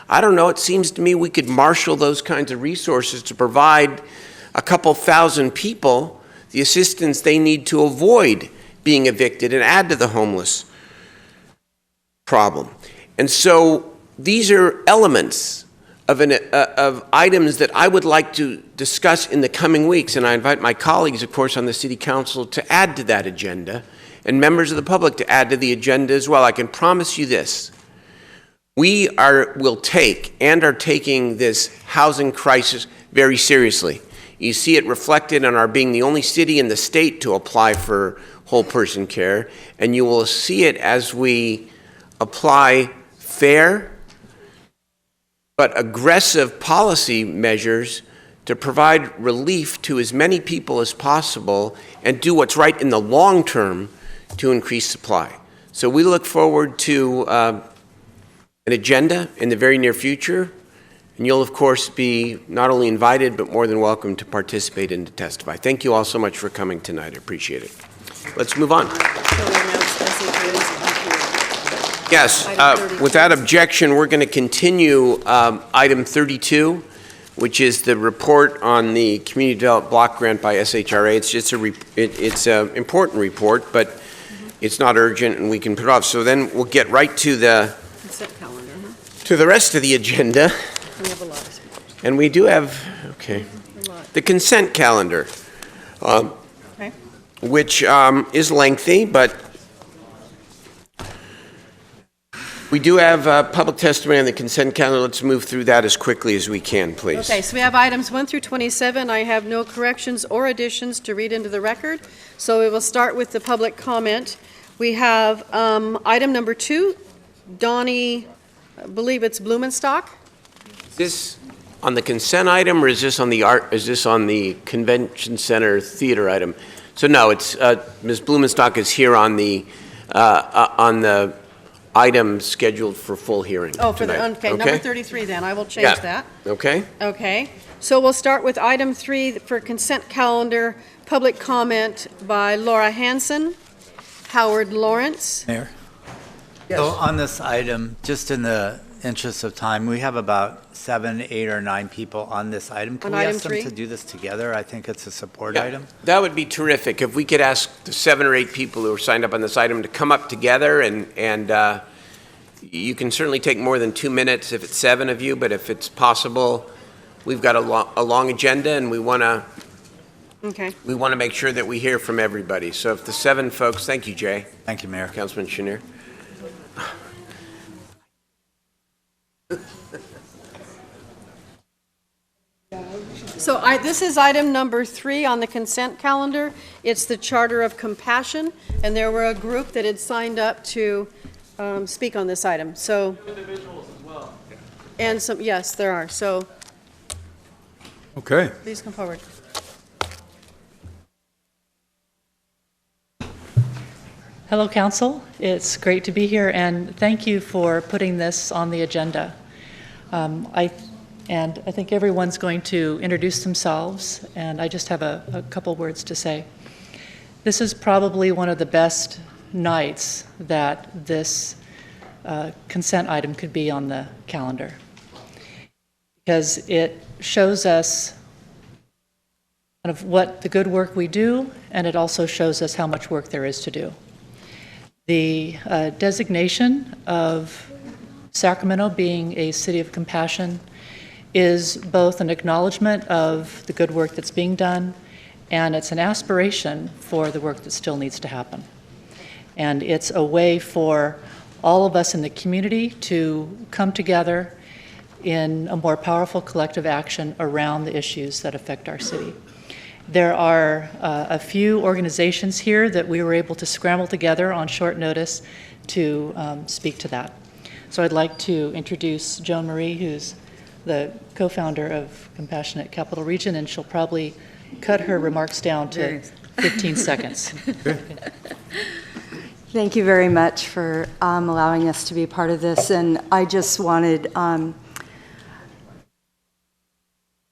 I don't know, it seems to me we could marshal those kinds of resources to provide a couple thousand people the assistance they need to avoid being evicted and add to the homeless problem. And so these are elements of items that I would like to discuss in the coming weeks, and I invite my colleagues, of course, on the City Council to add to that agenda, and members of the public to add to the agenda as well. I can promise you this. We will take and are taking this housing crisis very seriously. You see it reflected in our being the only city in the state to apply for whole person care, and you will see it as we apply fair but aggressive policy measures to provide relief to as many people as possible and do what's right in the long term to increase supply. So we look forward to an agenda in the very near future, and you'll of course be not only invited but more than welcome to participate and to testify. Thank you all so much for coming tonight. I appreciate it. Let's move on. Yes, without objection, we're going to continue item 32, which is the report on the Community Development Block Grant by SHRA. It's an important report, but it's not urgent, and we can put it off. So then we'll get right to the rest of the agenda. We have a lot. And we do have, okay, the consent calendar, Okay. which is lengthy, but we do have public testimony on the consent calendar. Let's move through that as quickly as we can, please. Okay, so we have items 1 through 27. I have no corrections or additions to read into the record, so we will start with the public comment. We have item number 2, Donnie, I believe it's Blumenstock. Is this on the consent item, or is this on the convention center theater item? So no, it's Ms. Blumenstock is here on the item scheduled for full hearing. Oh, for the, tonight. okay, number 33 then, I will change Yeah. that. Okay. Okay, so we'll start with item 3 for consent calendar, public comment by Laura Hanson, Howard Lawrence. Mayor? So on this item, just in the interest of time, we have about 7, 8, or 9 people on this item. Can On we item ask them 3? to do this together? I think it's a support Yeah, item. that would be terrific. If we could ask the 7 or 8 people who are signed up on this item to come up together, and you can certainly take more than 2 minutes if it's 7 of you, but if it's possible, we've got a long agenda, and we want to make sure that we hear from everybody. So if the 7 folks, thank you, Jay. Thank you, Mayor. Councilman Chenier. So this is item number 3 on the consent calendar. It's the Charter of Compassion, and there were a group that had signed up to speak on this item. So Individuals as well. and some, yes, there are. So Okay. please come forward. Hello, Council. It's great to be here, and thank you for putting this on the agenda. I think everyone's going to introduce themselves, and I just have a couple words to say. This is probably one of the best nights that this consent item could be on the calendar, because it shows us kind of what the good work we do, and it also shows us how much work there is to do. The designation of Sacramento being a city of compassion is both an acknowledgement of the good work that's being done, and it's an aspiration for the work that still needs to happen. And it's a way for all of us in the community to come together in a more powerful collective action around the issues that affect our city. There are a few organizations here that we were able to scramble together on short notice to speak to that. So I'd like to introduce Joan Marie, who's the co-founder of Compassionate Capital Region, and she'll probably cut her remarks down to 15 seconds. Thank you very much for allowing us to be part of this. And I just wanted,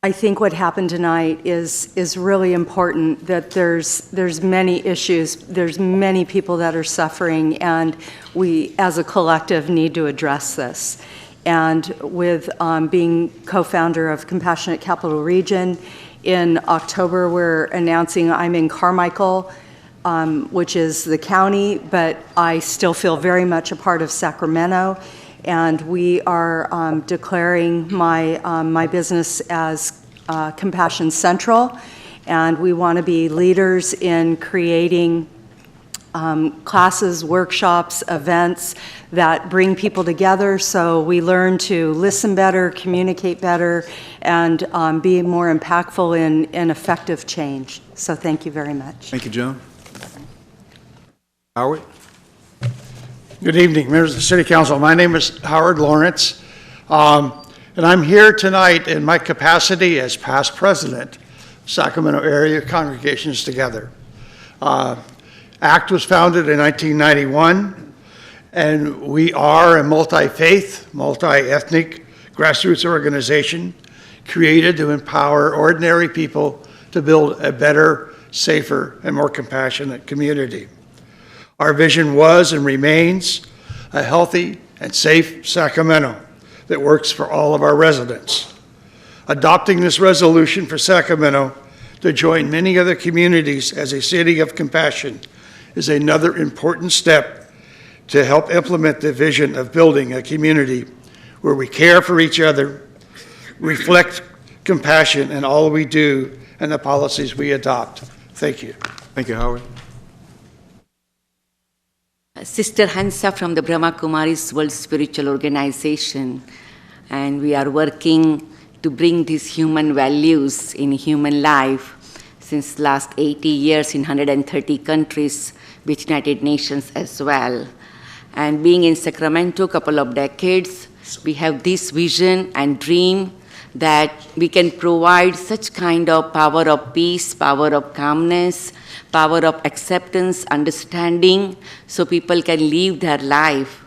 I think what happened tonight is really important, that there's many issues, there's many people that are suffering, and we as a collective need to address this. And with being co-founder of Compassionate Capital Region, in October we're announcing I'm in Carmichael, which is the county, but I still feel very much a part of Sacramento. And we are declaring my business as Compassion Central, and we want to be leaders in creating classes, workshops, events that bring people together so we learn to listen better, communicate better, and be more impactful in effective change. So thank you very much. Thank you, Joan. Howard? Good evening, members of the City Council. My name is Howard Lawrence, and I'm here tonight in my capacity as past president, Sacramento Area Congregations Together. ACT was founded in 1991, and we are a multi-faith, multi-ethnic grassroots organization created to empower ordinary people to build a better, safer, and more compassionate community. Our vision was and remains a healthy and safe Sacramento that works for all of our residents. Adopting this resolution for Sacramento to join many other communities as a city of compassion is another important step to help implement the vision of building a community where we care for each other, reflect compassion in all we do and the policies we adopt. Thank you. Thank you, Howard. Sister Hansa from the Brahma Kumaris World Spiritual Organization, and we are working to bring these human values in human life since last 80 years in 130 countries with United Nations as well. And being in Sacramento a couple of decades, we have this vision and dream that we can provide such kind of power of peace, power of calmness, power of acceptance, understanding, so people can live their life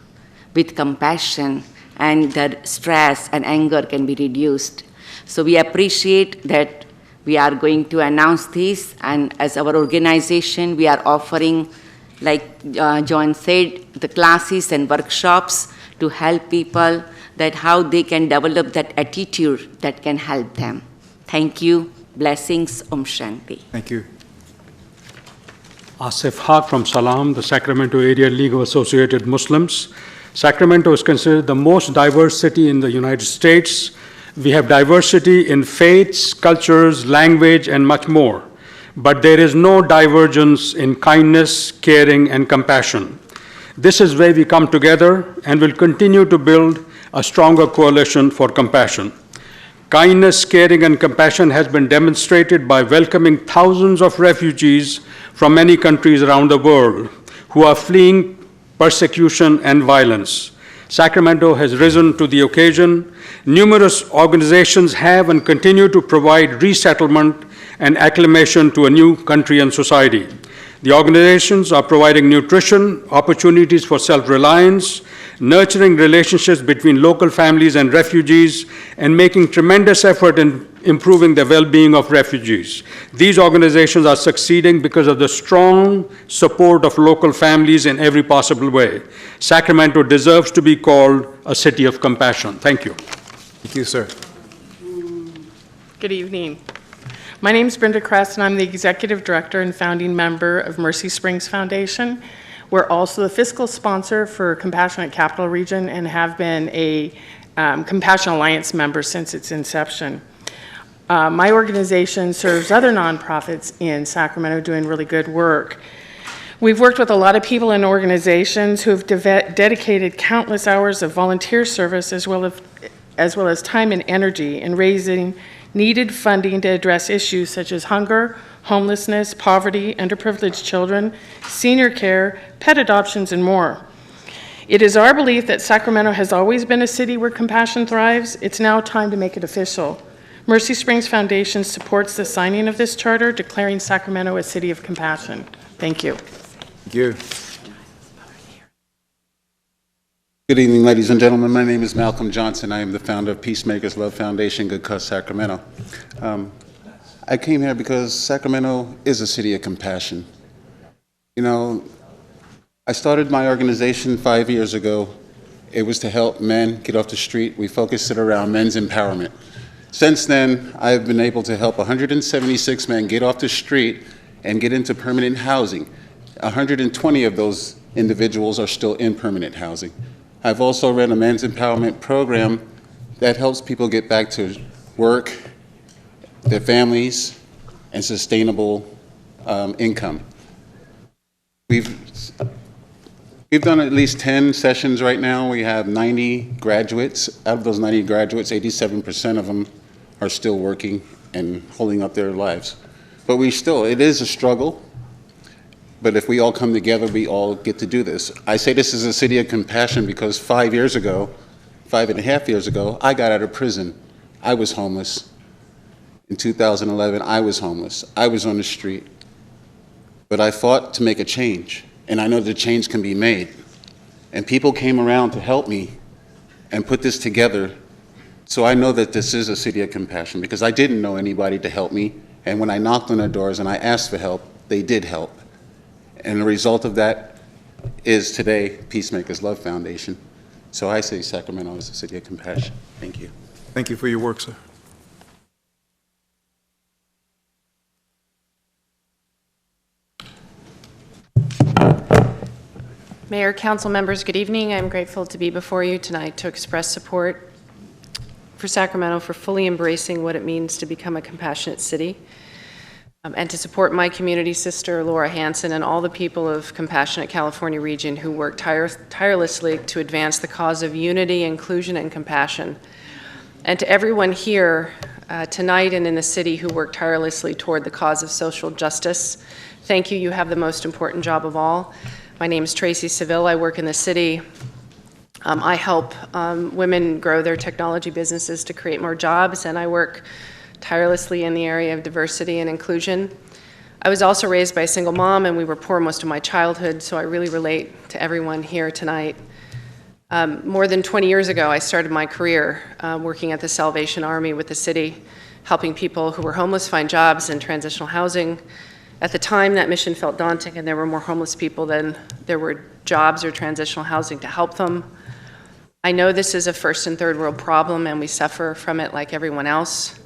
with compassion and their stress and anger can be reduced. So we appreciate that we are going to announce this, and as our organization, we are offering, like John said, the classes and workshops to help people that how they can develop that attitude that can help them. Thank you. Blessings. Om Shanti. Thank you. Asif Haq from Salam, the Sacramento Area League of Associated Muslims. Sacramento is considered the most diverse city in the United States. We have diversity in faiths, cultures, language, and much more. But there is no divergence in kindness, caring, and compassion. This is where we come together and will continue to build a stronger coalition for compassion. Kindness, caring, and compassion has been demonstrated by welcoming thousands of refugees from many countries around the world who are fleeing persecution and violence. Sacramento has risen to the occasion. Numerous organizations have and continue to provide resettlement and acclimation to a new country and society. The organizations are providing nutrition, opportunities for self-reliance, nurturing relationships between local families and refugees, and making tremendous effort in improving the well-being of refugees. These organizations are succeeding because of the strong support of local families in every possible way. Sacramento deserves to be called a city of compassion. Thank you. Thank you, sir. Good evening. My name is Brenda Kress, and I'm the Executive Director and founding member of Mercy Springs Foundation. We're also the fiscal sponsor for Compassionate Capital Region and have been a Compassion Alliance member since its inception. My organization serves other nonprofits in Sacramento doing really good work. We've worked with a lot of people and organizations who have dedicated countless hours of volunteer service as well as time and energy in raising needed funding to address issues such as hunger, homelessness, poverty, underprivileged children, senior care, pet adoptions, and more. It is our belief that Sacramento has always been a city where compassion thrives. It's now time to make it official. Mercy Springs Foundation supports the signing of this charter, declaring Sacramento a city of compassion. Thank you. Thank you. Good evening, ladies and gentlemen. My name is Malcolm Johnson. I am the founder of Peacemakers Love Foundation, Good Cause Sacramento. I came here because Sacramento is a city of compassion. You know, I started my organization 5 years ago. It was to help men get off the street. We focused it around men's empowerment. Since then, I've been able to help 176 men get off the street and get into permanent housing. 120 of those individuals are still in permanent housing. I've also run a men's empowerment program that helps people get back to work, their families, and sustainable income. We've done at least 10 sessions right now. We have 90 graduates. Out of those 90 graduates, 87% of them are still working and holding up their lives. But it is a struggle. But if we all come together, we all get to do this. I say this is a city of compassion because 5 years ago, 5.5 years ago, I got out of prison. I was homeless. In 2011, I was homeless. I was on the street. But I fought to make a change, and I know the change can be made. And people came around to help me and put this together. So I know that this is a city of compassion because I didn't know anybody to help me. And when I knocked on their doors and I asked for help, they did help. And the result of that is today Peacemakers Love Foundation. So I say Sacramento is a city of compassion. Thank you. Thank you for your work, sir. Mayor, council members, good evening. I'm grateful to be before you tonight to express support for Sacramento for fully embracing what it means to become a compassionate city, and to support my community sister, Laura Hansen, and all the people of Compassionate California Region who work tirelessly to advance the cause of unity, inclusion, and compassion. And to everyone here tonight and in the city who work tirelessly toward the cause of social justice, thank you. You have the most important job of all. My name is Tracy Seville. I work in the city. I help women grow their technology businesses to create more jobs, and I work tirelessly in the area of diversity and inclusion. I was also raised by a single mom, and we were poor most of my childhood, so I really relate to everyone here tonight. More than 20 years ago, I started my career working at the Salvation Army with the city, helping people who were homeless find jobs in transitional housing. At the time, that mission felt daunting, and there were more homeless people than there were jobs or transitional housing to help them. I know this is a first and third world problem, and we suffer from it like everyone else.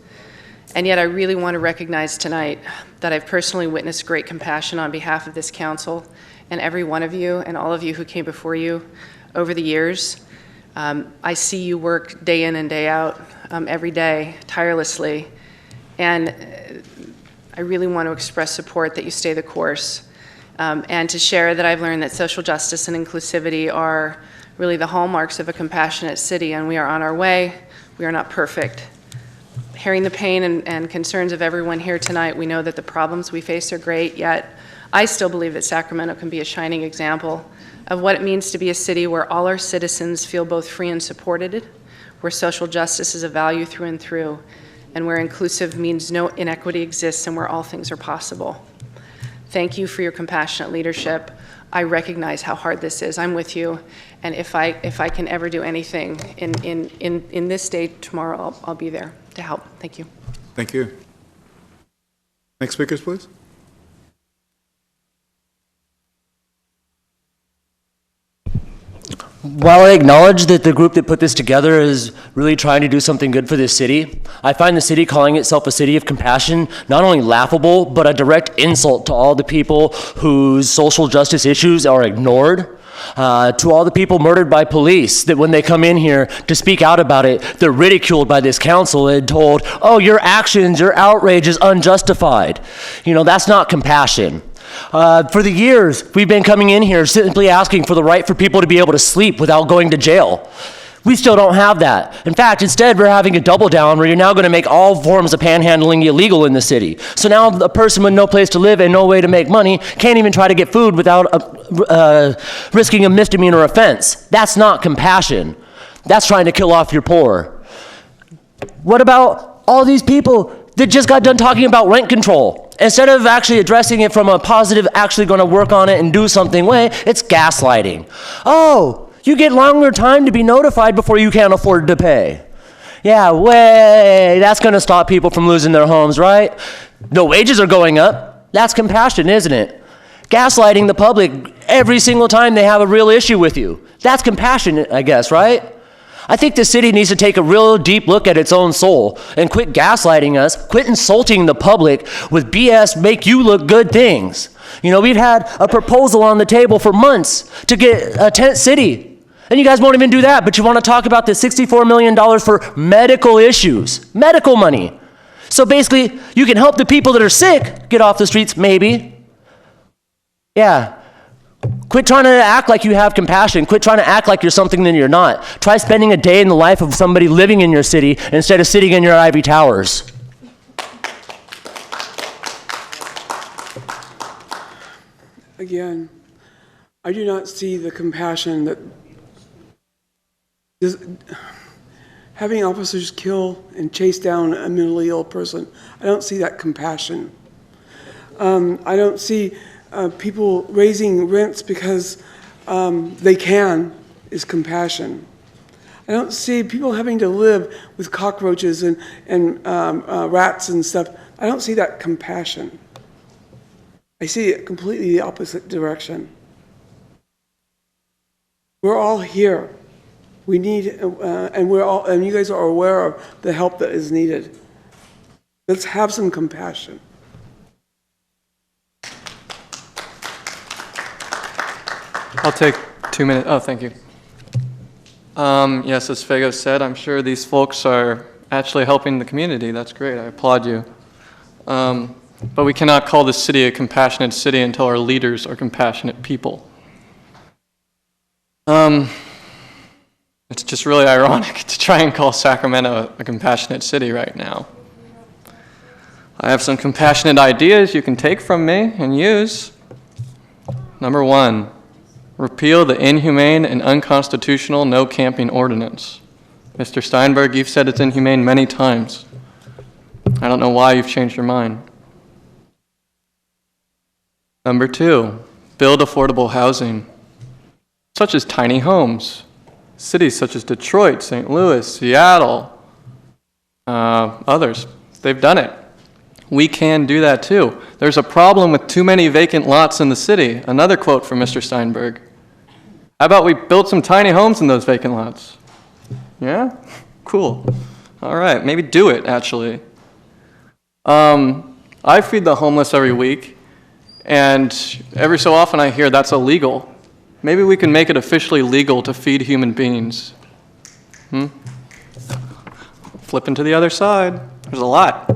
And yet I really want to recognize tonight that I've personally witnessed great compassion on behalf of this council and every one of you and all of you who came before you over the years. I see you work day in and day out, every day, tirelessly. And I really want to express support that you stay the course, and to share that I've learned that social justice and inclusivity are really the hallmarks of a compassionate city, and we are on our way. We are not perfect. Hearing the pain and concerns of everyone here tonight, we know that the problems we face are great, yet I still believe that Sacramento can be a shining example of what it means to be a city where all our citizens feel both free and supported, where social justice is a value through and through, and where inclusive means no inequity exists and where all things are possible. Thank you for your compassionate leadership. I recognize how hard this is. I'm with you, and if I can ever do anything in this state tomorrow, I'll be there to help. Thank you. Thank you. Next speakers, please. While I acknowledge that the group that put this together is really trying to do something good for this city, I find the city calling itself a city of compassion not only laughable, but a direct insult to all the people whose social justice issues are ignored. To all the people murdered by police, that when they come in here to speak out about it, they're ridiculed by this council and told, oh, your actions, your outrage is unjustified. You know, that's not compassion. For the years, we've been coming in here simply asking for the right for people to be able to sleep without going to jail. We still don't have that. In fact, instead, we're having a double down where you're now going to make all forms of panhandling illegal in the city. So now a person with no place to live and no way to make money can't even try to get food without risking a misdemeanor offense. That's not compassion. That's trying to kill off your poor. What about all these people that just got done talking about rent control? Instead of actually addressing it from a positive, actually going to work on it and do something way, it's gaslighting. Oh, you get longer time to be notified before you can't afford to pay. Yeah, way, that's going to stop people from losing their homes, right? No wages are going up. That's compassion, isn't it? Gaslighting the public every single time they have a real issue with you. That's compassion, I guess, right? I think the city needs to take a real deep look at its own soul and quit gaslighting us, quit insulting the public with BS make you look good things. You know, we've had a proposal on the table for months to get a tent city. And you guys won't even do that, but you want to talk about the $64 million for medical issues, medical money. So basically, you can help the people that are sick get off the streets, maybe. Yeah. Quit trying to act like you have compassion. Quit trying to act like you're something that you're not. Try spending a day in the life of somebody living in your city instead of sitting in your ivory towers. Again, I do not see the compassion that having officers kill and chase down a mentally ill person. I don't see that compassion. I don't see people raising rents because they can is compassion. I don't see people having to live with cockroaches and rats and stuff. I don't see that compassion. I see it completely the opposite direction. We're all here. We need, and you guys are aware of the help that is needed. Let's have some compassion. I'll take 2 minutes. Oh, thank you. Yes, as Fago said, I'm sure these folks are actually helping the community. That's great. I applaud you. But we cannot call this city a compassionate city until our leaders are compassionate people. It's just really ironic to try and call Sacramento a compassionate city right now. I have some compassionate ideas you can take from me and use. Number 1, repeal the inhumane and unconstitutional no camping ordinance. Mr. Steinberg, you've said it's inhumane many times. I don't know why you've changed your mind. Number 2, build affordable housing, such as tiny homes. Cities such as Detroit, St. Louis, Seattle, others, they've done it. We can do that too. There's a problem with too many vacant lots in the city. Another quote from Mr. Steinberg. How about we build some tiny homes in those vacant lots? Yeah? Cool. All right, maybe do it, actually. I feed the homeless every week, and every so often I hear that's illegal. Maybe we can make it officially legal to feed human beings. Flipping to the other side. There's a lot.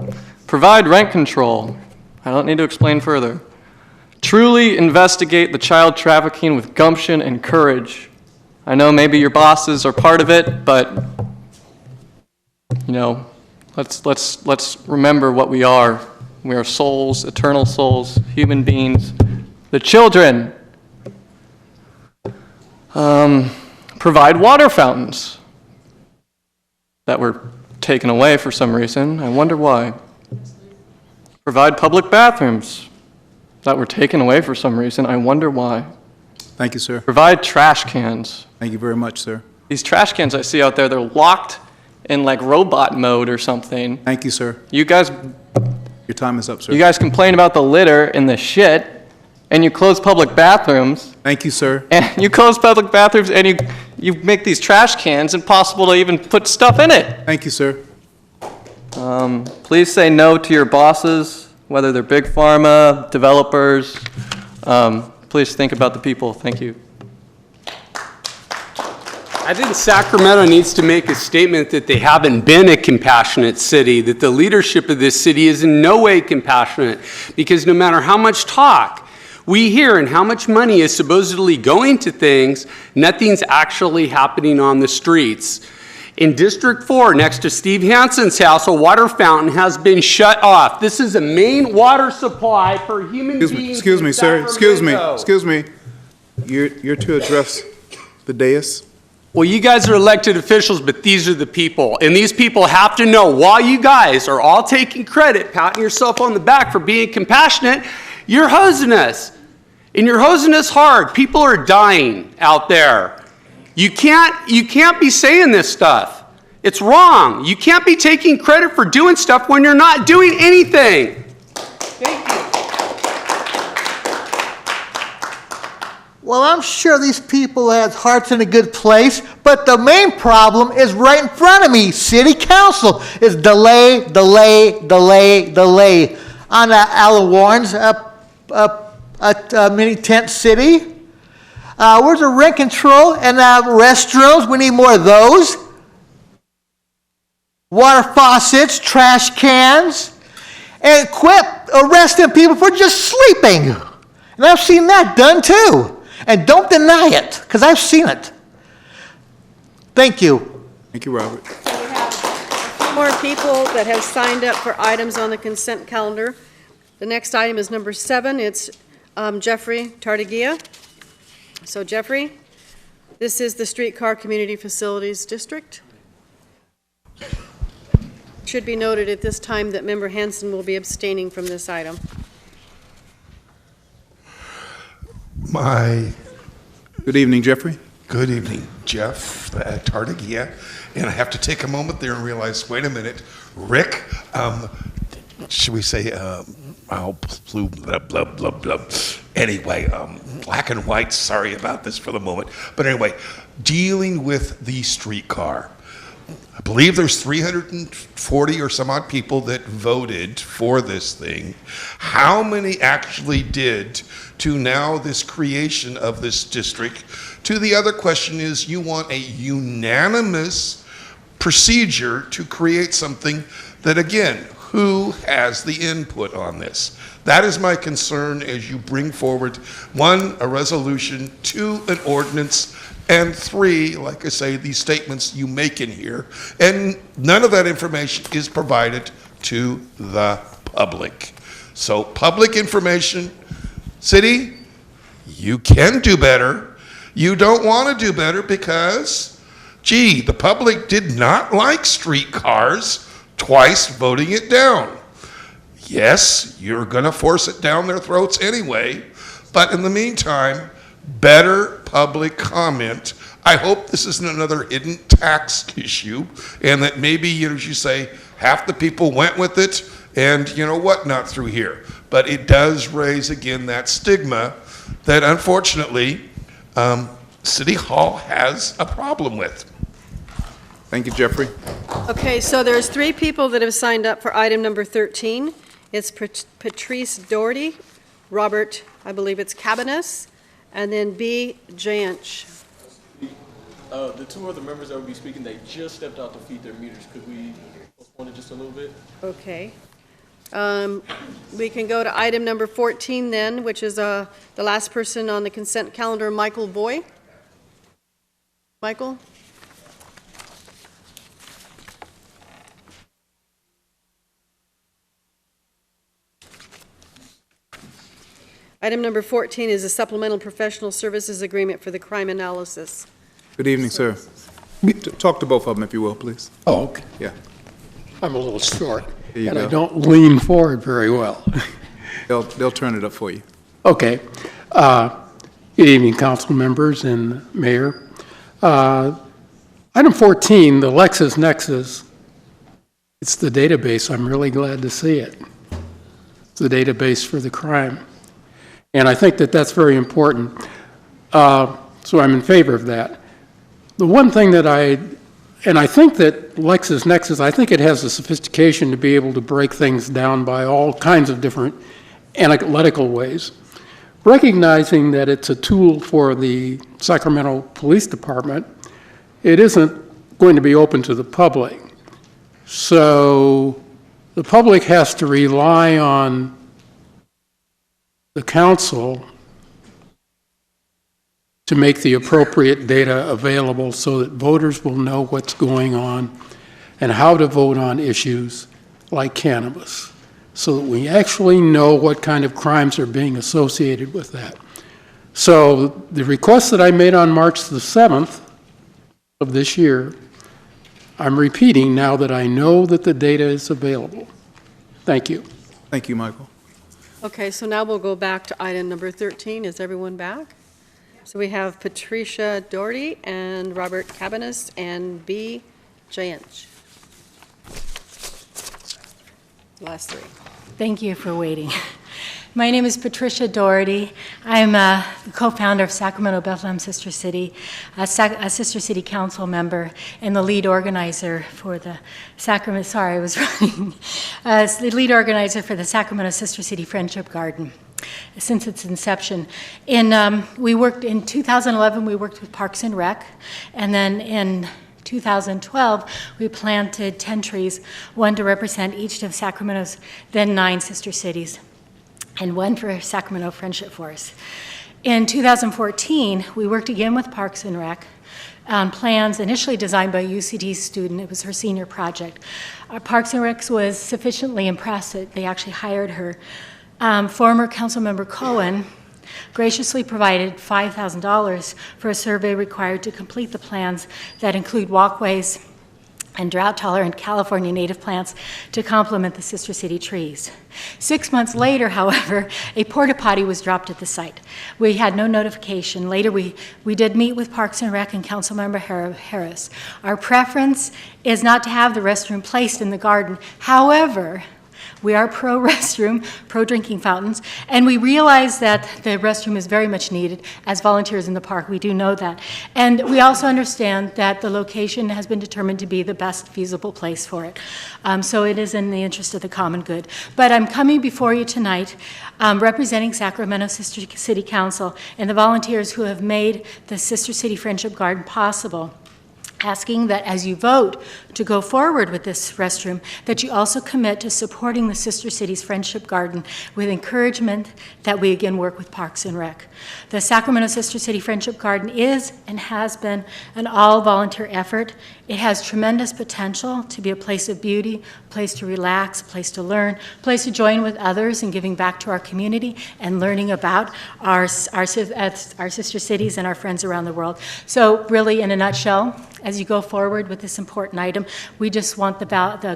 Provide rent control. I don't need to explain further. Truly investigate the child trafficking with gumption and courage. I know maybe your bosses are part of it, but let's remember what we are. We are souls, eternal souls, human beings. The children. Provide water fountains that were taken away for some reason. I wonder why. Provide public bathrooms that were taken away for some reason. I wonder why. Thank you, sir. Provide trash cans. Thank you very much, sir. These trash cans I see out there, they're locked in like robot mode or something. Thank you, sir. You guys, your time is up, sir. You guys complain about the litter and the shit, and you close public bathrooms. Thank you, sir. And you close public bathrooms, and you make these trash cans impossible to even put stuff in it. Thank you, sir. Please say no to your bosses, whether they're big pharma, developers. Please think about the people. Thank you. I think Sacramento needs to make a statement that they haven't been a compassionate city, that the leadership of this city is in no way compassionate, because no matter how much talk we hear and how much money is supposedly going to things, nothing's actually happening on the streets. In District 4, next to Steve Hansen's house, a water fountain has been shut off. This is a main water supply for human beings. Excuse me, sir. Excuse me. You're to address the dais. Well, you guys are elected officials, but these are the people. And these people have to know, while you guys are all taking credit, patting yourself on the back for being compassionate, you're hosing us. And you're hosing us hard. People are dying out there. You can't be saying this stuff. It's wrong. You can't be taking credit for doing stuff when you're not doing anything. Thank you. Well, I'm sure these people have hearts in a good place, but the main problem is right in front of me. City Council is delay on Alan Warren's mini tent city. Where's the rent control and restrooms? We need more of those. Water faucets, trash cans, and quit arresting people for just sleeping. And I've seen that done too. And don't deny it, because I've seen it. Thank you. Thank you, Robert. So we have a few more people that have signed up for items on the consent calendar. The next item is number 7. It's Jeffrey Tartagia. So Jeffrey, this is the Streetcar Community Facilities District. Should be noted at this time that Member Hansen will be abstaining from this item. Good evening, Jeffrey. Good evening, Jeff Tartagia. And I have to take a moment there and realize, wait a minute, Rick, should we say, blue, blah, blah, blah, blah. Anyway, black and white, sorry about this for the moment. But anyway, dealing with the streetcar. I believe there's 340 or some odd people that voted for this thing. How many actually did to now this creation of this district? To the other question is, you want a unanimous procedure to create something that, again, who has the input on this? That is my concern as you bring forward, 1, a resolution, 2, an ordinance, and 3, like I say, these statements you make in here, and none of that information is provided to the public. So public information, city, you can do better. You don't want to do better because, gee, the public did not like streetcars, twice voting it down. Yes, you're going to force it down their throats anyway, but in the meantime, better public comment. I hope this isn't another hidden tax issue, and that maybe, as you say, half the people went with it, and you know what, not through here. But it does raise, again, that stigma that unfortunately City Hall has a problem with. Thank you, Jeffrey. Okay, so there's 3 people that have signed up for item number 13. It's Patrice Doherty, Robert, I believe it's Cabanas, and then B. Janch. The 2 other members that will be speaking, they just stepped out to feed their meters. Could we postpone it just a little bit? Okay. We can go to item number 14 then, which is the last person on the consent calendar, Michael Boy. Michael? Item number 14 is a supplemental professional services agreement for the crime analysis. Good evening, sir. Talk to both of them, if you will, please. Oh, okay. Yeah. I'm a little short, Here you and go. I don't lean forward very well. They'll turn it up for you. Okay. Good evening, council members and mayor. Item 14, the LexisNexis, it's the database. I'm really glad to see it. It's the database for the crime. And I think that that's very important. So I'm in favor of that. The one thing that I think that LexisNexis, I think it has the sophistication to be able to break things down by all kinds of different analytical ways. Recognizing that it's a tool for the Sacramento Police Department, it isn't going to be open to the public. So the public has to rely on the council to make the appropriate data available so that voters will know what's going on and how to vote on issues like cannabis, so that we actually know what kind of crimes are being associated with that. So the request that I made on March the 7th of this year, I'm repeating now that I know that the data is available. Thank you. Thank you, Michael. Okay, so now we'll go back to item number 13. Is everyone back? So we have Patricia Doherty and Robert Cabanas and B. Janch. Last 3. Thank you for waiting. My name is Patricia Doherty. I'm the co-founder of Sacramento Bethlehem Sister City, a Sister City Council member, and the lead organizer for the Sacramento, sorry, I was running, the lead organizer for the Sacramento Sister City Friendship Garden since its inception. We worked in 2011, we worked with Parks and Rec, and then in 2012, we planted 10 trees, one to represent each of Sacramento's then 9 sister cities, and one for Sacramento Friendship Force. In 2014, we worked again with Parks and Rec on plans initially designed by a UCD student. It was her senior project. Parks and Rec was sufficiently impressed that they actually hired her. Former Councilmember Cohen graciously provided $5,000 for a survey required to complete the plans that include walkways and drought-tolerant California native plants to complement the Sister City trees. 6 months later, however, a porta potty was dropped at the site. We had no notification. Later, we did meet with Parks and Rec and Councilmember Harris. Our preference is not to have the restroom placed in the garden. However, We are pro restroom, pro drinking fountains, and we realize that the restroom is very much needed. As volunteers in the park, we do know that. And we also understand that the location has been determined to be the best feasible place for it. So it is in the interest of the common good. But I'm coming before you tonight representing Sacramento Sister City Council and the volunteers who have made the Sister City Friendship Garden possible, asking that as you vote to go forward with this restroom, that you also commit to supporting the Sister Cities Friendship Garden with encouragement that we again work with Parks and Rec. The Sacramento Sister City Friendship Garden is and has been an all-volunteer effort. It has tremendous potential to be a place of beauty, a place to relax, a place to learn, a place to join with others in giving back to our community and learning about our sister cities and our friends around the world. So really, in a nutshell, as you go forward with this important item, we just want the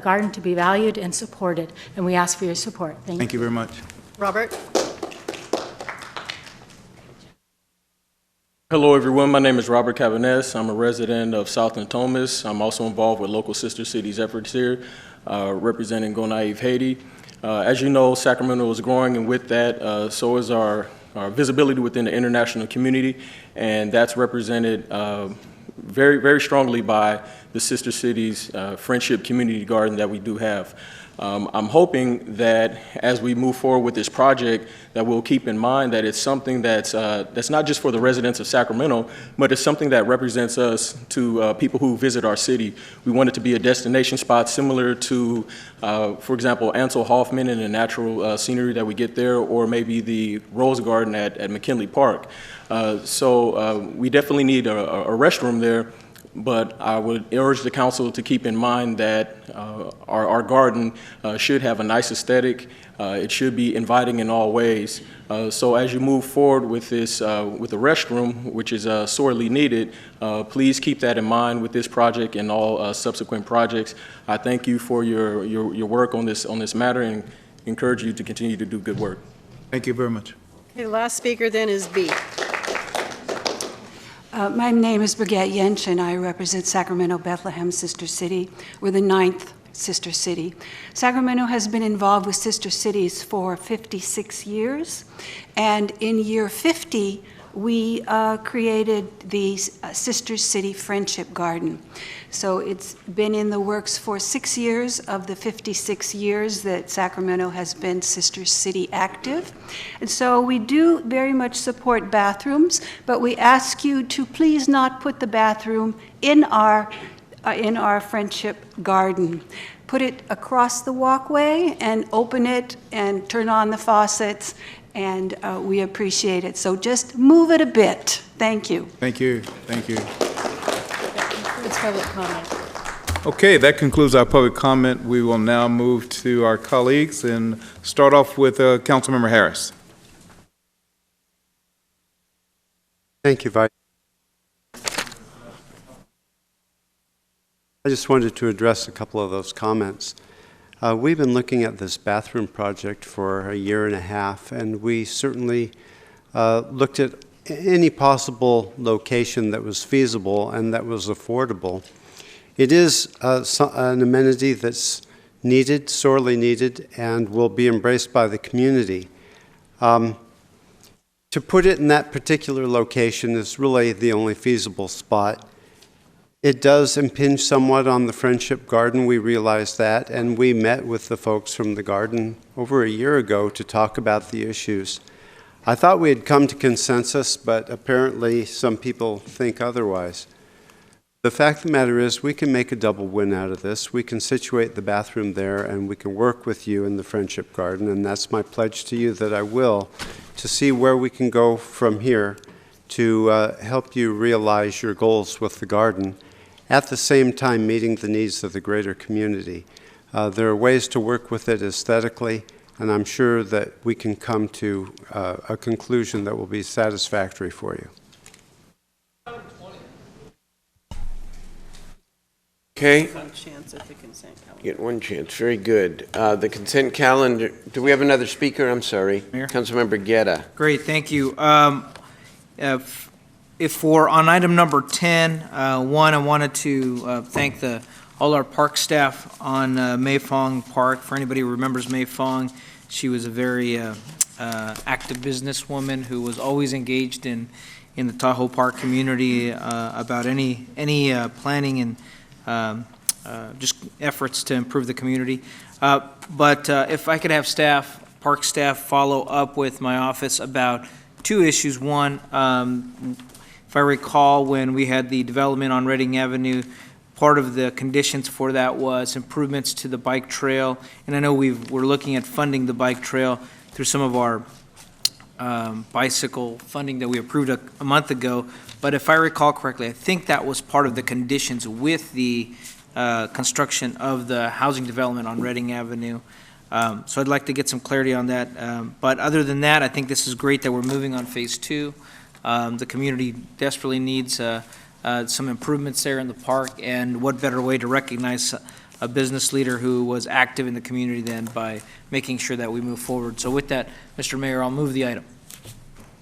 garden to be valued and supported, and we ask for your support. Thank you. Thank you very much. Robert? Hello, everyone. My name is Robert Cabanez. I'm a resident of South Natomas. I'm also involved with local Sister Cities efforts here, representing Go Naive Haiti. As you know, Sacramento is growing, and with that, so is our visibility within the international community, and that's represented very, very strongly by the Sister Cities Friendship Community Garden that we do have. I'm hoping that as we move forward with this project, that we'll keep in mind that it's something that's not just for the residents of Sacramento, but it's something that represents us to people who visit our city. We want it to be a destination spot similar to, for example, Ansel Hoffman and the natural scenery that we get there, or maybe the Rose Garden at McKinley Park. So we definitely need a restroom there. But I would urge the council to keep in mind that our garden should have a nice aesthetic. It should be inviting in all ways. So as you move forward with this, with the restroom, which is sorely needed, please keep that in mind with this project and all subsequent projects. I thank you for your work on this matter and encourage you to continue to do good work. Thank you very much. Okay, the last speaker then is B. My name is Brigitte Jensch, and I represent Sacramento Bethlehem Sister City. We're the 9th sister city. Sacramento has been involved with sister cities for 56 years, and in year 50, we created the Sister City Friendship Garden. So it's been in the works for 6 years of the 56 years that Sacramento has been Sister City active. And so we do very much support bathrooms, but we ask you to please not put the bathroom in our Friendship Garden. Put it across the walkway and open it and turn on the faucets, and we appreciate it. So just move it a bit. Thank you. Thank you. Thank you. It's public comment. Okay, that concludes our public comment. We will now move to our colleagues and start off with Councilmember Harris. Thank you, Vice. I just wanted to address a couple of those comments. We've been looking at this bathroom project for a year and a half, and we certainly looked at any possible location that was feasible and that was affordable. It is an amenity that's needed, sorely needed, and will be embraced by the community. To put it in that particular location is really the only feasible spot. It does impinge somewhat on the Friendship Garden, we realize that, and we met with the folks from the garden over a year ago to talk about the issues. I thought we had come to consensus, but apparently some people think otherwise. The fact of the matter is we can make a double win out of this. We can situate the bathroom there, and we can work with you in the Friendship Garden, and that's my pledge to you that I will, to see where we can go from here to help you realize your goals with the garden, at the same time meeting the needs of the greater community. There are ways to work with it aesthetically, and I'm sure that we can come to a conclusion that will be satisfactory for you. Okay. One chance at the consent calendar. Get one chance. Very good. The consent calendar. Do we have another speaker? I'm sorry. Mayor? Councilmember Guetta. Great, thank you. If for on item number 10, one, I wanted to thank the all our park staff on Mayfong Park. For anybody who remembers Mayfong, she was a very active businesswoman who was always engaged in the Tahoe Park community about any planning and just efforts to improve the community. But if I could have staff, park staff, follow up with my office about two issues. One, if I recall, when we had the development on Reading Avenue, part of the conditions for that was improvements to the bike trail. And I know we're looking at funding the bike trail through some of our bicycle funding that we approved a month ago. But if I recall correctly, I think that was part of the conditions with the construction of the housing development on Reading Avenue. So I'd like to get some clarity on that. But other than that, I think this is great that we're moving on phase two. The community desperately needs some improvements there in the park, and what better way to recognize a business leader who was active in the community than by making sure that we move forward. So with that, Mr. Mayor, I'll move the item.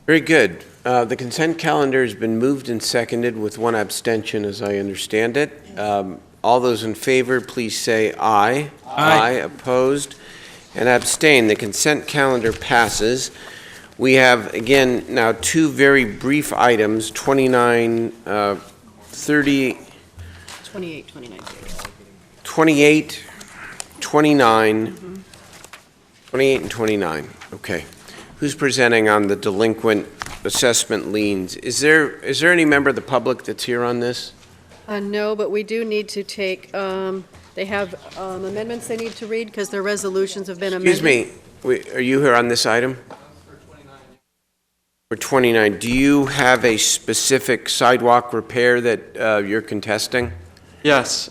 Very good. The consent calendar has been moved and seconded with one abstention, as I understand it. All those in favor, please say aye. Aye. Opposed and abstained. The consent calendar passes. We have, again, now two very brief items, 29, 30, 28, 29, 30. 28, 29, 28 and 29. Okay. Who's presenting on the delinquent assessment liens? Is there any member of the public that's here on this? No, but we do need to take, they have amendments they need to read because their resolutions have been amended. Excuse me, are you here on this item? For 29, do you have a specific sidewalk repair that you're contesting? Yes.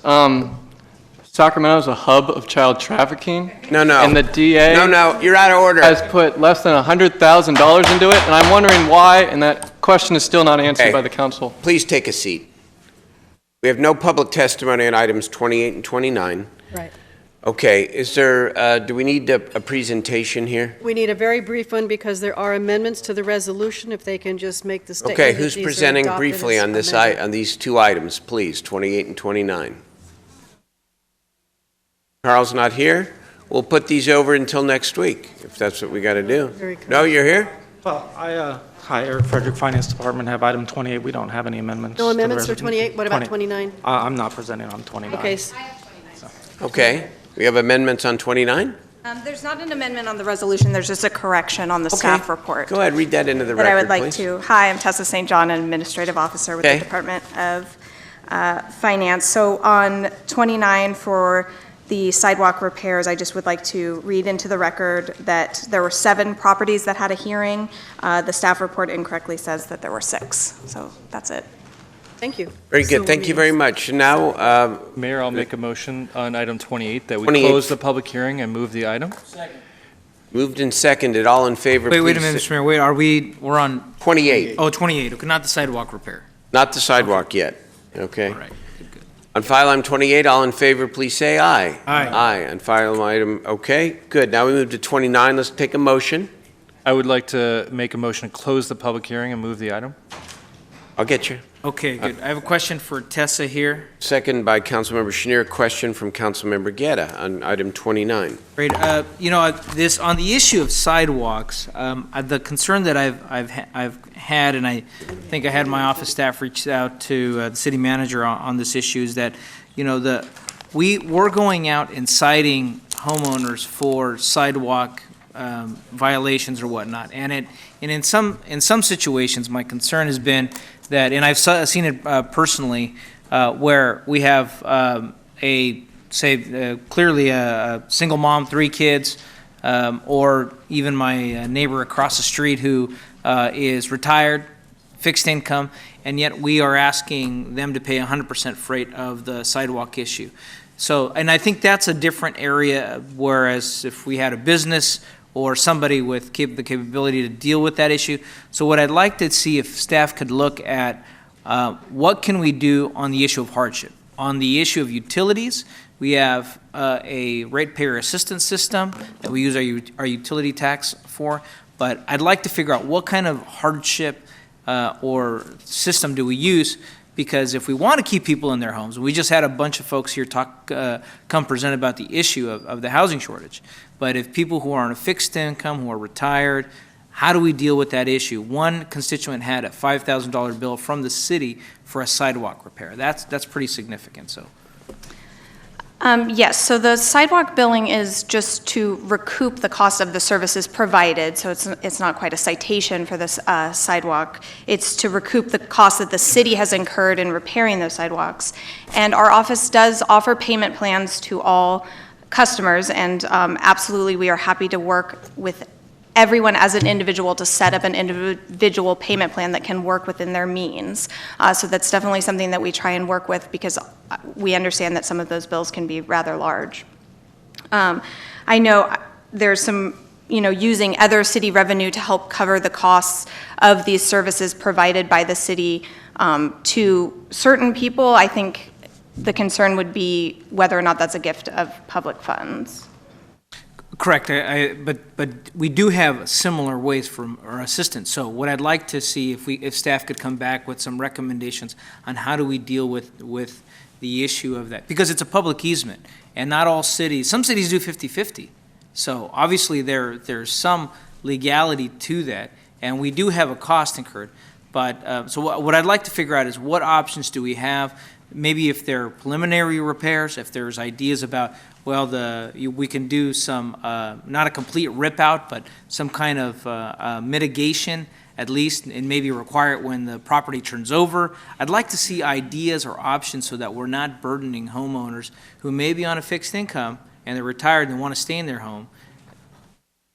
Sacramento is a hub of child trafficking. No. And the DA. No, you're out of order. Has put less than $100,000 into it, and I'm wondering why, and that question is still not answered by the council. Please take a seat. We have no public testimony on items 28 and 29. Right. Okay, is there, do we need a presentation here? We need a very brief one because there are amendments to the resolution, if they can just make the statement. Okay, that who's these are presenting adopted briefly as on this amended. on these two items, please, 28 and 29? Carl's not here? We'll put these over until next week, if that's what we got to do. Very good. No, you're here? Well, hi, Eric Frederick, Finance Department, have item 28. We don't have any amendments. No to the amendments for resolution. 28? What about 29? I'm not presenting on 29. Okay. Okay, we have amendments on 29? There's not an amendment on the resolution, there's just a correction on the staff report. Go ahead, read that into the That record, I would like please. to. Hi, I'm Tessa St. John, an Administrative Officer with Okay. the Department of Finance. So on 29 for the sidewalk repairs, I just would like to read into the record that there were 7 properties that had a hearing. The staff report incorrectly says that there were 6. So that's it. Thank you. Very good, thank you very much. Now, Mayor, I'll make a motion on item 28 that we 28. close the public hearing and move the item. moved and seconded, all in favor, Wait a please minute, say- Mr. Mayor, wait, we're on. 28. Oh, 28, okay, not the sidewalk repair. Not the sidewalk yet, okay? All right, good. On file item 28, all in favor, please say aye. Aye. Aye, on file item, okay, good. Now we move to 29, let's take a motion. I would like to make a motion to close the public hearing and move the item. I'll get you. Okay, good. I have a question for Tessa here. Second by Councilmember Schneer, question from Councilmember Guerra on item 29. Great. This, on the issue of sidewalks, the concern that I've had, and I think I had my office staff reach out to the city manager on this issue, is that, we're going out and citing homeowners for sidewalk violations or whatnot. And in some situations, my concern has been that, and I've seen it personally, where we have clearly a single mom, 3 kids, or even my neighbor across the street who is retired, fixed income, and yet we are asking them to pay 100% freight of the sidewalk issue. So, and I think that's a different area, whereas if we had a business or somebody with the capability to deal with that issue. So what I'd like to see if staff could look at, what can we do on the issue of hardship? On the issue of utilities, we have a ratepayer assistance system that we use our utility tax for, but I'd like to figure out what kind of hardship or system do we use Because if we want to keep people in their homes, we just had a bunch of folks here come present about the issue of the housing shortage. But if people who are on a fixed income, who are retired, how do we deal with that issue? One constituent had a $5,000 bill from the city for a sidewalk repair. That's pretty significant, so. Yes, so the sidewalk billing is just to recoup the cost of the services provided, so it's not quite a citation for this sidewalk. It's to recoup the cost that the city has incurred in repairing those sidewalks. And our office does offer payment plans to all customers, and absolutely we are happy to work with everyone as an individual to set up an individual payment plan that can work within their means. So that's definitely something that we try and work with because we understand that some of those bills can be rather large. I know there's some, using other city revenue to help cover the costs of these services provided by the city to certain people. I think the concern would be whether or not that's a gift of public funds. Correct, but we do have similar ways for our assistance. So what I'd like to see if staff could come back with some recommendations on how do we deal with the issue of that, because it's a public easement, and not all cities. Some cities do 50-50. So obviously there's some legality to that, and we do have a cost incurred. But so what I'd like to figure out is what options do we have? Maybe if there are preliminary repairs, if there's ideas about, well, we can do some, not a complete rip out, but some kind of mitigation at least, and maybe require it when the property turns over. I'd like to see ideas or options so that we're not burdening homeowners who may be on a fixed income and they're retired and want to stay in their home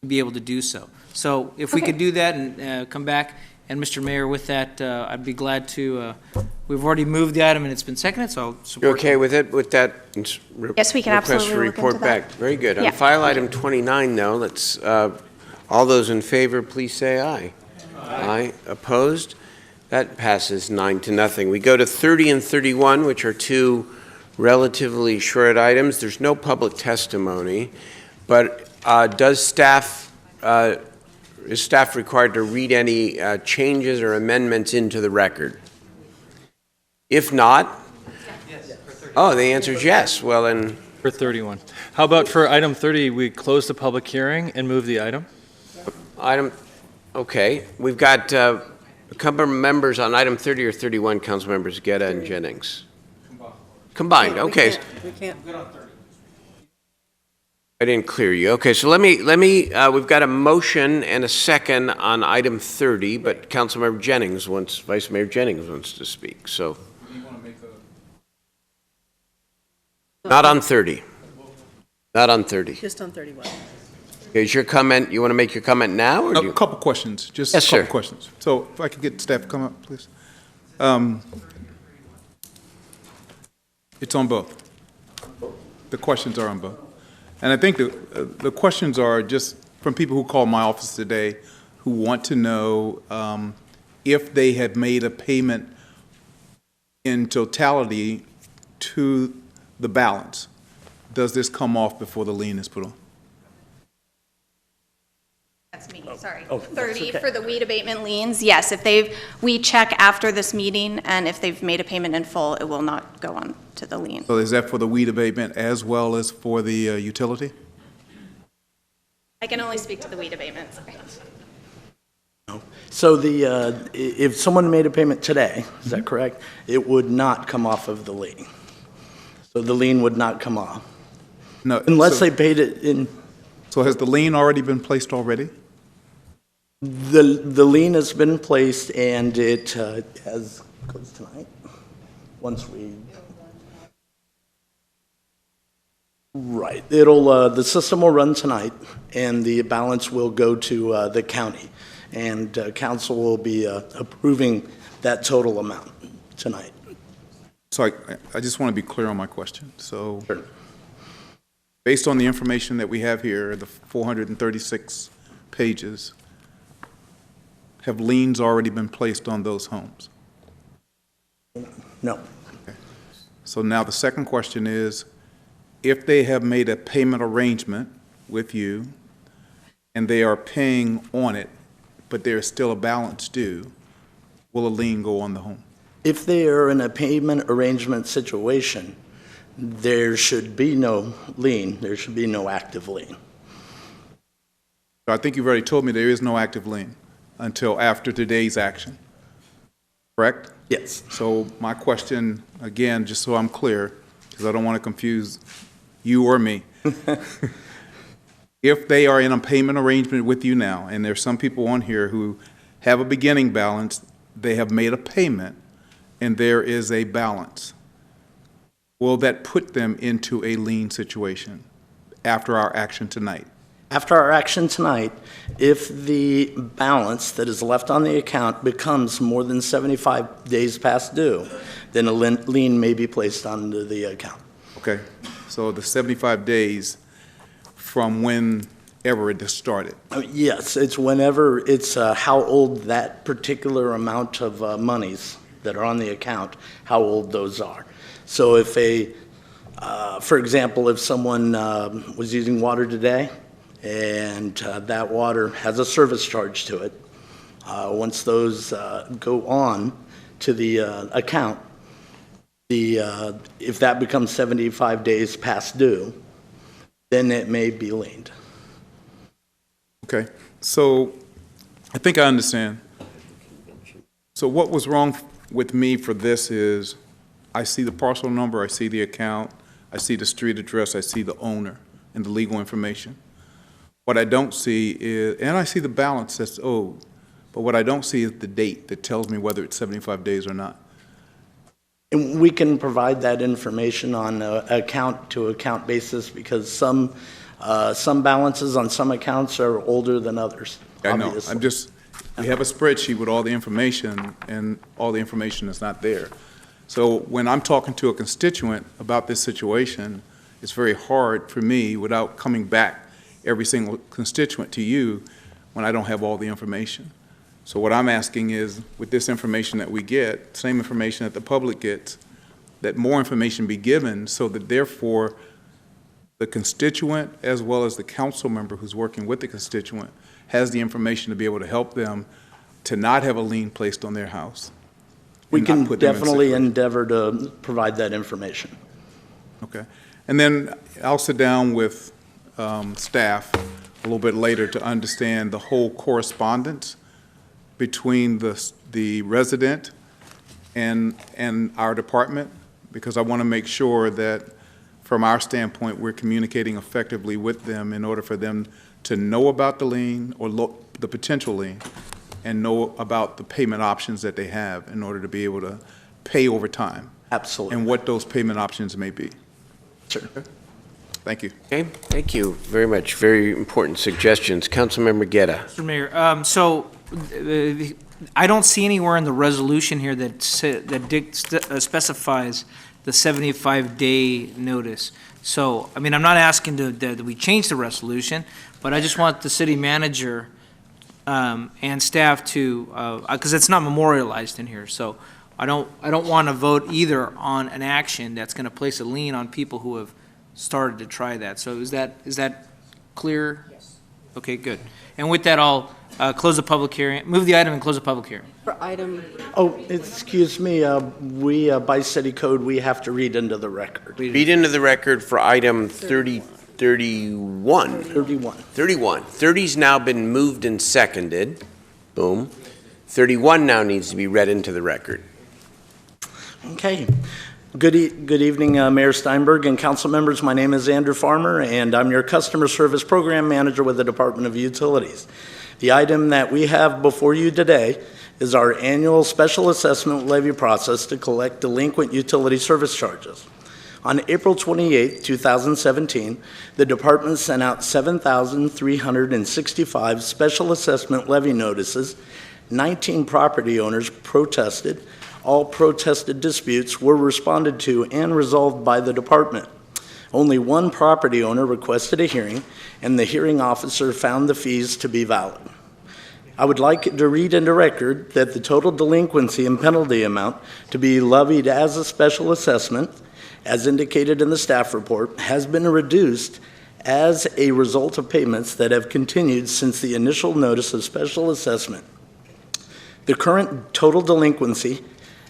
to be able to do so. So if we could do that and come back. And Mr. Mayor, with that, I'd be glad to, we've already moved the item and it's been seconded, so I'll support. You're okay with it, with that? Yes, we can absolutely look report into that. back. Very good. Yeah. On file item 29, though, let's, all those in favor, please say aye. Aye. Opposed? That passes 9-0. We go to 30 and 31, which are two relatively short items. There's no public testimony, but is staff required to read any changes or amendments into the record? If not, oh, the answer is yes. Well, then. For 31. How about for item 30, we close the public hearing and move the item? Okay. We've got a couple of members on item 30 or 31, council members Guetta and Jennings. Combined, okay. We can't. I didn't clear you. Okay, so let me, we've got a motion and a second on item 30, but Councilmember Jennings Vice Mayor Jennings wants to speak, so. Not on 30. Not on 30. Just on 31. Is your comment, you want to make your comment now? Or A couple questions, just Yes, a couple sir. questions. So if I could get staff to come up, please. It's on both. The questions are on both. And I think the questions are just from people who called my office today who want to know if they have made a payment in totality to the balance. Does this come off before the lien is put on? That's me, sorry. 30 for the weed abatement liens, yes. If we check after this meeting, and if they've made a payment in full, it will not go on to the lien. So is that for the weed abatement as well as for the utility? I can only speak to the weed abatement, sorry. So if someone made a payment today, is that correct? It would not come off of the lien. So the lien would not come off. No. Unless they paid it in. So has the lien already been placed already? The lien has been placed and it goes tonight. Once we. Right. The system will run tonight and the balance will go to the county. And council will be approving that total amount tonight. So I just want to be clear on my question. So based on the information that we have here, the 436 pages, have liens already been placed on those homes? No. Okay. So now the second question is, if they have made a payment arrangement with you and they are paying on it, but there's still a balance due, will a lien go on the home? If they are in a payment arrangement situation, there should be no lien, there should be no active lien. I think you've already told me there is no active lien until after today's action, correct? Yes. So my question, again, just so I'm clear, because I don't want to confuse you or me. If they are in a payment arrangement with you now, and there's some people on here who have a beginning balance, they have made a payment, and there is a balance, will that put them into a lien situation after our action tonight? After our action tonight, if the balance that is left on the account becomes more than 75 days past due, then a lien may be placed onto the account. Okay, so the 75 days from whenever it started? Yes, it's whenever, it's how old that particular amount of monies that are on the account, how old those are. So if for example, if someone was using water today, and that water has a service charge to it. Once those go on to the account, if that becomes 75 days past due, then it may be liened. Okay, so I think I understand. So what was wrong with me for this is I see the parcel number, I see the account, I see the street address, I see the owner and the legal information. What I don't see is, and I see the balance that's owed, but what I don't see is the date that tells me whether it's 75 days or not. And we can provide that information on an account-to-account basis because some balances on some accounts are older than others. I know, obviously. we have a spreadsheet with all the information, and all the information is not there. So when I'm talking to a constituent about this situation, it's very hard for me without coming back every single constituent to you when I don't have all the information. So what I'm asking is, with this information that we get, same information that the public gets, that more information be given so that therefore the constituent as well as the council member who's working with the constituent has the information to be able to help them to not have a lien placed on their house. We can definitely endeavor to provide that information. Okay. And then I'll sit down with staff a little bit later to understand the whole correspondence between the resident and our department, because I want to make sure that from our standpoint we're communicating effectively with them in order for them to know about the lien or the potential lien and know about the payment options that they have in order to be able to pay over time. Absolutely. And what those payment options may be. Sure. Thank you. Okay, thank you very much. Very important suggestions. Councilmember Guerra. Mr. Mayor, I don't see anywhere in the resolution here that specifies the 75-day notice. So, I mean, I'm not asking that we change the resolution, but I just want the city manager and staff to, because it's not memorialized in here, so I don't want to vote either on an action that's going to place a lien on people who have started to try that. So is that clear? Yes. Okay, good. And with that, I'll close the public hearing, move the item and close the public hearing. For item, Oh, excuse me, we, by city code, we have to read into the record. Read into the record for item 31. 31. 31. 30's now been moved and seconded. Boom. 31 now needs to be read into the record. Okay. Good evening, Mayor Steinberg and council members. My name is Andrew Farmer, and I'm your Customer Service Program Manager with the Department of Utilities. The item that we have before you today is our annual special assessment levy process to collect delinquent utility service charges. On April 28, 2017, the department sent out 7,365 special assessment levy notices. 19 property owners protested. All protested disputes were responded to and resolved by the department. Only one property owner requested a hearing, and the hearing officer found the fees to be valid. I would like to read into record that the total delinquency and penalty amount to be levied as a special assessment, as indicated in the staff report, has been reduced as a result of payments that have continued since the initial notice of special assessment. The current total delinquency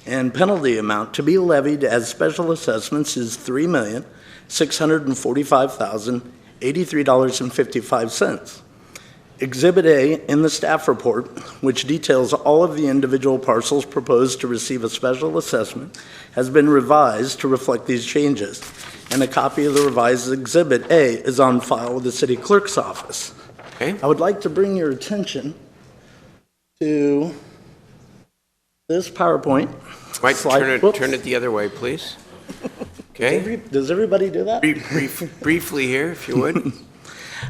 and penalty amount to be levied as special assessments is $3,645,083.55. Exhibit A in the staff report, which details all of the individual parcels proposed to receive a special assessment, has been revised to reflect these changes, and a copy of the revised Exhibit A is on file with the city clerk's office. Okay. I would like to bring your attention to this PowerPoint. Mike, slide. turn it the other way, please. Okay. Does everybody do that? Briefly here, if you would.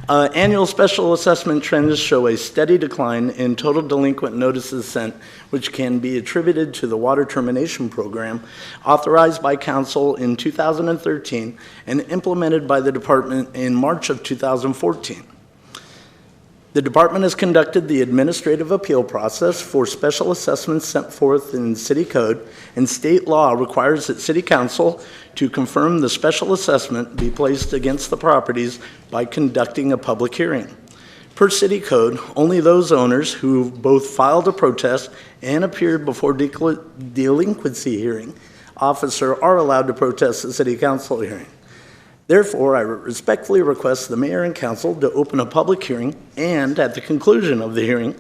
Annual special assessment trends show a steady decline in total delinquent notices sent, which can be attributed to the water termination program authorized by council in 2013 and implemented by the department in March of 2014. The department has conducted the administrative appeal process for special assessments sent forth in city code, and state law requires that city council to confirm the special assessment be placed against the properties by conducting a public hearing. Per city code, only those owners who both filed a protest and appeared before delinquency hearing officer are allowed to protest the city council hearing. Therefore, I respectfully request the mayor and council to open a public hearing and, at the conclusion of the hearing,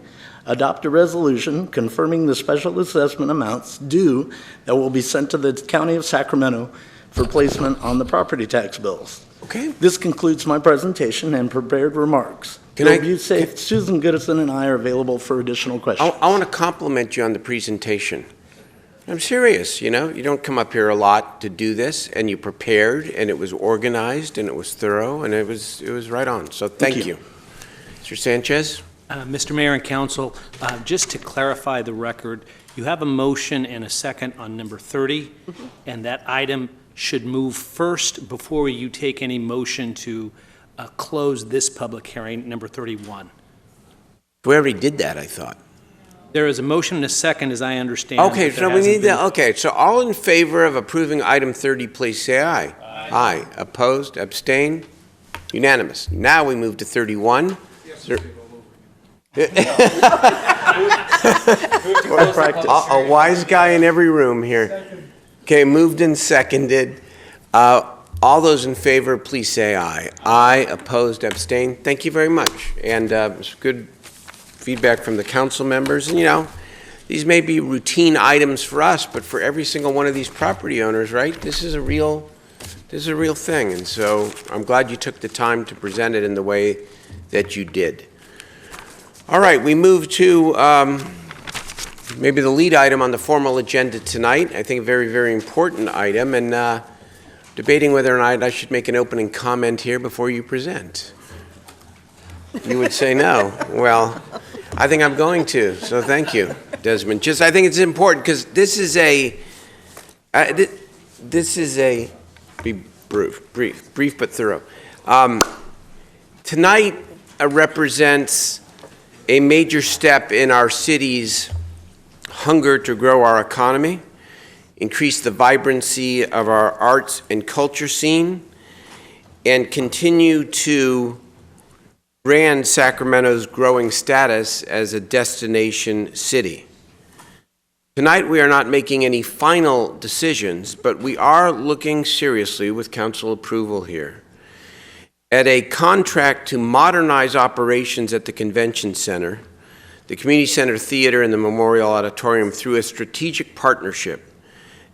adopt a resolution confirming the special assessment amounts due that will be sent to the County of Sacramento for placement on the property tax bills. Okay. This concludes my presentation and prepared remarks. Susan Goodison and I are available for additional questions. I want to compliment you on the presentation. I'm serious, you know, you don't come up here a lot to do this, and you prepared, and it was organized, and it was thorough, and it was right on. So thank you. Mr. Sanchez? Mr. Mayor and Council, just to clarify the record, you have a motion and a second on number 30, and that item should move first before you take any motion to close this public hearing, number 31. We already did that, I thought. There is a motion and a second, as I understand. Okay, so we need that. Okay, so all in favor of approving item 30, please say aye. Aye. Opposed? Abstain? Unanimous. Now we move to 31. A wise guy in every room here. Okay, moved and seconded. All those in favor, please say aye. Aye. Opposed? Abstain? Thank you very much. And it's good feedback from the council members. And, you know, these may be routine items for us, but for every single one of these property owners, right, this is a real thing. And so I'm glad you took the time to present it in the way that you did. All right, we move to maybe the lead item on the formal agenda tonight. I think a very, very important item, and debating whether or not I should make an opening comment here before you present. You would say no. Well, I think I'm going to, so thank you, Desmond. Just, I think it's important because this is a, be brief but thorough. Tonight represents a major step in our city's hunger to grow our economy, increase the vibrancy of our arts and culture scene, and continue to brand Sacramento's growing status as a destination city. Tonight, we are not making any final decisions, but we are looking seriously, with council approval here, at a contract to modernize operations at the Convention Center, the Community Center Theater, and the Memorial Auditorium through a strategic partnership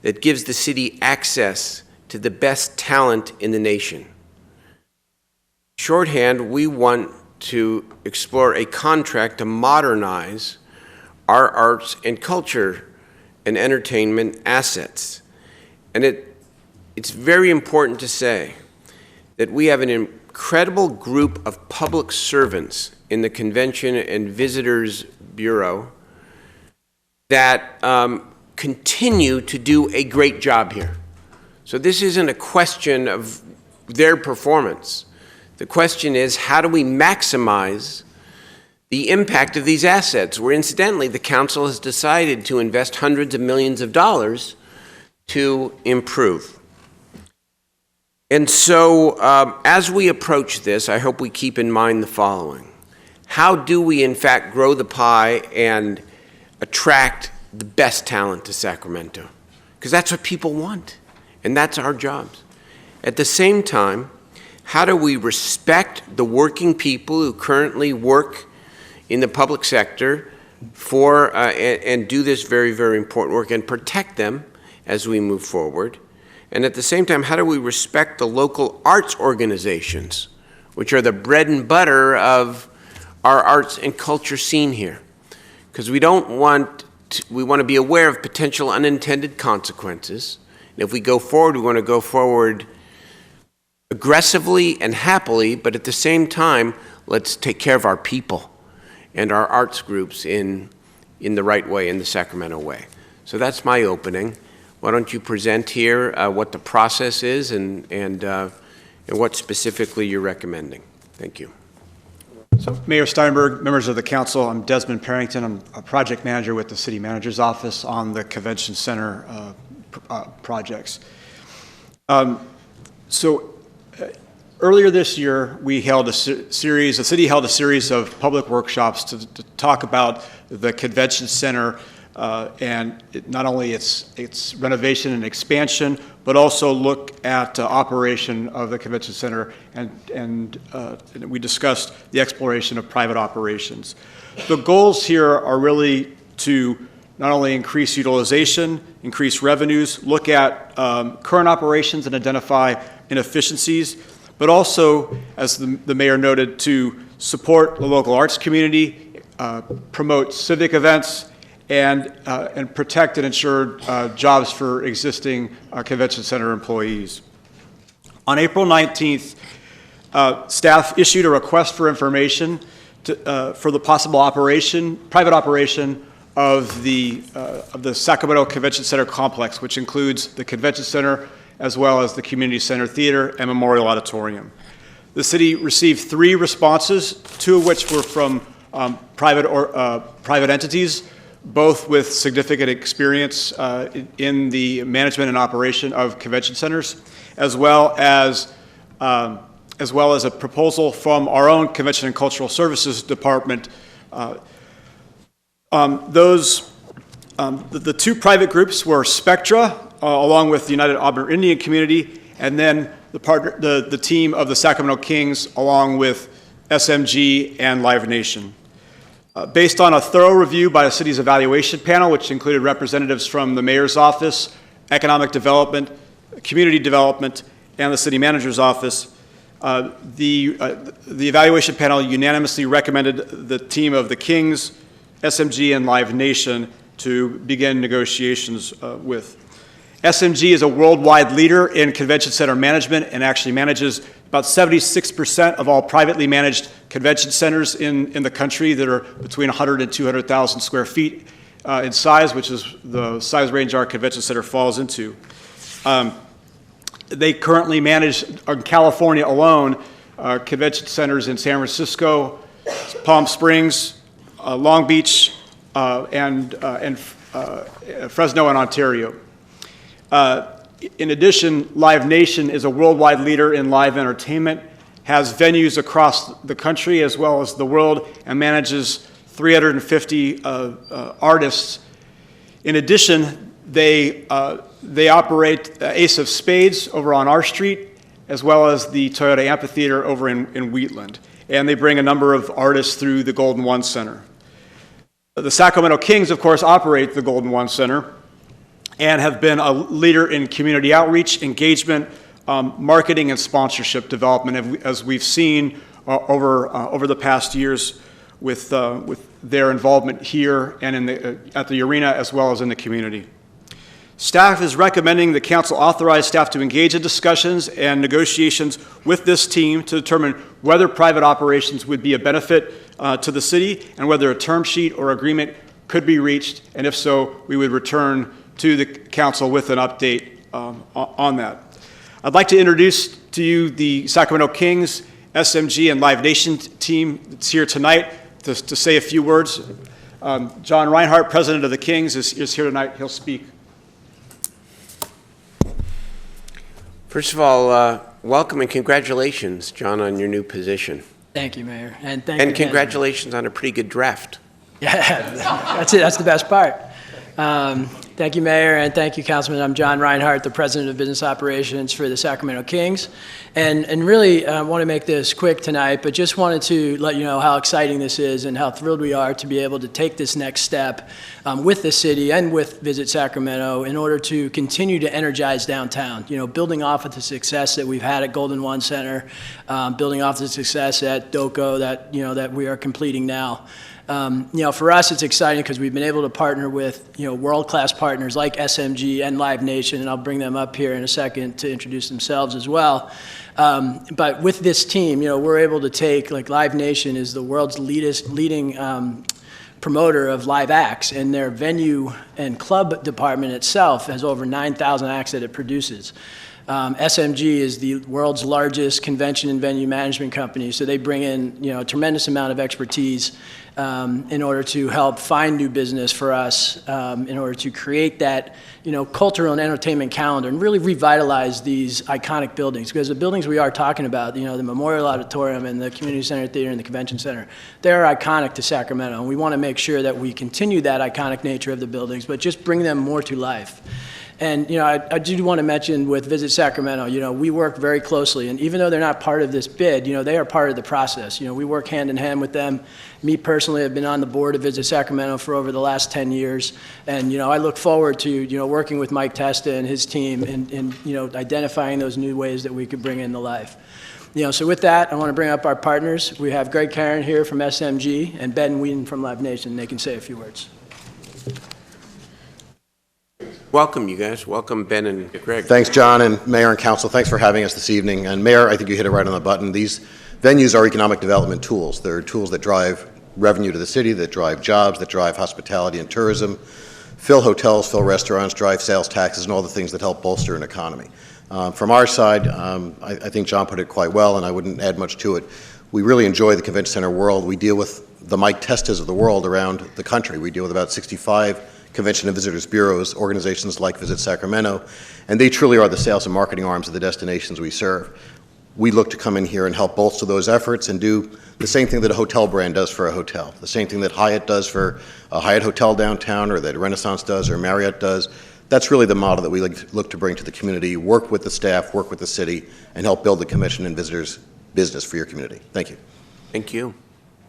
that gives the city access to the best talent in the nation. Shorthand, we want to explore a contract to modernize our arts and culture and entertainment assets. And it's very important to say that we have an incredible group of public servants in the Convention and Visitors Bureau that continue to do a great job here. So this isn't a question of their performance. The question is, how do we maximize the impact of these assets, where incidentally the council has decided to invest hundreds of millions of dollars to improve. And so as we approach this, I hope we keep in mind the following. How do we in fact grow the pie and attract the best talent to Sacramento, because that's what people want, and that's our jobs. At the same time, how do we respect the working people who currently work in the public sector and do this very, very important work and protect them as we move forward? And at the same time, how do we respect the local arts organizations, which are the bread and butter of our arts and culture scene here? Because we want to be aware of potential unintended consequences. And if we go forward, we want to go forward aggressively and happily, but at the same time, let's take care of our people and our arts groups in the right way, in the Sacramento way. So that's my opening. Why don't you present here what the process is and what specifically you're recommending. Thank you. So, Mayor Steinberg, members of the council, I'm Desmond Parrington. I'm a project manager with the city manager's office on the convention center projects. Earlier this year, we held the city held a series of public workshops to talk about the convention center and not only its renovation and expansion, but also look at operation of the convention center, and we discussed the exploration of private operations. The goals here are really to not only increase utilization, increase revenues, look at current operations and identify inefficiencies, but also, as the mayor noted, to support the local arts community, promote civic events, and protect and ensure jobs for existing convention center employees. On April 19th, staff issued a request for information for the possible private operation of the Sacramento Convention Center complex, which includes the convention center as well as the community center theater and memorial auditorium. The city received 3 responses, 2 of which were from private entities, both with significant experience in the management and operation of convention centers, as well as a proposal from our own Convention and Cultural Services Department. The 2 private groups were Spectra, along with the United Auburn Indian Community, and then the team of the Sacramento Kings, along with SMG and Live Nation. Based on a thorough review by the city's evaluation panel, which included representatives from the mayor's office, economic development, community development, and the city manager's office, the evaluation panel unanimously recommended the team of the Kings, SMG, and Live Nation to begin negotiations with. SMG is a worldwide leader in convention center management and actually manages about 76% of all privately managed convention centers in the country that are between 100 and 200,000 square feet in size, which is the size range our convention center falls into. They currently manage, in California alone, convention centers in San Francisco, Palm Springs, Long Beach, and Fresno and Ontario. In addition, Live Nation is a worldwide leader in live entertainment, has venues across the country as well as the world, and manages 350 artists. In addition, they operate Ace of Spades over on our street, as well as the Toyota Amphitheater over in Wheatland. And they bring a number of artists through the Golden One Center. The Sacramento Kings, of course, operate the Golden One Center and have been a leader in community outreach, engagement, marketing, and sponsorship development, as we've seen over the past years with their involvement here and at the arena as well as in the community. Staff is recommending the council authorize staff to engage in discussions and negotiations with this team to determine whether private operations would be a benefit to the city and whether a term sheet or agreement could be reached, and if so, we would return to the council with an update on that. I'd like to introduce to you the Sacramento Kings, SMG, and Live Nation team that's here tonight to say a few words. John Reinhardt, president of the Kings, is here tonight. He'll speak. First of all, welcome and congratulations, John, on your new position. Thank you, Mayor. And thank you. And congratulations on a pretty good draft. Yeah, that's it. That's the best part. Thank you, Mayor, and thank you, Councilman. I'm John Reinhardt, the President of Business Operations for the Sacramento Kings. And really want to make this quick tonight, but just wanted to let you know how exciting this is and how thrilled we are to be able to take this next step with the city and with Visit Sacramento in order to continue to energize downtown. You know, building off of the success that we've had at Golden One Center, building off the success at DOCO that we are completing now. For us, it's exciting because we've been able to partner with, world-class partners like SMG and Live Nation, and I'll bring them up here in a second to introduce themselves as well. But with this team, we're able to take, like Live Nation is the world's leading promoter of live acts, and their venue and club department itself has over 9,000 acts that it produces. SMG is the world's largest convention and venue management company, so they bring in a tremendous amount of expertise in order to help find new business for us, in order to create that cultural and entertainment calendar and really revitalize these iconic buildings. Because the buildings we are talking about, the Memorial Auditorium and the Community Center Theater and the Convention Center, they're iconic to Sacramento, and we want to make sure that we continue that iconic nature of the buildings, but just bring them more to life. And, I do want to mention with Visit Sacramento, we work very closely. And even though they're not part of this bid, they are part of the process. We work hand in hand with them. Me personally, I've been on the board of Visit Sacramento for over the last 10 years. And, I look forward to, working with Mike Testa and his team in identifying those new ways that we could bring into life. So with that, I want to bring up our partners. We have Greg Karen here from SMG and Ben Whedon from Live Nation. They can say a few words. Welcome, you guys. Welcome, Ben and Greg. Thanks, John, and Mayor and Council. Thanks for having us this evening. And Mayor, I think you hit it right on the button. These venues are economic development tools. They're tools that drive revenue to the city, that drive jobs, that drive hospitality and tourism, fill hotels, fill restaurants, drive sales taxes, and all the things that help bolster an economy. From our side, I think John put it quite well, and I wouldn't add much to it. We really enjoy the convention center world. We deal with the Mike Testas of the world around the country. We deal with about 65 Convention and Visitors Bureaus, organizations like Visit Sacramento, and they truly are the sales and marketing arms of the destinations we serve. We look to come in here and help bolster those efforts and do the same thing that a hotel brand does for a hotel, the same thing that Hyatt does for a Hyatt hotel downtown, or that Renaissance does, or Marriott does. That's really the model that we look to bring to the community, work with the staff, work with the city, and help build the Convention and Visitors business for your community. Thank you. Thank you.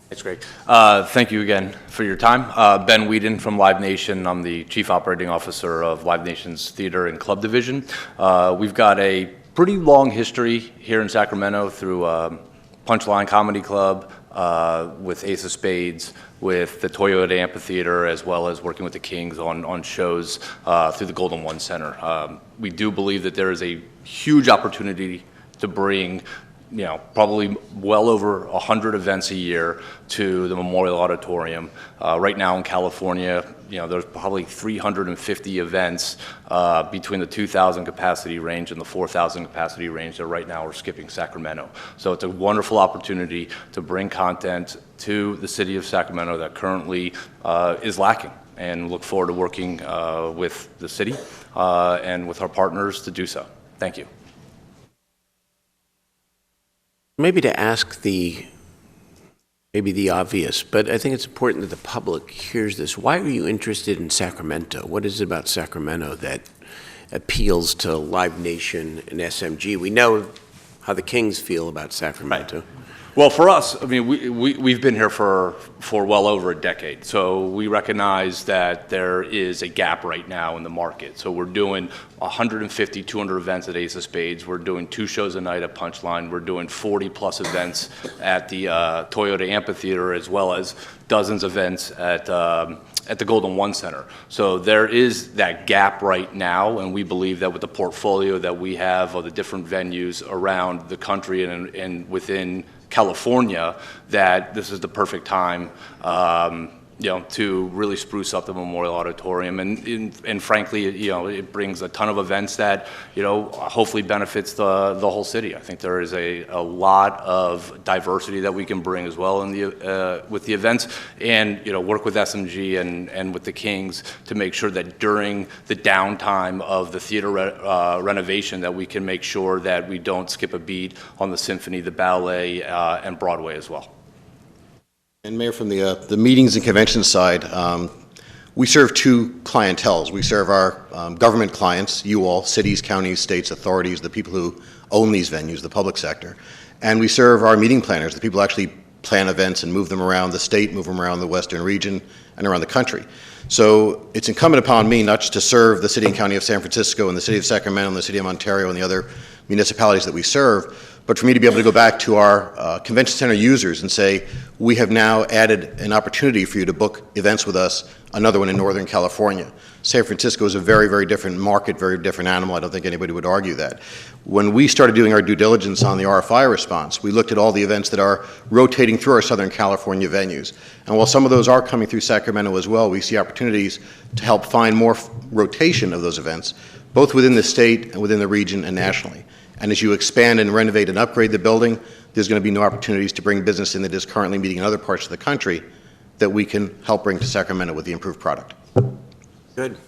That's great. Thank you again for your time. Ben Whedon from Live Nation. I'm the Chief Operating Officer of Live Nation's Theater and Club Division. We've got a pretty long history here in Sacramento through Punchline Comedy Club, with Ace of Spades, with the Toyota Amphitheater, as well as working with the Kings on shows through the Golden One Center. We do believe that there is a huge opportunity to bring probably well over 100 events a year to the Memorial Auditorium. Right now in California, there's probably 350 events between the 2,000 capacity range and the 4,000 capacity range that right now are skipping Sacramento. So it's a wonderful opportunity to bring content to the city of Sacramento that currently is lacking, and look forward to working with the city and with our partners to do so. Thank you. Maybe to ask maybe the obvious, but I think it's important that the public hears this. Why are you interested in Sacramento? What is it about Sacramento that appeals to Live Nation and SMG? We know how the Kings feel about Sacramento. Right. Well, for us, I mean, we've been here for well over a decade, so we recognize that there is a gap right now in the market. So we're doing 150, 200 events at Ace of Spades. We're doing 2 shows a night at Punchline. We're doing 40-plus events at the Toyota Amphitheater, as well as dozens of events at the Golden One Center. So there is that gap right now, and we believe that with the portfolio that we have of the different venues around the country and within California, that this is the perfect time to really spruce up the Memorial Auditorium, and frankly, it brings a ton of events that hopefully benefits the whole city. I think there is a lot of diversity that we can bring as well with the events, and work with SMG and with the Kings to make sure that during the downtime of the theater renovation, that we can make sure that we don't skip a beat on the symphony, the ballet, and Broadway as well. And Mayor, from the meetings and convention side, We serve two clienteles. We serve our government clients, you all, cities, counties, states, authorities, the people who own these venues, the public sector. And we serve our meeting planners, the people who actually plan events and move them around the state, move them around the western region, and around the country. So it's incumbent upon me not just to serve the city and county of San Francisco and the city of Sacramento and the city of Ontario and the other municipalities that we serve, but for me to be able to go back to our convention center users and say, we have now added an opportunity for you to book events with us, another one in Northern California. San Francisco is a very, very different market, very different animal. I don't think anybody would argue that. When we started doing our due diligence on the RFI response, we looked at all the events that are rotating through our Southern California venues. And while some of those are coming through Sacramento as well, we see opportunities to help find more rotation of those events, both within the state and within the region and nationally. And as you expand and renovate and upgrade the building, there's going to be new opportunities to bring business in that is currently meeting in other parts of the country that we can help bring to Sacramento with the improved product. Good.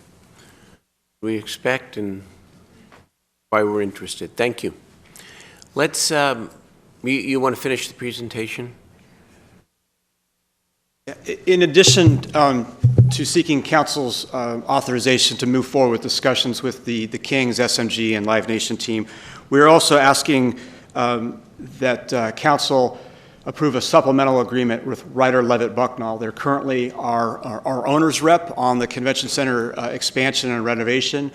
We expect and why we're interested. Thank you. Let's, you want to finish the presentation? In addition to seeking council's authorization to move forward with discussions with the Kings, SMG, and Live Nation team, we are also asking that council approve a supplemental agreement with Ryder Levitt Bucknall. They're currently our owner's rep on the convention center expansion and renovation.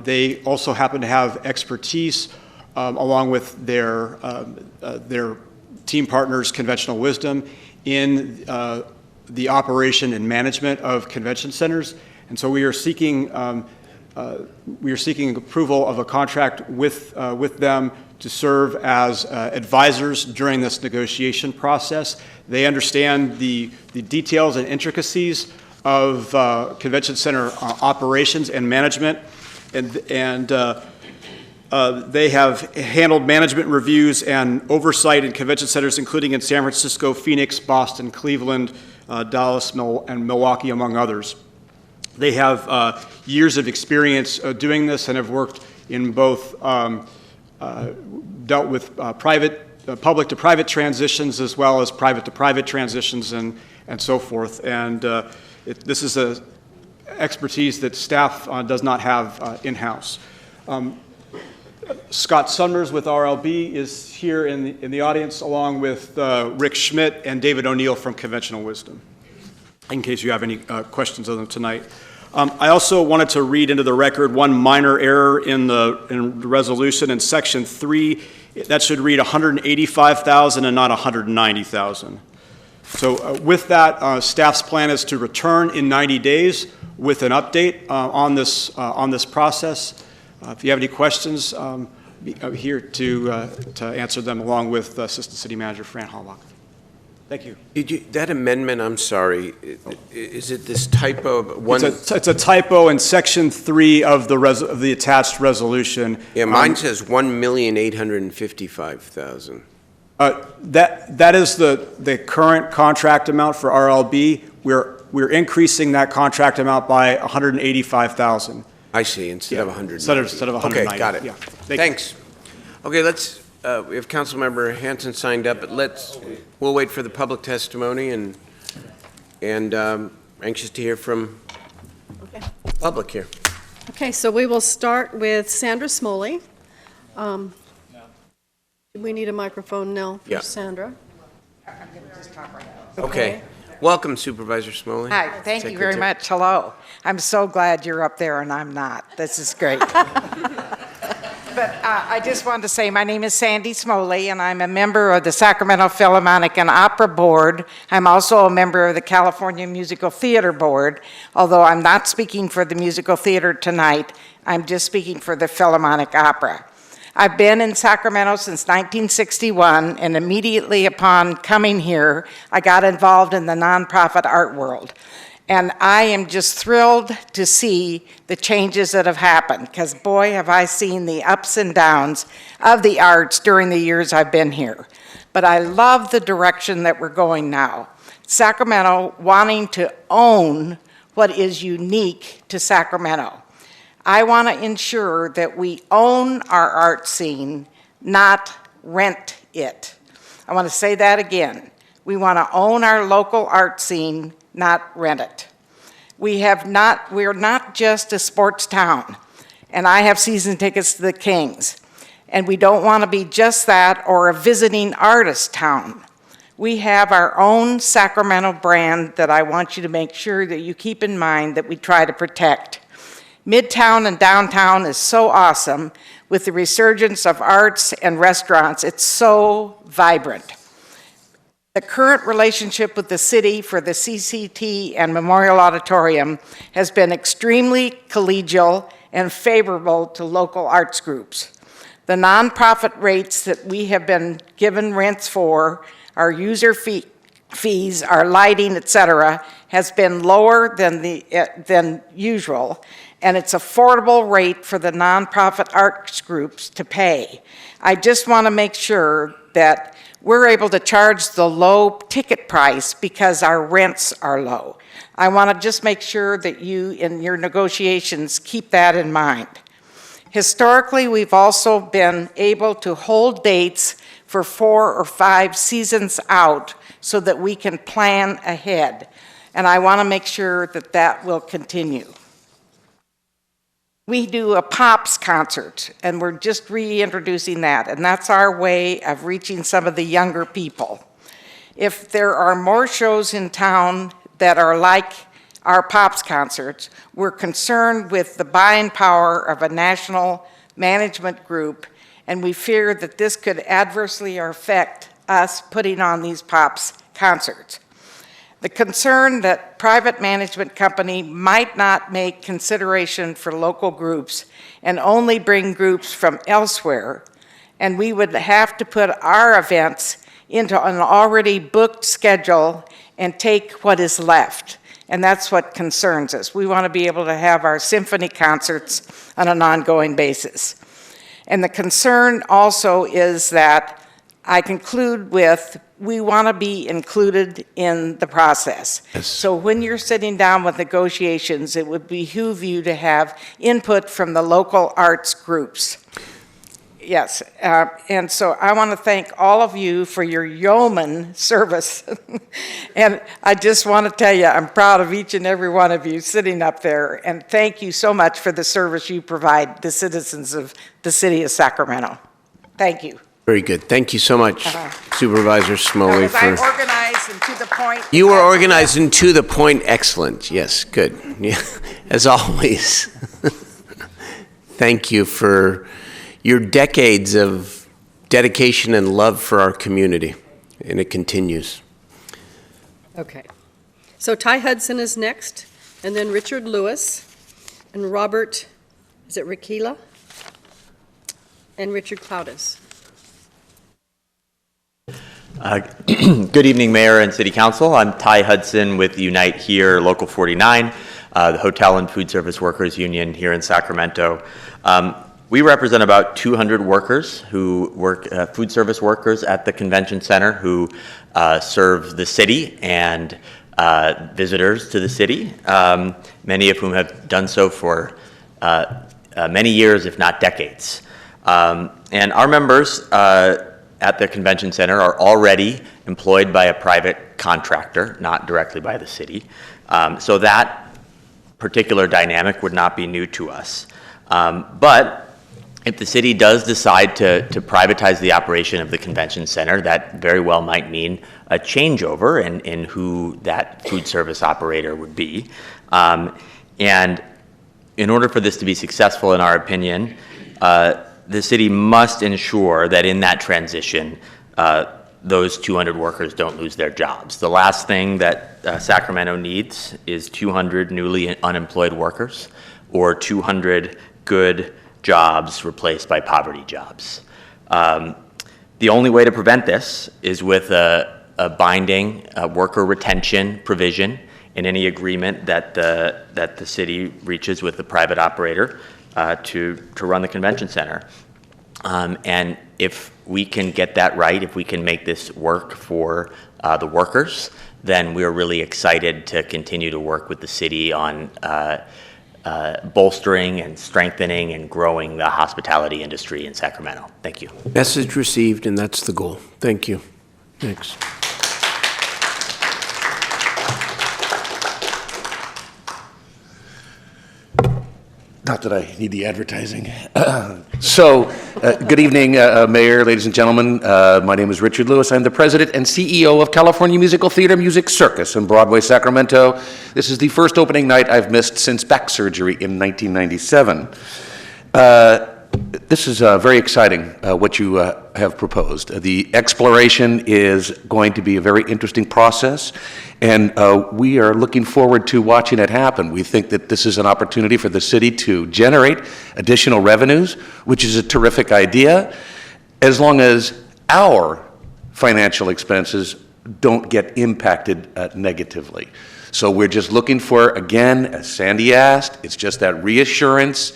They also happen to have expertise along with their team partners, Conventional Wisdom, in the operation and management of convention centers. And so we are seeking approval of a contract with them to serve as advisors during this negotiation process. They understand the details and intricacies of convention center operations and management, and they have handled management reviews and oversight in convention centers, including in San Francisco, Phoenix, Boston, Cleveland, Dallas, and Milwaukee, among others. They have years of experience doing this and have worked in both dealt with public to private transitions as well as private to private transitions and so forth. And this is a expertise that staff does not have in-house. Scott Summers with RLB is here in the audience, along with Rick Schmidt and David O'Neill from Conventional Wisdom, in case you have any questions of them tonight. I also wanted to read into the record one minor error in the resolution in section 3. That should read 185,000 and not 190,000. So with that, staff's plan is to return in 90 days with an update on this process. If you have any questions, I'm here to answer them, along with Assistant City Manager Fran Halbach. Thank you. That amendment, I'm sorry, is it this typo? It's a typo in section 3 of the attached resolution. Yeah, mine says 1,855,000. That is the current contract amount for RLB. We're increasing that contract amount by 185,000. I see, instead of 100. Instead of 190. Okay, got it. Yeah. Thanks. Okay, let's, we have Councilmember Hanson signed up, but we'll wait for the public testimony and anxious to hear from public here. Okay, so we will start with Sandra Smoley. We need a microphone now for Sandra. Okay. Welcome, Supervisor Smoley. Hi, thank you very much. Hello. I'm so glad you're up there and I'm not. This is great. But I just wanted to say my name is Sandy Smoley, and I'm a member of the Sacramento Philharmonic and Opera Board. I'm also a member of the California Musical Theater Board, although I'm not speaking for the musical theater tonight. I'm just speaking for the Philharmonic Opera. I've been in Sacramento since 1961, and immediately upon coming here, I got involved in the nonprofit art world. And I am just thrilled to see the changes that have happened, because boy, have I seen the ups and downs of the arts during the years I've been here. But I love the direction that we're going now. Sacramento wanting to own what is unique to Sacramento. I want to ensure that we own our art scene, not rent it. I want to say that again. We want to own our local art scene, not rent it. we're not just a sports town, and I have season tickets to the Kings, and we don't want to be just that or a visiting artist town. We have our own Sacramento brand that I want you to make sure that you keep in mind that we try to protect. Midtown and downtown is so awesome with the resurgence of arts and restaurants. It's so vibrant. The current relationship with the city for the CCT and Memorial Auditorium has been extremely collegial and favorable to local arts groups. The nonprofit rates that we have been given rents for, our user fees, our lighting, etc., has been lower than usual, and it's affordable rate for the nonprofit arts groups to pay. I just want to make sure that we're able to charge the low ticket price because our rents are low. I want to just make sure that you, in your negotiations, keep that in mind. Historically, we've also been able to hold dates for 4 or 5 seasons out so that we can plan ahead. And I want to make sure that that will continue. We do a Pops concert, and we're just reintroducing that, and that's our way of reaching some of the younger people. If there are more shows in town that are like our Pops concerts, we're concerned with the buying power of a national management group, and we fear that this could adversely affect us putting on these Pops concerts. The concern that private management company might not make consideration for local groups and only bring groups from elsewhere, and we would have to put our events into an already booked schedule and take what is left. And that's what concerns us. We want to be able to have our symphony concerts on an ongoing basis. And the concern also is that I conclude with, we want to be included in the process. Yes. So when you're sitting down with negotiations, it would behoove you to have input from the local arts groups. Yes, and so I want to thank all of you for your yeoman service. And I just want to tell you, I'm proud of each and every one of you sitting up there, and thank you so much for the service you provide the citizens of the city of Sacramento. Thank you. Very good. Thank you so much, Supervisor Smoley. Was I organized and to the point? You were organized and to the point. Excellent. Yes, good. Yeah, as always. Thank you for your decades of dedication and love for our community, and it continues. Okay. So Ty Hudson is next, and then Richard Lewis, and Robert, is it Rakila? And Richard Cloudis. Good evening, Mayor and City Council. I'm Ty Hudson with Unite Here, Local 49, the Hotel and Food Service Workers Union here in Sacramento. We represent about 200 workers who work, food service workers at the convention center who serve the city and visitors to the city, many of whom have done so for many years, if not decades. And our members at the convention center are already employed by a private contractor, not directly by the city. So that particular dynamic would not be new to us. But if the city does decide to privatize the operation of the convention center, that very well might mean a changeover in who that food service operator would be. And in order for this to be successful, in our opinion, the city must ensure that in that transition, those 200 workers don't lose their jobs. The last thing that Sacramento needs is 200 newly unemployed workers or 200 good jobs replaced by poverty jobs. The only way to prevent this is with a binding worker retention provision in any agreement that the city reaches with the private operator to run the convention center. And if we can get that right, if we can make this work for the workers, then we're really excited to continue to work with the city on bolstering and strengthening and growing the hospitality industry in Sacramento. Thank you. Message received, and that's the goal. Thank you. Next. Not that I need the advertising. Good evening, Mayor, ladies and gentlemen. My name is Richard Lewis. I'm the president and CEO of California Musical Theater Music Circus in Broadway, Sacramento. This is the first opening night I've missed since back surgery in 1997. This is very exciting, what you have proposed. The exploration is going to be a very interesting process, and we are looking forward to watching it happen. We think that this is an opportunity for the city to generate additional revenues, which is a terrific idea, as long as our financial expenses don't get impacted negatively. So we're just looking for, again, as Sandy asked, it's just that reassurance.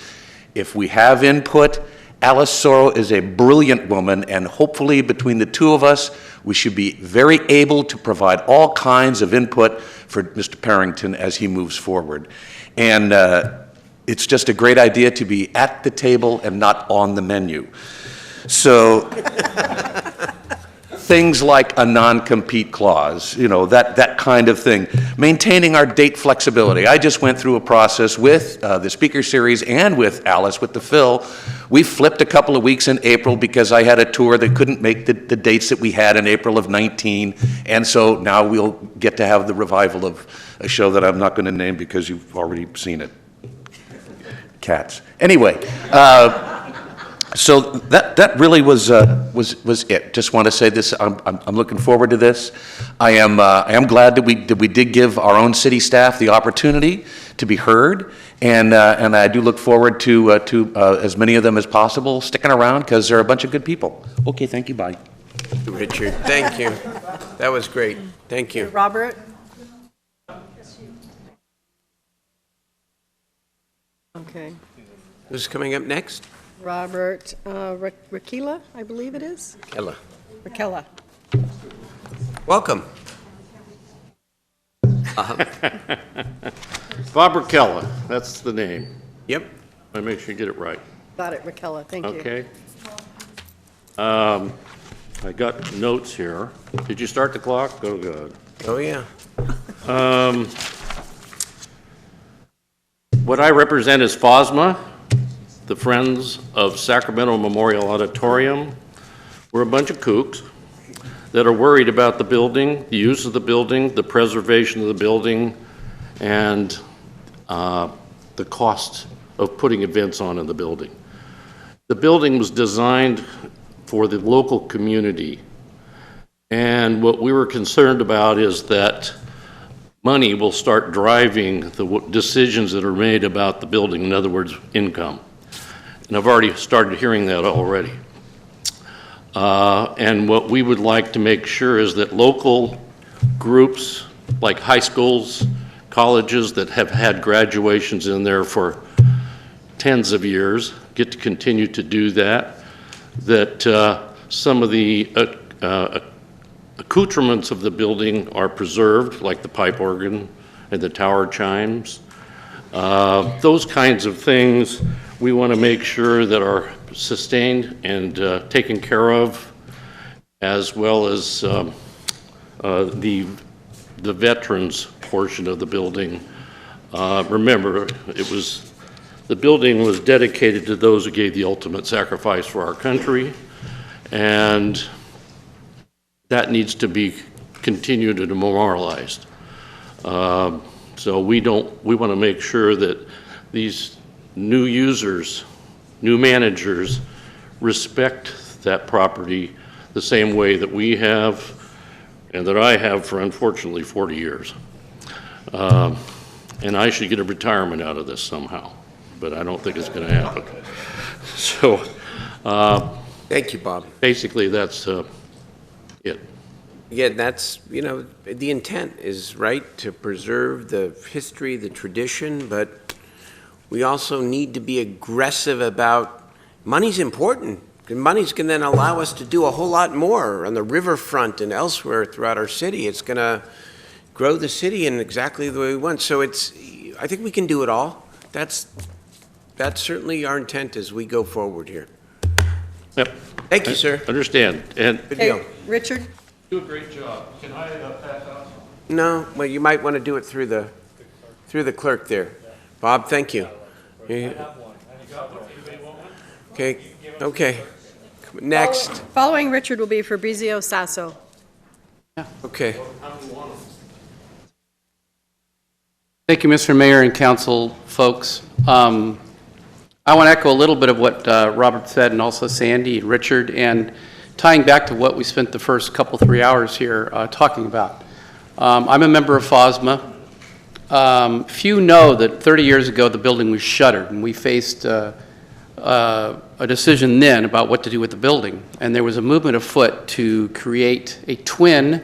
If we have input, Alice Sorrow is a brilliant woman, and hopefully between the two of us, we should be very able to provide all kinds of input for Mr. Parrington as he moves forward. And it's just a great idea to be at the table and not on the menu. So things like a non-compete clause, you know, that kind of thing. Maintaining our date flexibility. I just went through a process with the speaker series and with Alice, with the Phil. We flipped a couple of weeks in April because I had a tour that couldn't make the dates that we had in April of 19. And so now we'll get to have the revival of a show that I'm not going to name because you've already seen it. Cats. Anyway. So that really was it. Just want to say this. I'm looking forward to this. I am glad that we did give our own city staff the opportunity to be heard, and I do look forward to as many of them as possible sticking around because they're a bunch of good people. Okay, thank you. Bye. Richard, thank you. That was great. Thank you. Robert? Okay. Who's coming up next? Robert Rakela, I believe it is. Ella. Rakela. Welcome. Bob Rakela, that's the name. Yep. I make sure you get it right. Got it, Rakela, thank you. Okay. I got notes here. Did you start the clock? Oh, good. Oh, yeah. What I represent is FOSMA, the Friends of Sacramento Memorial Auditorium. We're a bunch of kooks that are worried about the building, the use of the building, the preservation of the building, and the cost of putting events on in the building. The building was designed for the local community, and what we were concerned about is that money will start driving the decisions that are made about the building, in other words, income. And I've already started hearing that already. And what we would like to make sure is that local groups, like high schools, colleges that have had graduations in there for tens of years, get to continue to do that, that some of the accoutrements of the building are preserved, like the pipe organ and the tower chimes. Those kinds of things we want to make sure that are sustained and taken care of, as well as the veterans portion of the building. Remember, the building was dedicated to those who gave the ultimate sacrifice for our country, and that needs to be continued and memorialized. So we want to make sure that these new users, new managers respect that property the same way that we have and that I have for, unfortunately, 40 years. And I should get a retirement out of this somehow, but I don't think it's going to happen. So, thank you, Bob. Basically, that's it. Yeah, that's, you know, the intent is right to preserve the history, the tradition, but we also need to be aggressive about money's important. And money's going to then allow us to do a whole lot more on the riverfront and elsewhere throughout our city. It's going to grow the city in exactly the way we want. So I think we can do it all. That's certainly our intent as we go forward here. Yep. Thank you, sir. Understand. And good deal. Richard? Do a great job. Can I pass out? No, well, you might want to do it through the clerk there. Bob, thank you. I have one. Okay. Next. Following Richard will be Fabrizio Sasso. Okay. Thank you, Mr. Mayor and council folks. I want to echo a little bit of what Robert said, and also Sandy and Richard, and tying back to what we spent the first couple, 3 hours here talking about. I'm a member of FOSMA. Few know that 30 years ago the building was shuttered, and we faced a decision then about what to do with the building. And there was a movement afoot to create a twin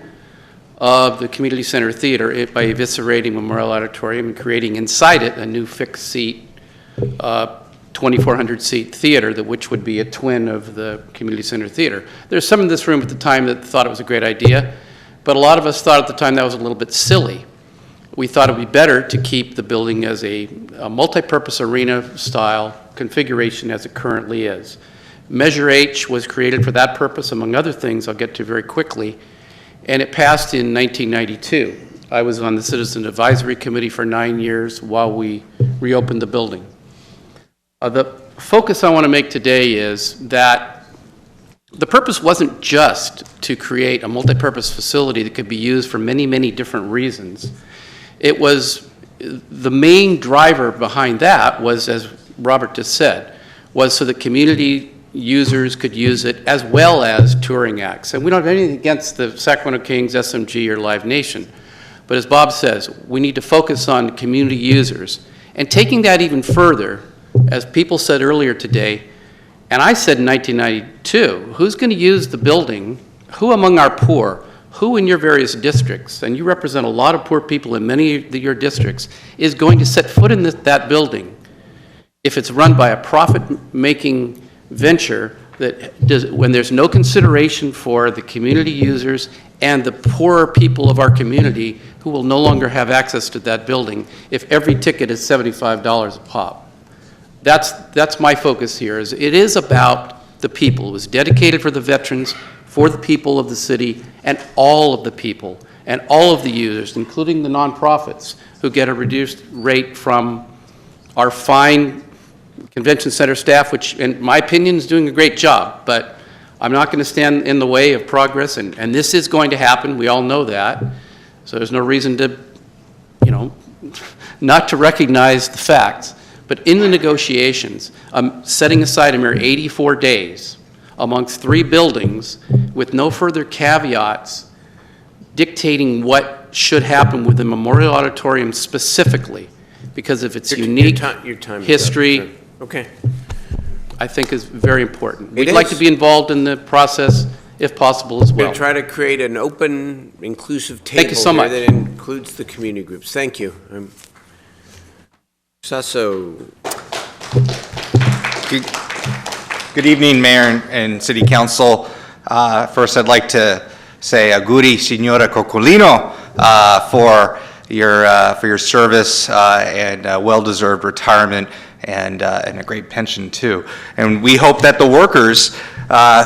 of the Community Center Theater by eviscerating Memorial Auditorium and creating inside it a new fixed seat, 2,400 seat theater, which would be a twin of the Community Center Theater. There's some in this room at the time that thought it was a great idea, but a lot of us thought at the time that was a little bit silly. We thought it would be better to keep the building as a multi-purpose arena style configuration as it currently is. Measure H was created for that purpose, among other things I'll get to very quickly, and it passed in 1992. I was on the Citizen Advisory Committee for 9 years while we reopened the building. The focus I want to make today is that the purpose wasn't just to create a multi-purpose facility that could be used for many, many different reasons. It was, the main driver behind that was, as Robert just said, was so that community users could use it as well as touring acts. And we don't have anything against the Sacramento Kings, SMG, or Live Nation. But as Bob says, we need to focus on community users. And taking that even further, as people said earlier today, and I said in 1992, who's going to use the building? Who among our poor? Who in your various districts, and you represent a lot of poor people in many of your districts, is going to set foot in that building if it's run by a profit-making venture that does, when there's no consideration for the community users and the poorer people of our community who will no longer have access to that building if every ticket is $75 a pop. That's my focus here. It is about the people. It was dedicated for the veterans, for the people of the city, and all of the people, and all of the users, including the nonprofits, who get a reduced rate from our fine convention center staff, which, in my opinion, is doing a great job. But I'm not going to stand in the way of progress, and this is going to happen. We all know that. So there's no reason to, not to recognize the facts. But in the negotiations, setting aside a mere 84 days amongst 3 buildings with no further caveats dictating what should happen with the Memorial Auditorium specifically because of its unique your time history, okay, I think is very important. We'd like to be involved in the process if possible as well. We'll try to create an open, inclusive table Thank you so much. that includes the community groups. Thank you. Sasso. Good evening, Mayor and City Council. First, I'd like to say auguri, Signora Coccolino, for your service and well-deserved retirement and a great pension too. And we hope that the workers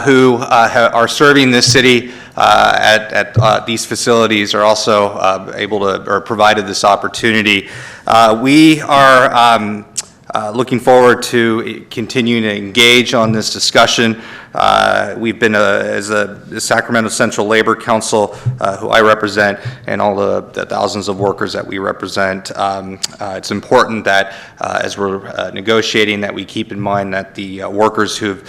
who are serving this city at these facilities are also able to, or provided this opportunity. We are looking forward to continuing to engage on this discussion. We've been, as the Sacramento Central Labor Council, who I represent, and all the thousands of workers that we represent, it's important that as we're negotiating that we keep in mind that the workers who've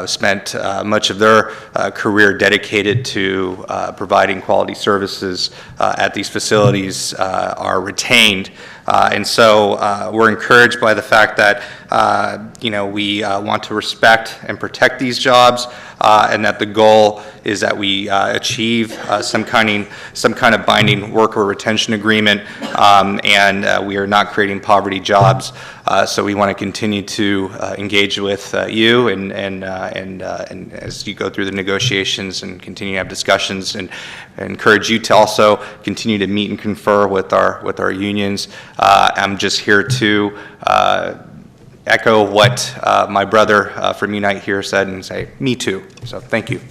spent much of their career dedicated to providing quality services at these facilities are retained. And so we're encouraged by the fact that we want to respect and protect these jobs, and that the goal is that we achieve some kind of binding worker retention agreement, and we are not creating poverty jobs. So we want to continue to engage with you and as you go through the negotiations and continue to have discussions, and encourage you to also continue to meet and confer with our unions. I'm just here to echo what my brother from Unite here said and say, me too. So thank you.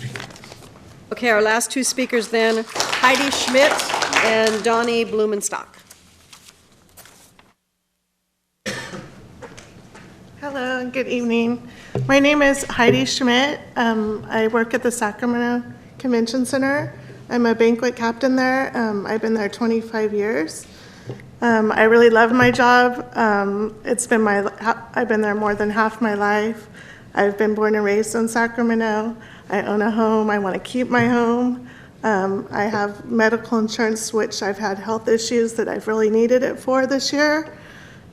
Okay, our last 2 speakers then, Heidi Schmidt and Donnie Blumenstock. Hello, good evening. My name is Heidi Schmidt. I work at the Sacramento Convention Center. I'm a banquet captain there. I've been there 25 years. I really love my job. I've been there more than half my life. I've been born and raised in Sacramento. I own a home. I want to keep my home. I have medical insurance, which I've had health issues that I've really needed it for this year.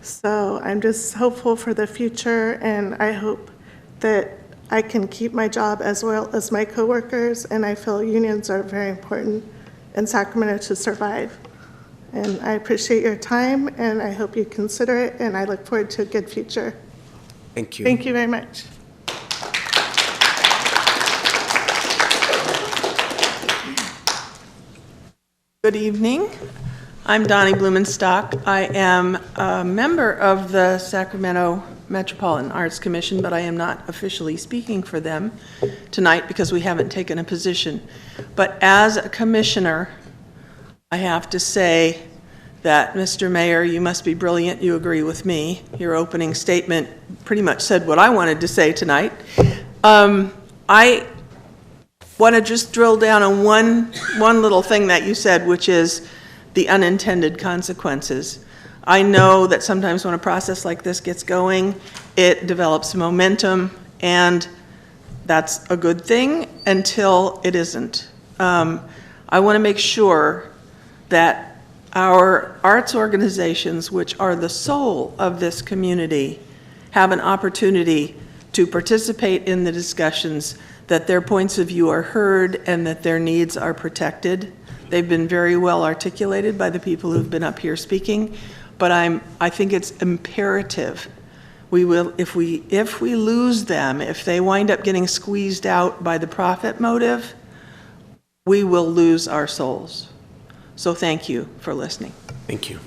So I'm just hopeful for the future, and I hope that I can keep my job as well as my coworkers, and I feel unions are very important in Sacramento to survive. And I appreciate your time, and I hope you consider it, and I look forward to a good future. Thank you. Thank you very much. Good evening. I'm Donnie Blumenstock. I am a member of the Sacramento Metropolitan Arts Commission, but I am not officially speaking for them tonight because we haven't taken a position. But as a commissioner, I have to say that, Mr. Mayor, you must be brilliant. You agree with me. Your opening statement pretty much said what I wanted to say tonight. I want to just drill down on one little thing that you said, which is the unintended consequences. I know that sometimes when a process like this gets going, it develops momentum, and that's a good thing until it isn't. I want to make sure that our arts organizations, which are the soul of this community, have an opportunity to participate in the discussions, that their points of view are heard, and that their needs are protected. They've been very well articulated by the people who've been up here speaking, but I think it's imperative. We will, if we lose them, if they wind up getting squeezed out by the profit motive, we will lose our souls. So thank you for listening. Thank you.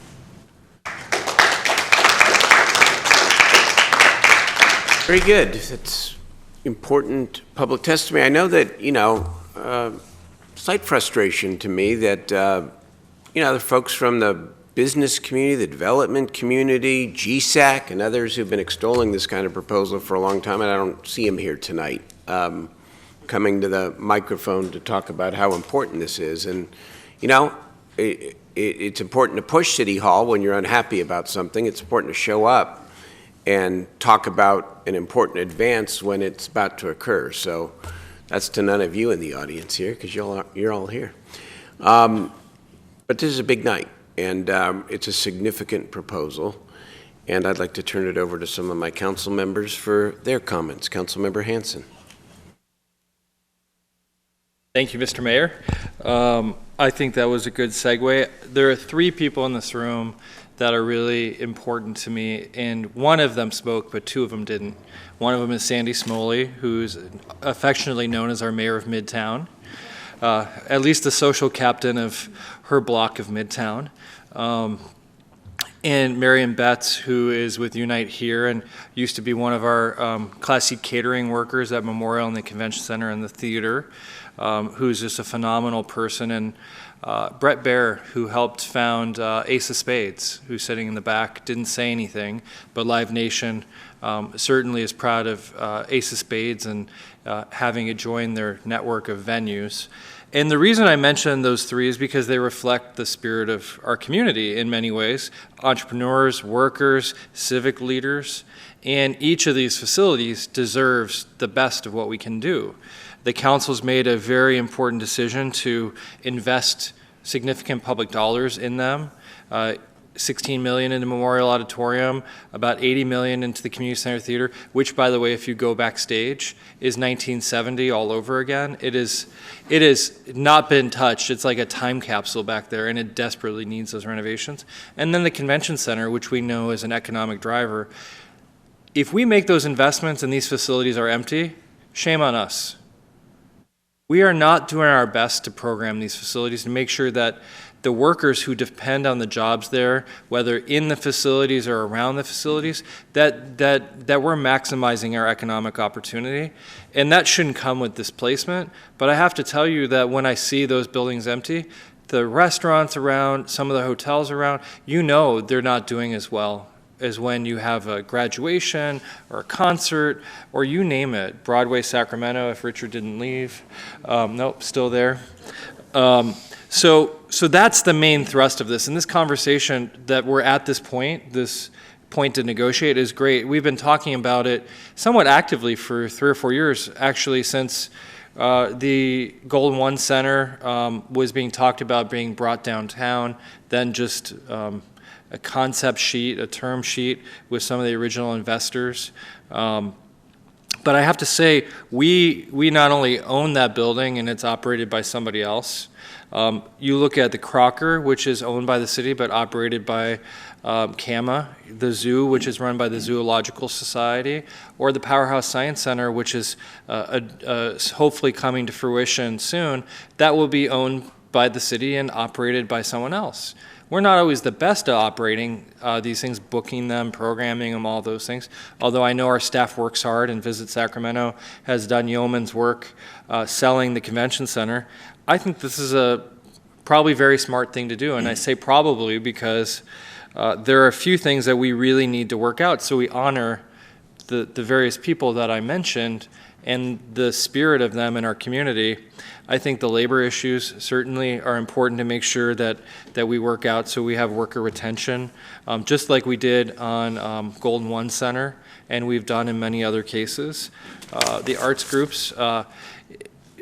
Very good. That's important public testimony. I know that, slight frustration to me that, the folks from the business community, the development community, GSAC, and others who've been extolling this kind of proposal for a long time, and I don't see them here tonight, coming to the microphone to talk about how important this is. And, it's important to push City Hall when you're unhappy about something. It's important to show up and talk about an important advance when it's about to occur. So that's to none of you in the audience here, because you're all here. But this is a big night, and it's a significant proposal. And I'd like to turn it over to some of my council members for their comments. Councilmember Hanson. Thank you, Mr. Mayor. I think that was a good segue. There are three people in this room that are really important to me, and one of them spoke, but two of them didn't. One of them is Sandy Smoley, who's affectionately known as our mayor of Midtown, at least the social captain of her block of Midtown. And Marion Betts, who is with Unite Here and used to be one of our Class C catering workers at Memorial and the Convention Center and the theater, who's just a phenomenal person. And Brett Baer, who helped found Ace of Spades, who's sitting in the back, didn't say anything, but Live Nation certainly is proud of Ace of Spades and having it join their network of venues. And the reason I mention those three is because they reflect the spirit of our community in many ways. Entrepreneurs, workers, civic leaders, and each of these facilities deserves the best of what we can do. The council's made a very important decision to invest significant public dollars in them. $16 million into Memorial Auditorium, about $80 million into the Community Center Theater, which, by the way, if you go backstage, is 1970 all over again. It is not been touched. It's like a time capsule back there, and it desperately needs those renovations. And then the Convention Center, which we know is an economic driver. If we make those investments and these facilities are empty, shame on us. We are not doing our best to program these facilities to make sure that the workers who depend on the jobs there, whether in the facilities or around the facilities, that we're maximizing our economic opportunity. And that shouldn't come with displacement. But I have to tell you that when I see those buildings empty, the restaurants around, some of the hotels around, they're not doing as well is when you have a graduation or a concert or you name it. Broadway, Sacramento, if Richard didn't leave. Nope, still there. So that's the main thrust of this. And this conversation that we're at this point to negotiate is great. We've been talking about it somewhat actively for 3 or 4 years, actually, since the Golden One Center was being talked about being brought downtown, then just a concept sheet, a term sheet with some of the original investors. But I have to say, we not only own that building and it's operated by somebody else. You look at the Crocker, which is owned by the city but operated by CAMA, the zoo, which is run by the Zoological Society, or the Powerhouse Science Center, which is hopefully coming to fruition soon. That will be owned by the city and operated by someone else. We're not always the best at operating these things, booking them, programming them, all those things. Although I know our staff works hard, and Visit Sacramento has done yeoman's work selling the convention center. I think this is a probably very smart thing to do, and I say probably because there are a few things that we really need to work out so we honor the various people that I mentioned and the spirit of them in our community. I think the labor issues certainly are important to make sure that we work out so we have worker retention, just like we did on Golden One Center and we've done in many other cases. The arts groups,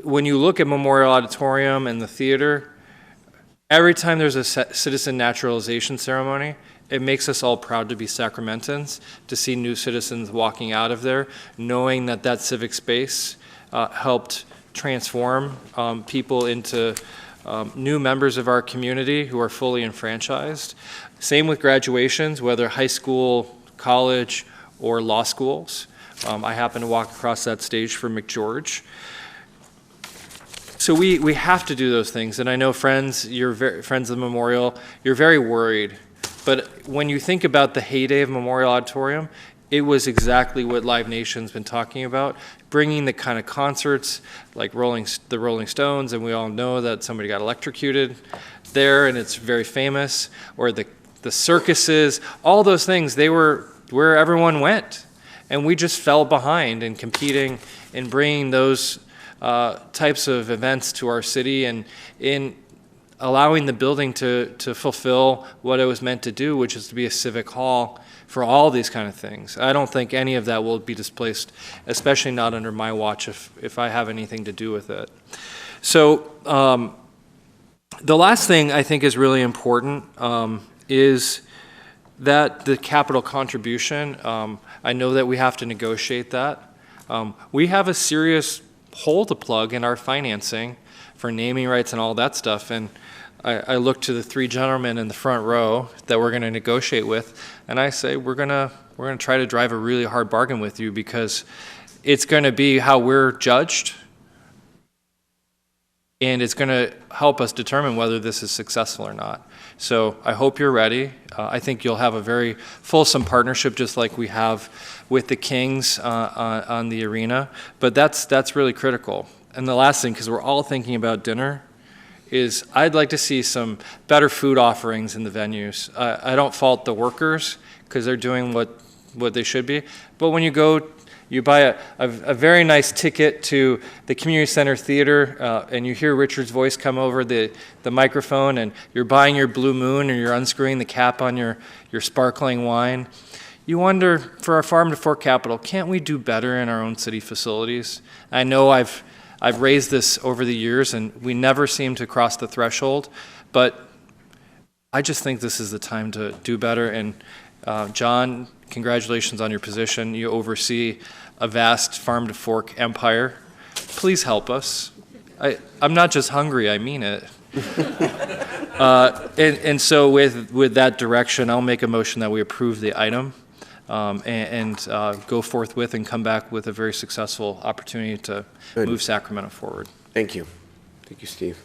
when you look at Memorial Auditorium and the theater, every time there's a citizen naturalization ceremony, it makes us all proud to be Sacramentans, to see new citizens walking out of there, knowing that that civic space helped transform people into new members of our community who are fully enfranchised. Same with graduations, whether high school, college, or law schools. I happen to walk across that stage for McGeorge. So we have to do those things, and I know friends, you're friends of the Memorial, you're very worried. But when you think about the heyday of Memorial Auditorium, it was exactly what Live Nation's been talking about, bringing the kind of concerts like the Rolling Stones, and we all know that somebody got electrocuted there, and it's very famous, or the circuses, all those things, they were where everyone went. And we just fell behind in competing in bringing those types of events to our city and in allowing the building to fulfill what it was meant to do, which is to be a civic hall for all these kind of things. I don't think any of that will be displaced, especially not under my watch if I have anything to do with it. So the last thing I think is really important is that the capital contribution, I know that we have to negotiate that. We have a serious hole to plug in our financing for naming rights and all that stuff. And I look to the 3 gentlemen in the front row that we're going to negotiate with, and I say we're going to try to drive a really hard bargain with you because it's going to be how we're judged, and it's going to help us determine whether this is successful or not. So I hope you're ready. I think you'll have a very fulsome partnership just like we have with the Kings on the arena, but that's really critical. And the last thing, because we're all thinking about dinner, is I'd like to see some better food offerings in the venues. I don't fault the workers because they're doing what they should be, but when you go, you buy a very nice ticket to the community center theater and you hear Richard's voice come over the microphone and you're buying your Blue Moon or you're unscrewing the cap on your sparkling wine. You wonder, for our farm to fork capital, can't we do better in our own city facilities? I know I've raised this over the years and we never seem to cross the threshold, but I just think this is the time to do better. And John, congratulations on your position. You oversee a vast farm to fork empire. Please help us. I'm not just hungry, I mean it. And so with that direction, I'll make a motion that we approve the item and go forthwith and come back with a very successful opportunity to move Sacramento forward. Thank you. Thank you, Steve.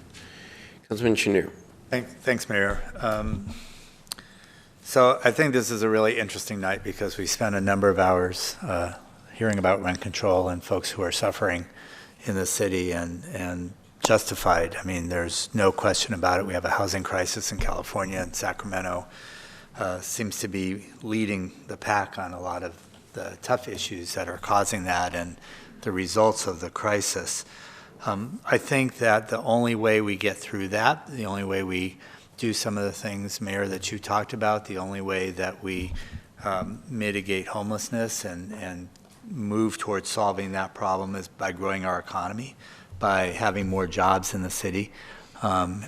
Councilman Chenier. Thanks, Mayor. So I think this is a really interesting night because we spent a number of hours hearing about rent control and folks who are suffering in the city and justified. I mean, there's no question about it. We have a housing crisis in California and Sacramento. seems to be leading the pack on a lot of the tough issues that are causing that and the results of the crisis. I think that the only way we get through that, the only way we do some of the things, Mayor, that you talked about, the only way that we mitigate homelessness and move towards solving that problem is by growing our economy, by having more jobs in the city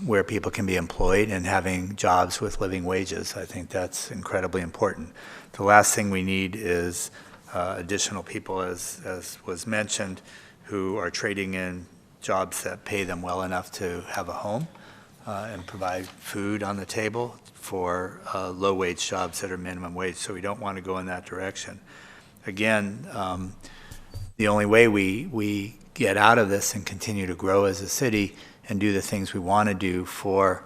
where people can be employed and having jobs with living wages. I think that's incredibly important. The last thing we need is additional people, as was mentioned, who are trading in jobs that pay them well enough to have a home and provide food on the table for low-wage jobs that are minimum wage. So we don't want to go in that direction. Again, the only way we get out of this and continue to grow as a city and do the things we want to do for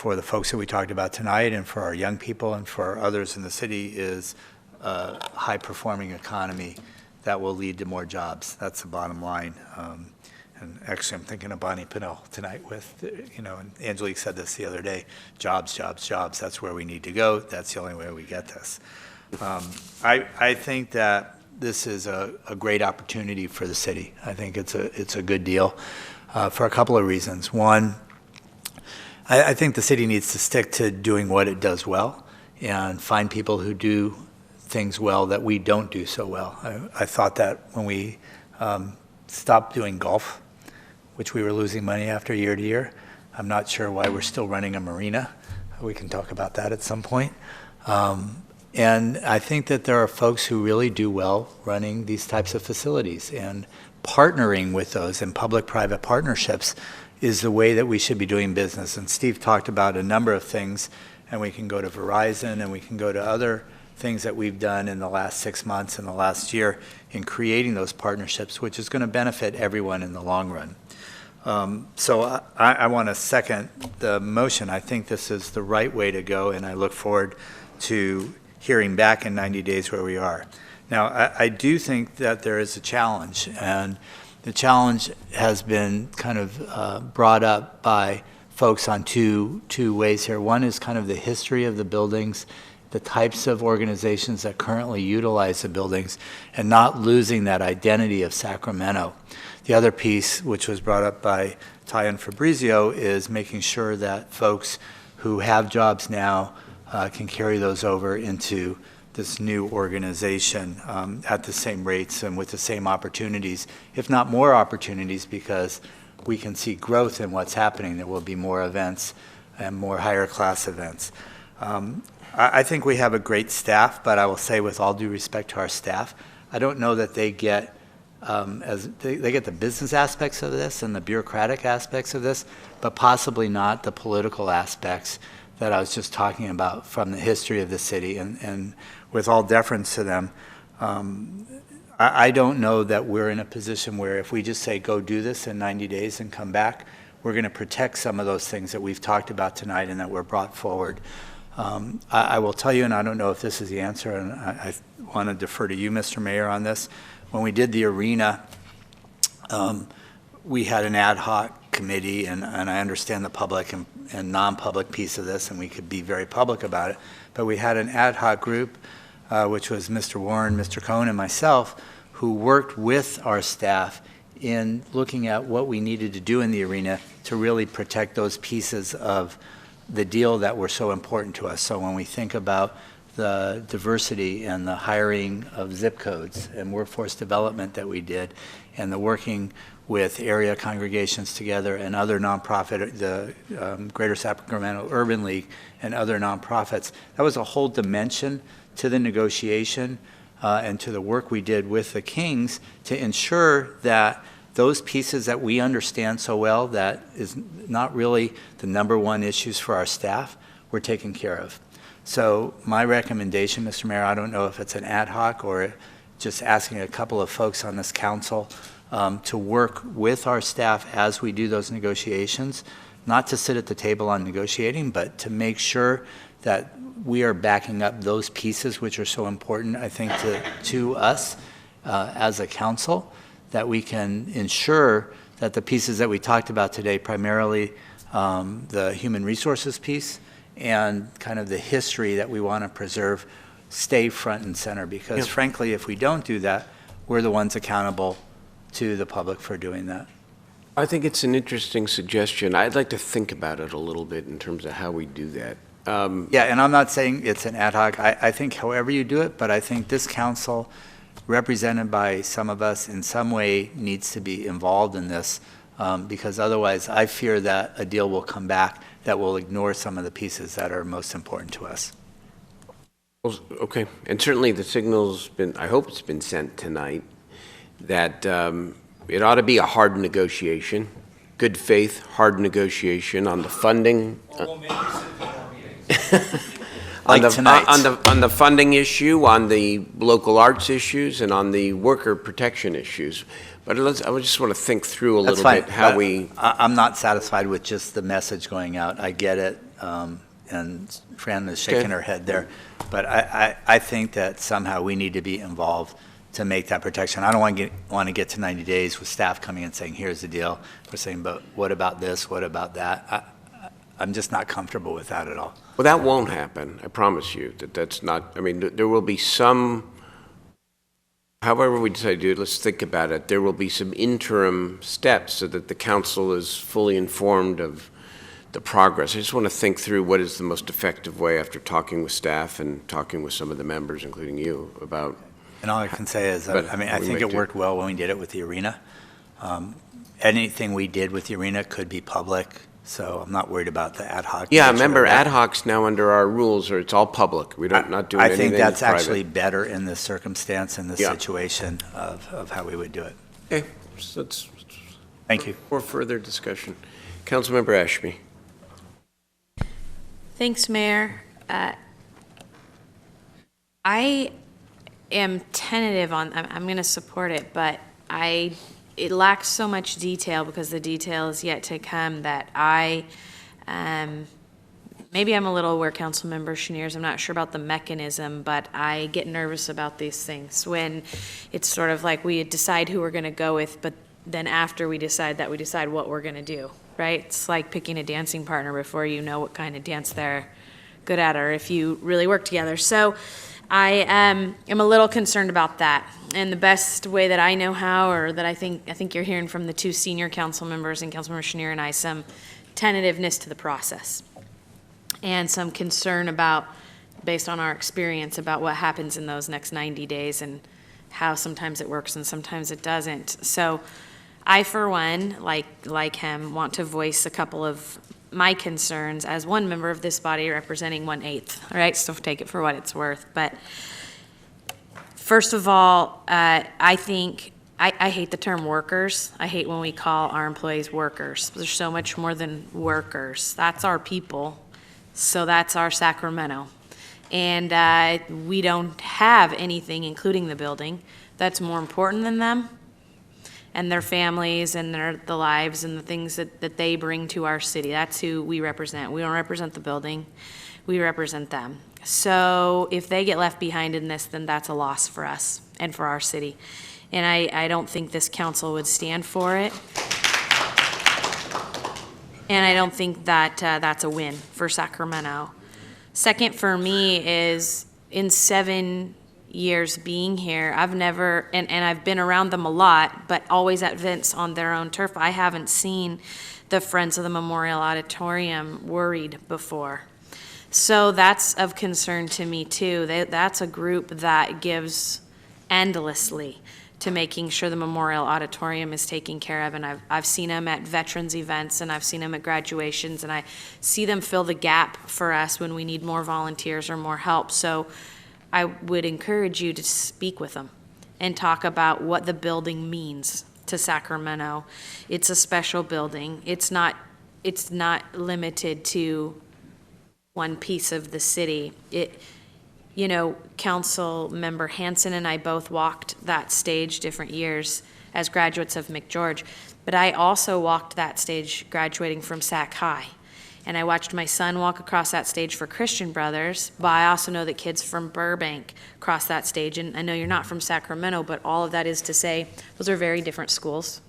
the folks that we talked about tonight and for our young people and for others in the city is a high-performing economy that will lead to more jobs. That's the bottom line. And actually, I'm thinking of Bonnie Pinnell tonight with, and Angelique said this the other day, jobs, jobs, jobs. That's where we need to go. That's the only way we get this. I think that this is a great opportunity for the city. I think it's a good deal for a couple of reasons. One, I think the city needs to stick to doing what it does well and find people who do things well that we don't do so well. I thought that when we stopped doing golf, which we were losing money after year to year. I'm not sure why we're still running a marina. We can talk about that at some point. And I think that there are folks who really do well running these types of facilities, and partnering with those in public-private partnerships is the way that we should be doing business. And Steve talked about a number of things, and we can go to Verizon and we can go to other things that we've done in the last 6 months and the last year in creating those partnerships, which is going to benefit everyone in the long run. So I want to second the motion. I think this is the right way to go, and I look forward to hearing back in 90 days where we are. Now, I do think that there is a challenge, and the challenge has been kind of brought up by folks on two ways here. One is kind of the history of the buildings, the types of organizations that currently utilize the buildings, and not losing that identity of Sacramento. The other piece, which was brought up by Ty and Fabrizio, is making sure that folks who have jobs now can carry those over into this new organization at the same rates and with the same opportunities, if not more opportunities, because we can see growth in what's happening. There will be more events and more higher class events. I think we have a great staff, but I will say with all due respect to our staff, I don't know that they get they get the business aspects of this and the bureaucratic aspects of this, but possibly not the political aspects that I was just talking about from the history of the city. And with all deference to them, I don't know that we're in a position where if we just say go do this in 90 days and come back, we're going to protect some of those things that we've talked about tonight and that were brought forward. I will tell you, and I don't know if this is the answer, and I want to defer to you, Mr. Mayor, on this. When we did the arena, we had an ad hoc committee, and I understand the public and non-public piece of this, and we could be very public about it, but we had an ad hoc group, which was Mr. Warren, Mr. Cohn, and myself, who worked with our staff in looking at what we needed to do in the arena to really protect those pieces of the deal that were so important to us. So when we think about the diversity and the hiring of zip codes and workforce development that we did, and the working with area congregations together and other nonprofit, the Greater Sacramento Urban League and other nonprofits, that was a whole dimension to the negotiation and to the work we did with the Kings to ensure that those pieces that we understand so well, that is not really the number one issues for our staff, were taken care of. So my recommendation, Mr. Mayor, I don't know if it's an ad hoc or just asking a couple of folks on this council to work with our staff as we do those negotiations, not to sit at the table on negotiating, but to make sure that we are backing up those pieces which are so important, I think, to us as a council, that we can ensure that the pieces that we talked about today, primarily the human resources piece and kind of the history that we want to preserve stay front and center, because frankly, if we don't do that, we're the ones accountable to the public for doing that. I think it's an interesting suggestion. I'd like to think about it a little bit in terms of how we do that. Yeah, and I'm not saying it's an ad hoc. I think however you do it, but I think this council, represented by some of us in some way, needs to be involved in this, because otherwise I fear that a deal will come back that will ignore some of the pieces that are most important to us. Well, okay, and certainly the signal's been, I hope it's been sent tonight, that it ought to be a hard negotiation, good faith, hard negotiation on the funding. Like tonight. On the funding issue, on the local arts issues, and on the worker protection issues. But I just want to think through a little bit how we... I'm not satisfied with just the message going out. I get it, and Fran is shaking her head there. But I think that somehow we need to be involved to make that protection. I don't want to get to 90 days with staff coming and saying, here's the deal. We're saying, but what about this? What about that? I'm just not comfortable with that at all. Well, that won't happen. I promise you that's not, I mean, there will be some, however we decide to do it, let's think about it. There will be some interim steps so that the council is fully informed of the progress. I just want to think through what is the most effective way after talking with staff and talking with some of the members, including you, about. And all I can say is, I think it worked well when we did it with the arena. Anything we did with the arena could be public, so I'm not worried about the ad hoc. Yeah, remember, ad hocs now under our rules, it's all public. We're not doing anything I think that's private. actually better in this circumstance, in this situation of how we would do it. Okay, so that's. Thank you. For further discussion. Councilmember Ashby. Thanks, Mayor. I am tentative on, I'm going to support it, but it lacks so much detail because the detail is yet to come that maybe I'm a little where Councilmember Schneers, I'm not sure about the mechanism, but I get nervous about these things when it's sort of like we decide who we're going to go with, but then after we decide that, we decide what we're going to do, right? It's like picking a dancing partner before you know what kind of dance they're good at or if you really work together. So I am a little concerned about that. And the best way that I know how, or that I think you're hearing from the two senior council members and Councilmember Schneer and I, some tentativeness to the process and some concern about, based on our experience, about what happens in those next 90 days and how sometimes it works and sometimes it doesn't. So I, for one, like him, want to voice a couple of my concerns as one member of this body representing 1/8, all right? So take it for what it's worth. But first of all, I think, I hate the term workers. I hate when we call our employees workers. There's so much more than workers. That's our people. So that's our Sacramento. And we don't have anything, including the building, that's more important than them and their families and the lives and the things that they bring to our city. That's who we represent. We don't represent the building. We represent them. So if they get left behind in this, then that's a loss for us and for our city. And I don't think this council would stand for it. And I don't think that that's a win for Sacramento. Second for me is in 7 years being here, I've never, and I've been around them a lot, but always at events on their own turf, I haven't seen the Friends of the Memorial Auditorium worried before. So that's of concern to me too. That's a group that gives endlessly to making sure the Memorial Auditorium is taken care of. And I've seen them at veterans events and I've seen them at graduations and I see them fill the gap for us when we need more volunteers or more help. So I would encourage you to speak with them and talk about what the building means to Sacramento. It's a special building. It's not limited to one piece of the city. You know, Council Member Hanson and I both walked that stage different years as graduates of McGeorge, but I also walked that stage graduating from Sac High. And I watched my son walk across that stage for Christian Brothers, but I also know that kids from Burbank cross that stage. And I know you're not from Sacramento, but all of that is to say those are very different schools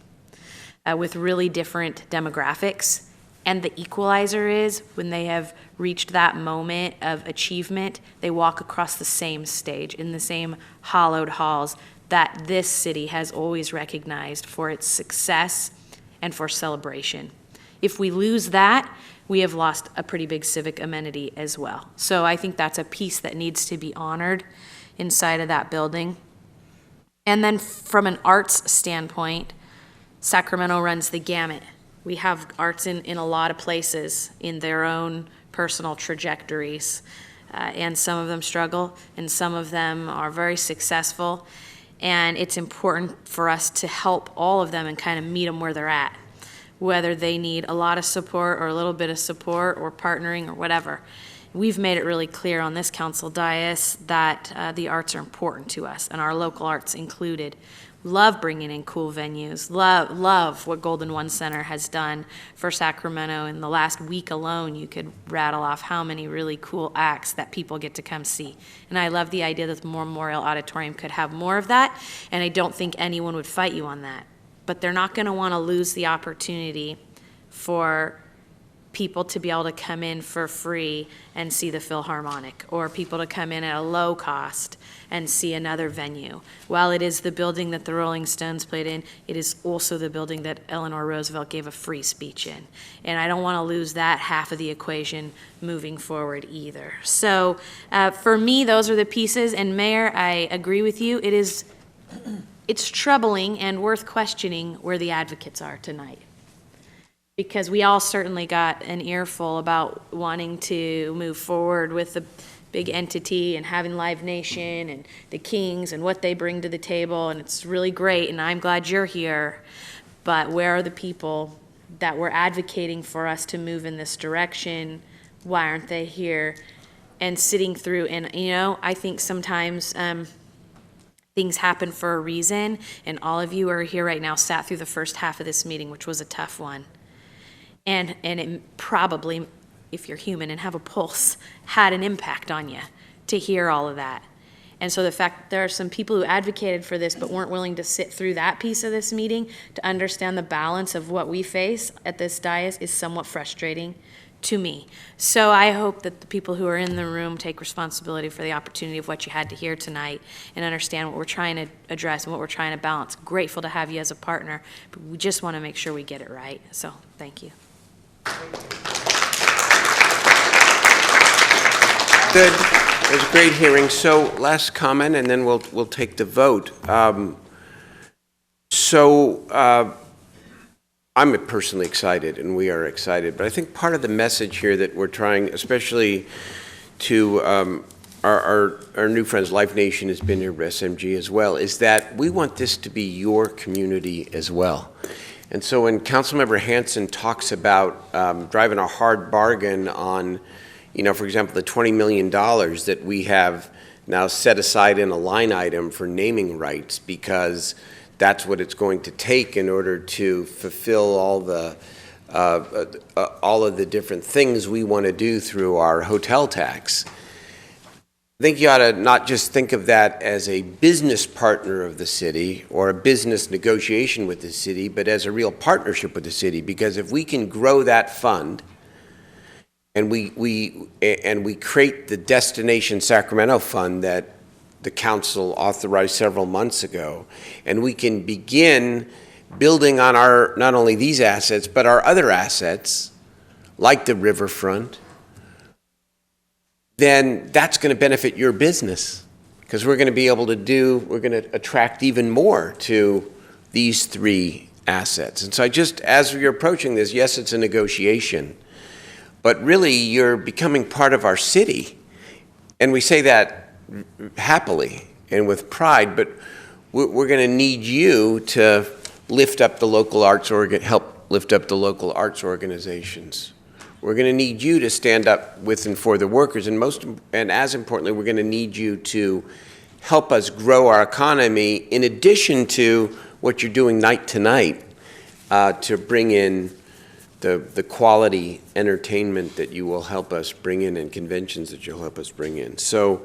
with really different demographics And the equalizer is when they have reached that moment of achievement, they walk across the same stage in the same hollowed halls that this city has always recognized for its success and for celebration. If we lose that, we have lost a pretty big civic amenity as well. So I think that's a piece that needs to be honored inside of that building. And then from an arts standpoint, Sacramento runs the gamut. We have arts in a lot of places in their own personal trajectories, and some of them struggle, and some of them are very successful, and it's important for us to help all of them and kind of meet them where they're at, whether they need a lot of support or a little bit of support or partnering or whatever. We've made it really clear on this council dais that the arts are important to us, and our local arts included. Love bringing in cool venues, love what Golden One Center has done for Sacramento. In the last week alone, you could rattle off how many really cool acts that people get to come see. And I love the idea that the Memorial Auditorium could have more of that, and I don't think anyone would fight you on that. But they're not going to want to lose the opportunity for people to be able to come in for free and see the Philharmonic, or people to come in at a low cost and see another venue. While it is the building that the Rolling Stones played in, it is also the building that Eleanor Roosevelt gave a free speech in. And I don't want to lose that half of the equation moving forward either. So for me, those are the pieces. And Mayor, I agree with you. It's troubling and worth questioning where the advocates are tonight, because we all certainly got an earful about wanting to move forward with the big entity and having Live Nation and the Kings and what they bring to the table, and it's really great, and I'm glad you're here. But where are the people that were advocating for us to move in this direction? Why aren't they here and sitting through? And, I think sometimes things happen for a reason, and all of you are here right now sat through the first half of this meeting, which was a tough one. And it probably, if you're human and have a pulse, had an impact on you to hear all of that. And so the fact that there are some people who advocated for this but weren't willing to sit through that piece of this meeting to understand the balance of what we face at this dais is somewhat frustrating to me. So I hope that the people who are in the room take responsibility for the opportunity of what you had to hear tonight and understand what we're trying to address and what we're trying to balance. Grateful to have you as a partner, but we just want to make sure we get it right. So thank you. Good. It was a great hearing. So last comment, and then we'll take the vote. I'm personally excited, and we are excited, but I think part of the message here that we're trying, especially to our new friends, Life Nation has been here, SMG as well, is that we want this to be your community as well. And so when Councilmember Hanson talks about driving a hard bargain on, for example, the $20 million that we have now set aside in a line item for naming rights, because that's what it's going to take in order to fulfill all of the different things we want to do through our hotel tax. I think you ought to not just think of that as a business partner of the city or a business negotiation with the city, but as a real partnership with the city. Because if we can grow that fund and we create the Destination Sacramento Fund that the council authorized several months ago, and we can begin building on our, not only these assets, but our other assets, like the riverfront, then that's going to benefit your business, because we're going to attract even more to these three assets. And so as you're approaching this, yes, it's a negotiation, but really you're becoming part of our city. And we say that happily and with pride, but we're going to need you to lift up the local arts help lift up the local arts organizations. We're going to need you to stand up with and for the workers, and as importantly, we're going to need you to help us grow our economy in addition to what you're doing night to night to bring in the quality entertainment that you will help us bring in and conventions that you'll help us bring in. So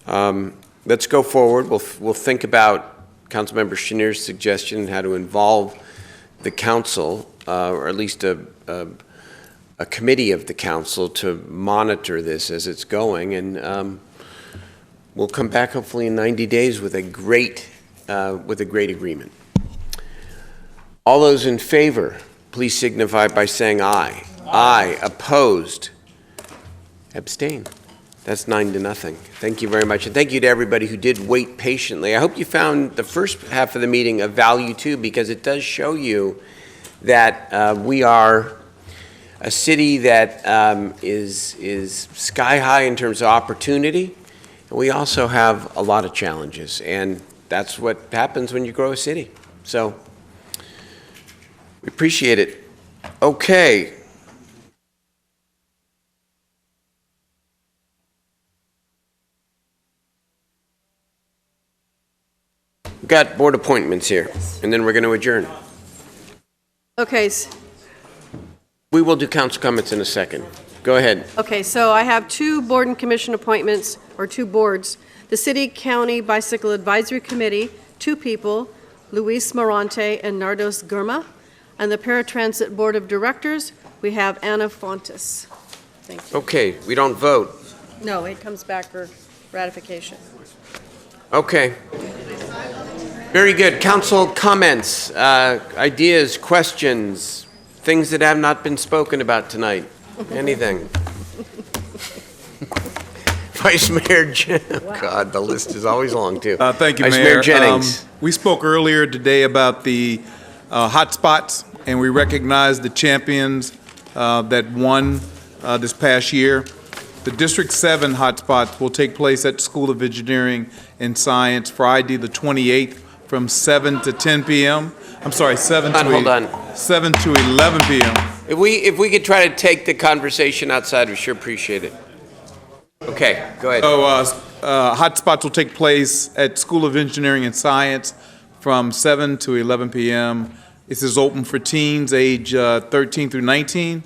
let's go forward. We'll think about Councilmember Chenier's suggestion how to involve the council, or at least a committee of the council to monitor this as it's going, and we'll come back hopefully in 90 days with a great agreement. All those in favor, please signify by saying aye. Aye. Opposed? Abstain. That's 9-0. Thank you very much, and thank you to everybody who did wait patiently. I hope you found the first half of the meeting of value too, because it does show you that we are a city that is sky high in terms of opportunity, and we also have a lot of challenges, and that's what happens when you grow a city. So we appreciate it. Okay. We've got board appointments here, and then we're going to adjourn. Okay. We will do council comments in a second. Go ahead. Okay, so I have 2 board and commission appointments, or 2 boards. The City County Bicycle Advisory Committee, 2 people, Luis Morante and Nardos Gurma. And the Paratransit Board of Directors, we have Anna Fontes. Thank you. Okay, we don't vote. No, it comes back for ratification. Okay. Very good. Council comments, ideas, questions, things that have not been spoken about tonight. Anything? Vice Mayor God, the list is always long, too. Thank you, Vice Mayor. Mayor Jennings. We spoke earlier today about the hot spots, and we recognized the champions that won this past year. The District 7 hotspots will take place at School of Engineering and Science Friday the 28th from 7 to 10 p.m. I'm sorry, 7 to 11 p.m. If we could try to take the conversation outside, we sure appreciate it. Okay, go ahead. So hotspots will take place at School of Engineering and Science from 7 to 11 p.m. This is open for teens age 13 through 19.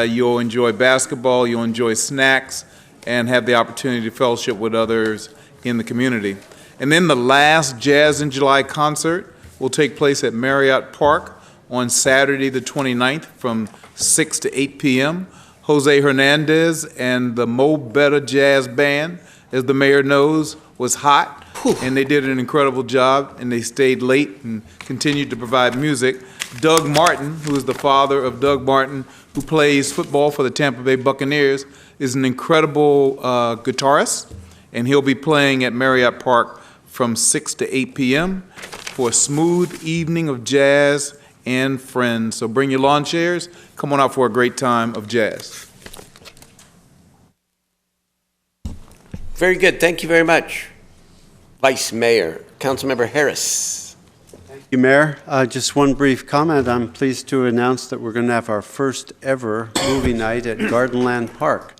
You'll enjoy basketball, you'll enjoy snacks, and have the opportunity to fellowship with others in the community. And then the last Jazz in July concert will take place at Marriott Park on Saturday the 29th from 6 to 8 p.m. Jose Hernandez and the Mo Better Jazz Band, as the mayor knows, was hot, and they did an incredible job, and they stayed late and continued to provide music. Doug Martin, who is the father of Doug Martin, who plays football for the Tampa Bay Buccaneers, is an incredible guitarist, and he'll be playing at Marriott Park from 6 to 8 p.m. for a smooth evening of jazz and friends. So bring your lawn chairs, come on out for a great time of jazz. Very good, thank you very much. Vice Mayor, Councilmember Harris. Thank you, Mayor. Just one brief comment. I'm pleased to announce that we're going to have our first ever movie night at Gardenland Park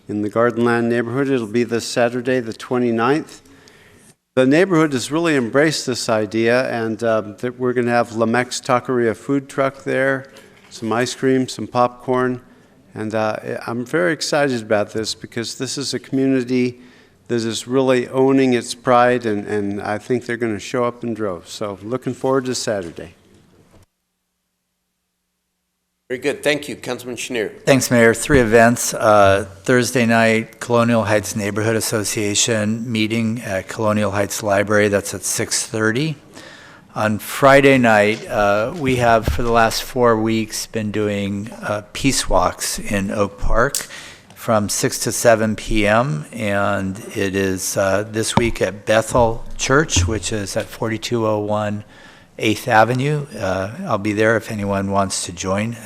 in the Gardenland neighborhood. It'll be this Saturday, the 29th. The neighborhood has really embraced this idea, and that we're going to have Lamex Taqueria food truck there, some ice cream, some popcorn, and I'm very excited about this because this is a community that is really owning its pride, and I think they're going to show up in droves. So looking forward to Saturday. Very good, thank you. Councilman Schneer. Thanks, Mayor. 3 events. Thursday night, Colonial Heights Neighborhood Association meeting at Colonial Heights Library. That's at 6:30. On Friday night, we have, for the last 4 weeks, been doing peace walks in Oak Park from 6 to 7 p.m. And it is this week at Bethel Church, which is at 4201 8th Avenue. I'll be there if anyone wants to join.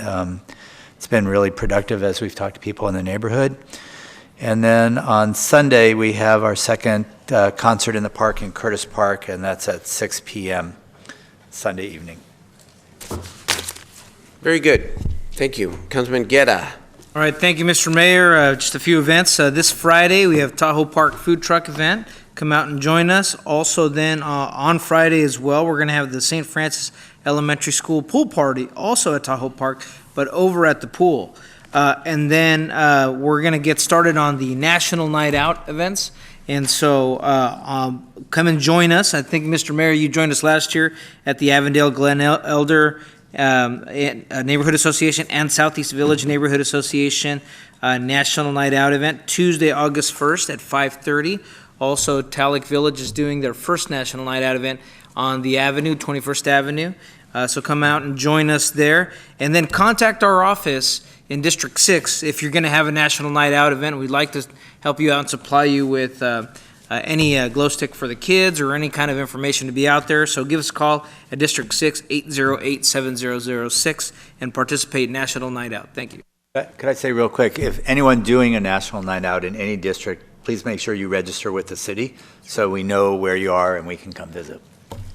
It's been really productive as we've talked to people in the neighborhood. And then on Sunday, we have our second concert in the park in Curtis Park, and that's at 6 p.m. Sunday evening. Very good. Thank you. Councilman Guerra. All right, thank you, Mr. Mayor. Just a few events. This Friday, we have Tahoe Park Food Truck event. Come out and join us. Also then on Friday as well, we're going to have the St. Francis Elementary School pool party, also at Tahoe Park, but over at the pool. And then we're going to get started on the National Night Out events. And so come and join us. I think, Mr. Mayor, you joined us last year at the Avondale Glen Elder Neighborhood Association and Southeast Village Neighborhood Association National Night Out event, Tuesday, August 1st at 5:30. Also, Talek Village is doing their first National Night Out event on the Avenue, 21st Avenue. So come out and join us there. And then contact our office in District 6 if you're going to have a National Night Out event. We'd like to help you out and supply you with any glow stick for the kids or any kind of information to be out there. So give us a call at District 6, 808-7006, and participate in National Night Out. Thank you. Could I say real quick, if anyone doing a national night out in any district, please make sure you register with the city so we know where you are and we can come visit.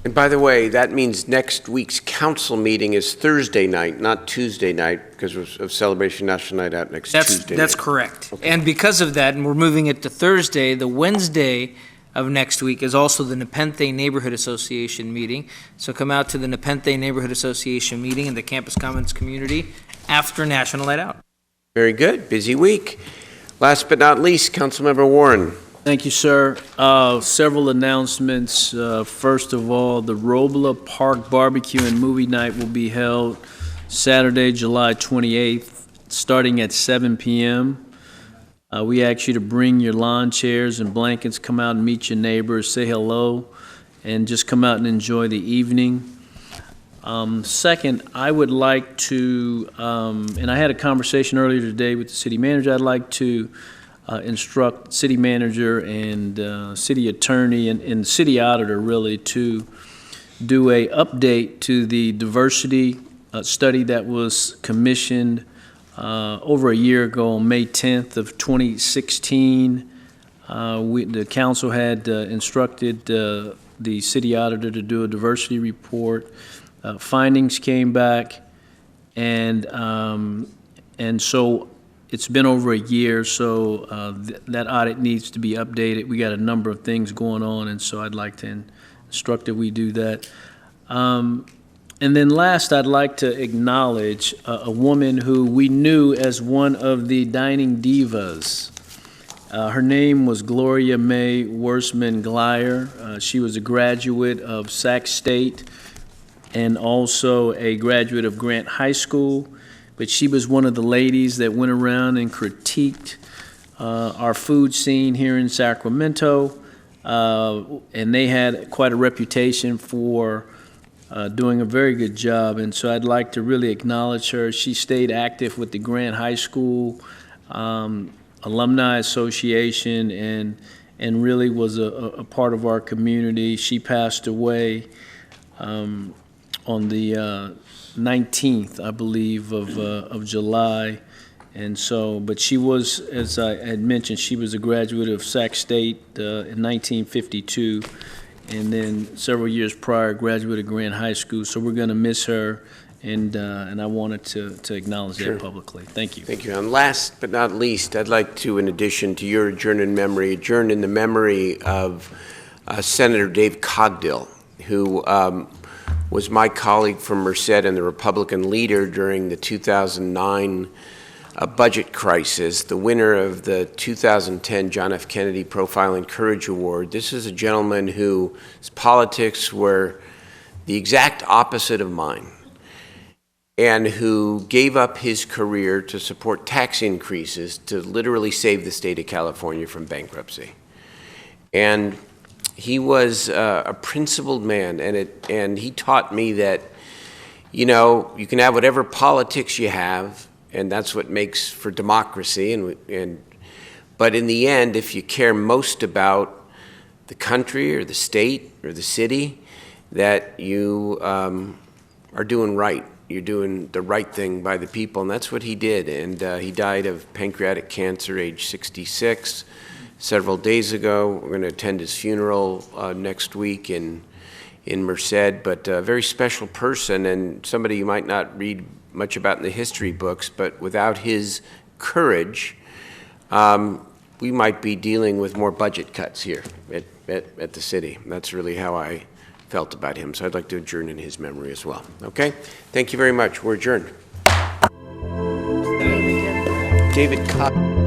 And by the way, that means next week's council meeting is Thursday night, not Tuesday night, because of Celebration National Night Out next Tuesday That's night. correct. Okay. And because of that, and we're moving it to Thursday, the Wednesday of next week is also the Nepenthe Neighborhood Association meeting. So come out to the Nepenthe Neighborhood Association meeting in the Campus Commons community after National Night Out. Very good. Busy week. Last but not least, Councilmember Warren. Thank you, sir. Several announcements. First of all, the Robla Park Barbecue and Movie Night will be held Saturday, July 28th, starting at 7 p.m. We ask you to bring your lawn chairs and blankets, come out and meet your neighbors, say hello, and just come out and enjoy the evening. Second, I would like to, and I had a conversation earlier today with the city manager, I'd like to instruct city manager and city attorney and city auditor really to do a update to the diversity study that was commissioned over a year ago on May 10th of 2016. The council had instructed the city auditor to do a diversity report. Findings came back, and so it's been over a year, so that audit needs to be updated. We got a number of things going on, and so I'd like to instruct that we do that. And then last, I'd like to acknowledge a woman who we knew as one of the dining divas. Her name was Gloria Mae Worstman Glyer. She was a graduate of Sac State and also a graduate of Grant High School, but she was one of the ladies that went around and critiqued our food scene here in Sacramento, and they had quite a reputation for doing a very good job, and so I'd like to really acknowledge her. She stayed active with the Grant High School Alumni Association and really was a part of our community. She passed away on the 19th, I believe, of July. And so, but she was, as I had mentioned, she was a graduate of Sac State in 1952, and then several years prior, graduate of Grant High School. So we're going to miss her, and I wanted to acknowledge that publicly. Thank you. Thank you. And last but not least, I'd like to, in addition to your adjourn in the memory of Senator Dave Cogdill, who was my colleague from Merced and the Republican leader during the 2009 budget crisis, the winner of the 2010 John F. Kennedy Profile and Courage Award. This is a gentleman whose politics were the exact opposite of mine, and who gave up his career to support tax increases to literally save the state of California from bankruptcy. And he was a principled man, and he taught me that, you know, you can have whatever politics you have, and that's what makes for democracy. But in the end, if you care most about the country or the state or the city, that you are doing right. You're doing the right thing by the people, and that's what he did. And he died of pancreatic cancer, age 66. Several days ago. We're going to attend his funeral next week in Merced, but a very special person and somebody you might not read much about in the history books, but without his courage, we might be dealing with more budget cuts here at the city. That's really how I felt about him, so I'd like to adjourn in his memory as well. Okay? Thank you very much. We're adjourned. David Cox.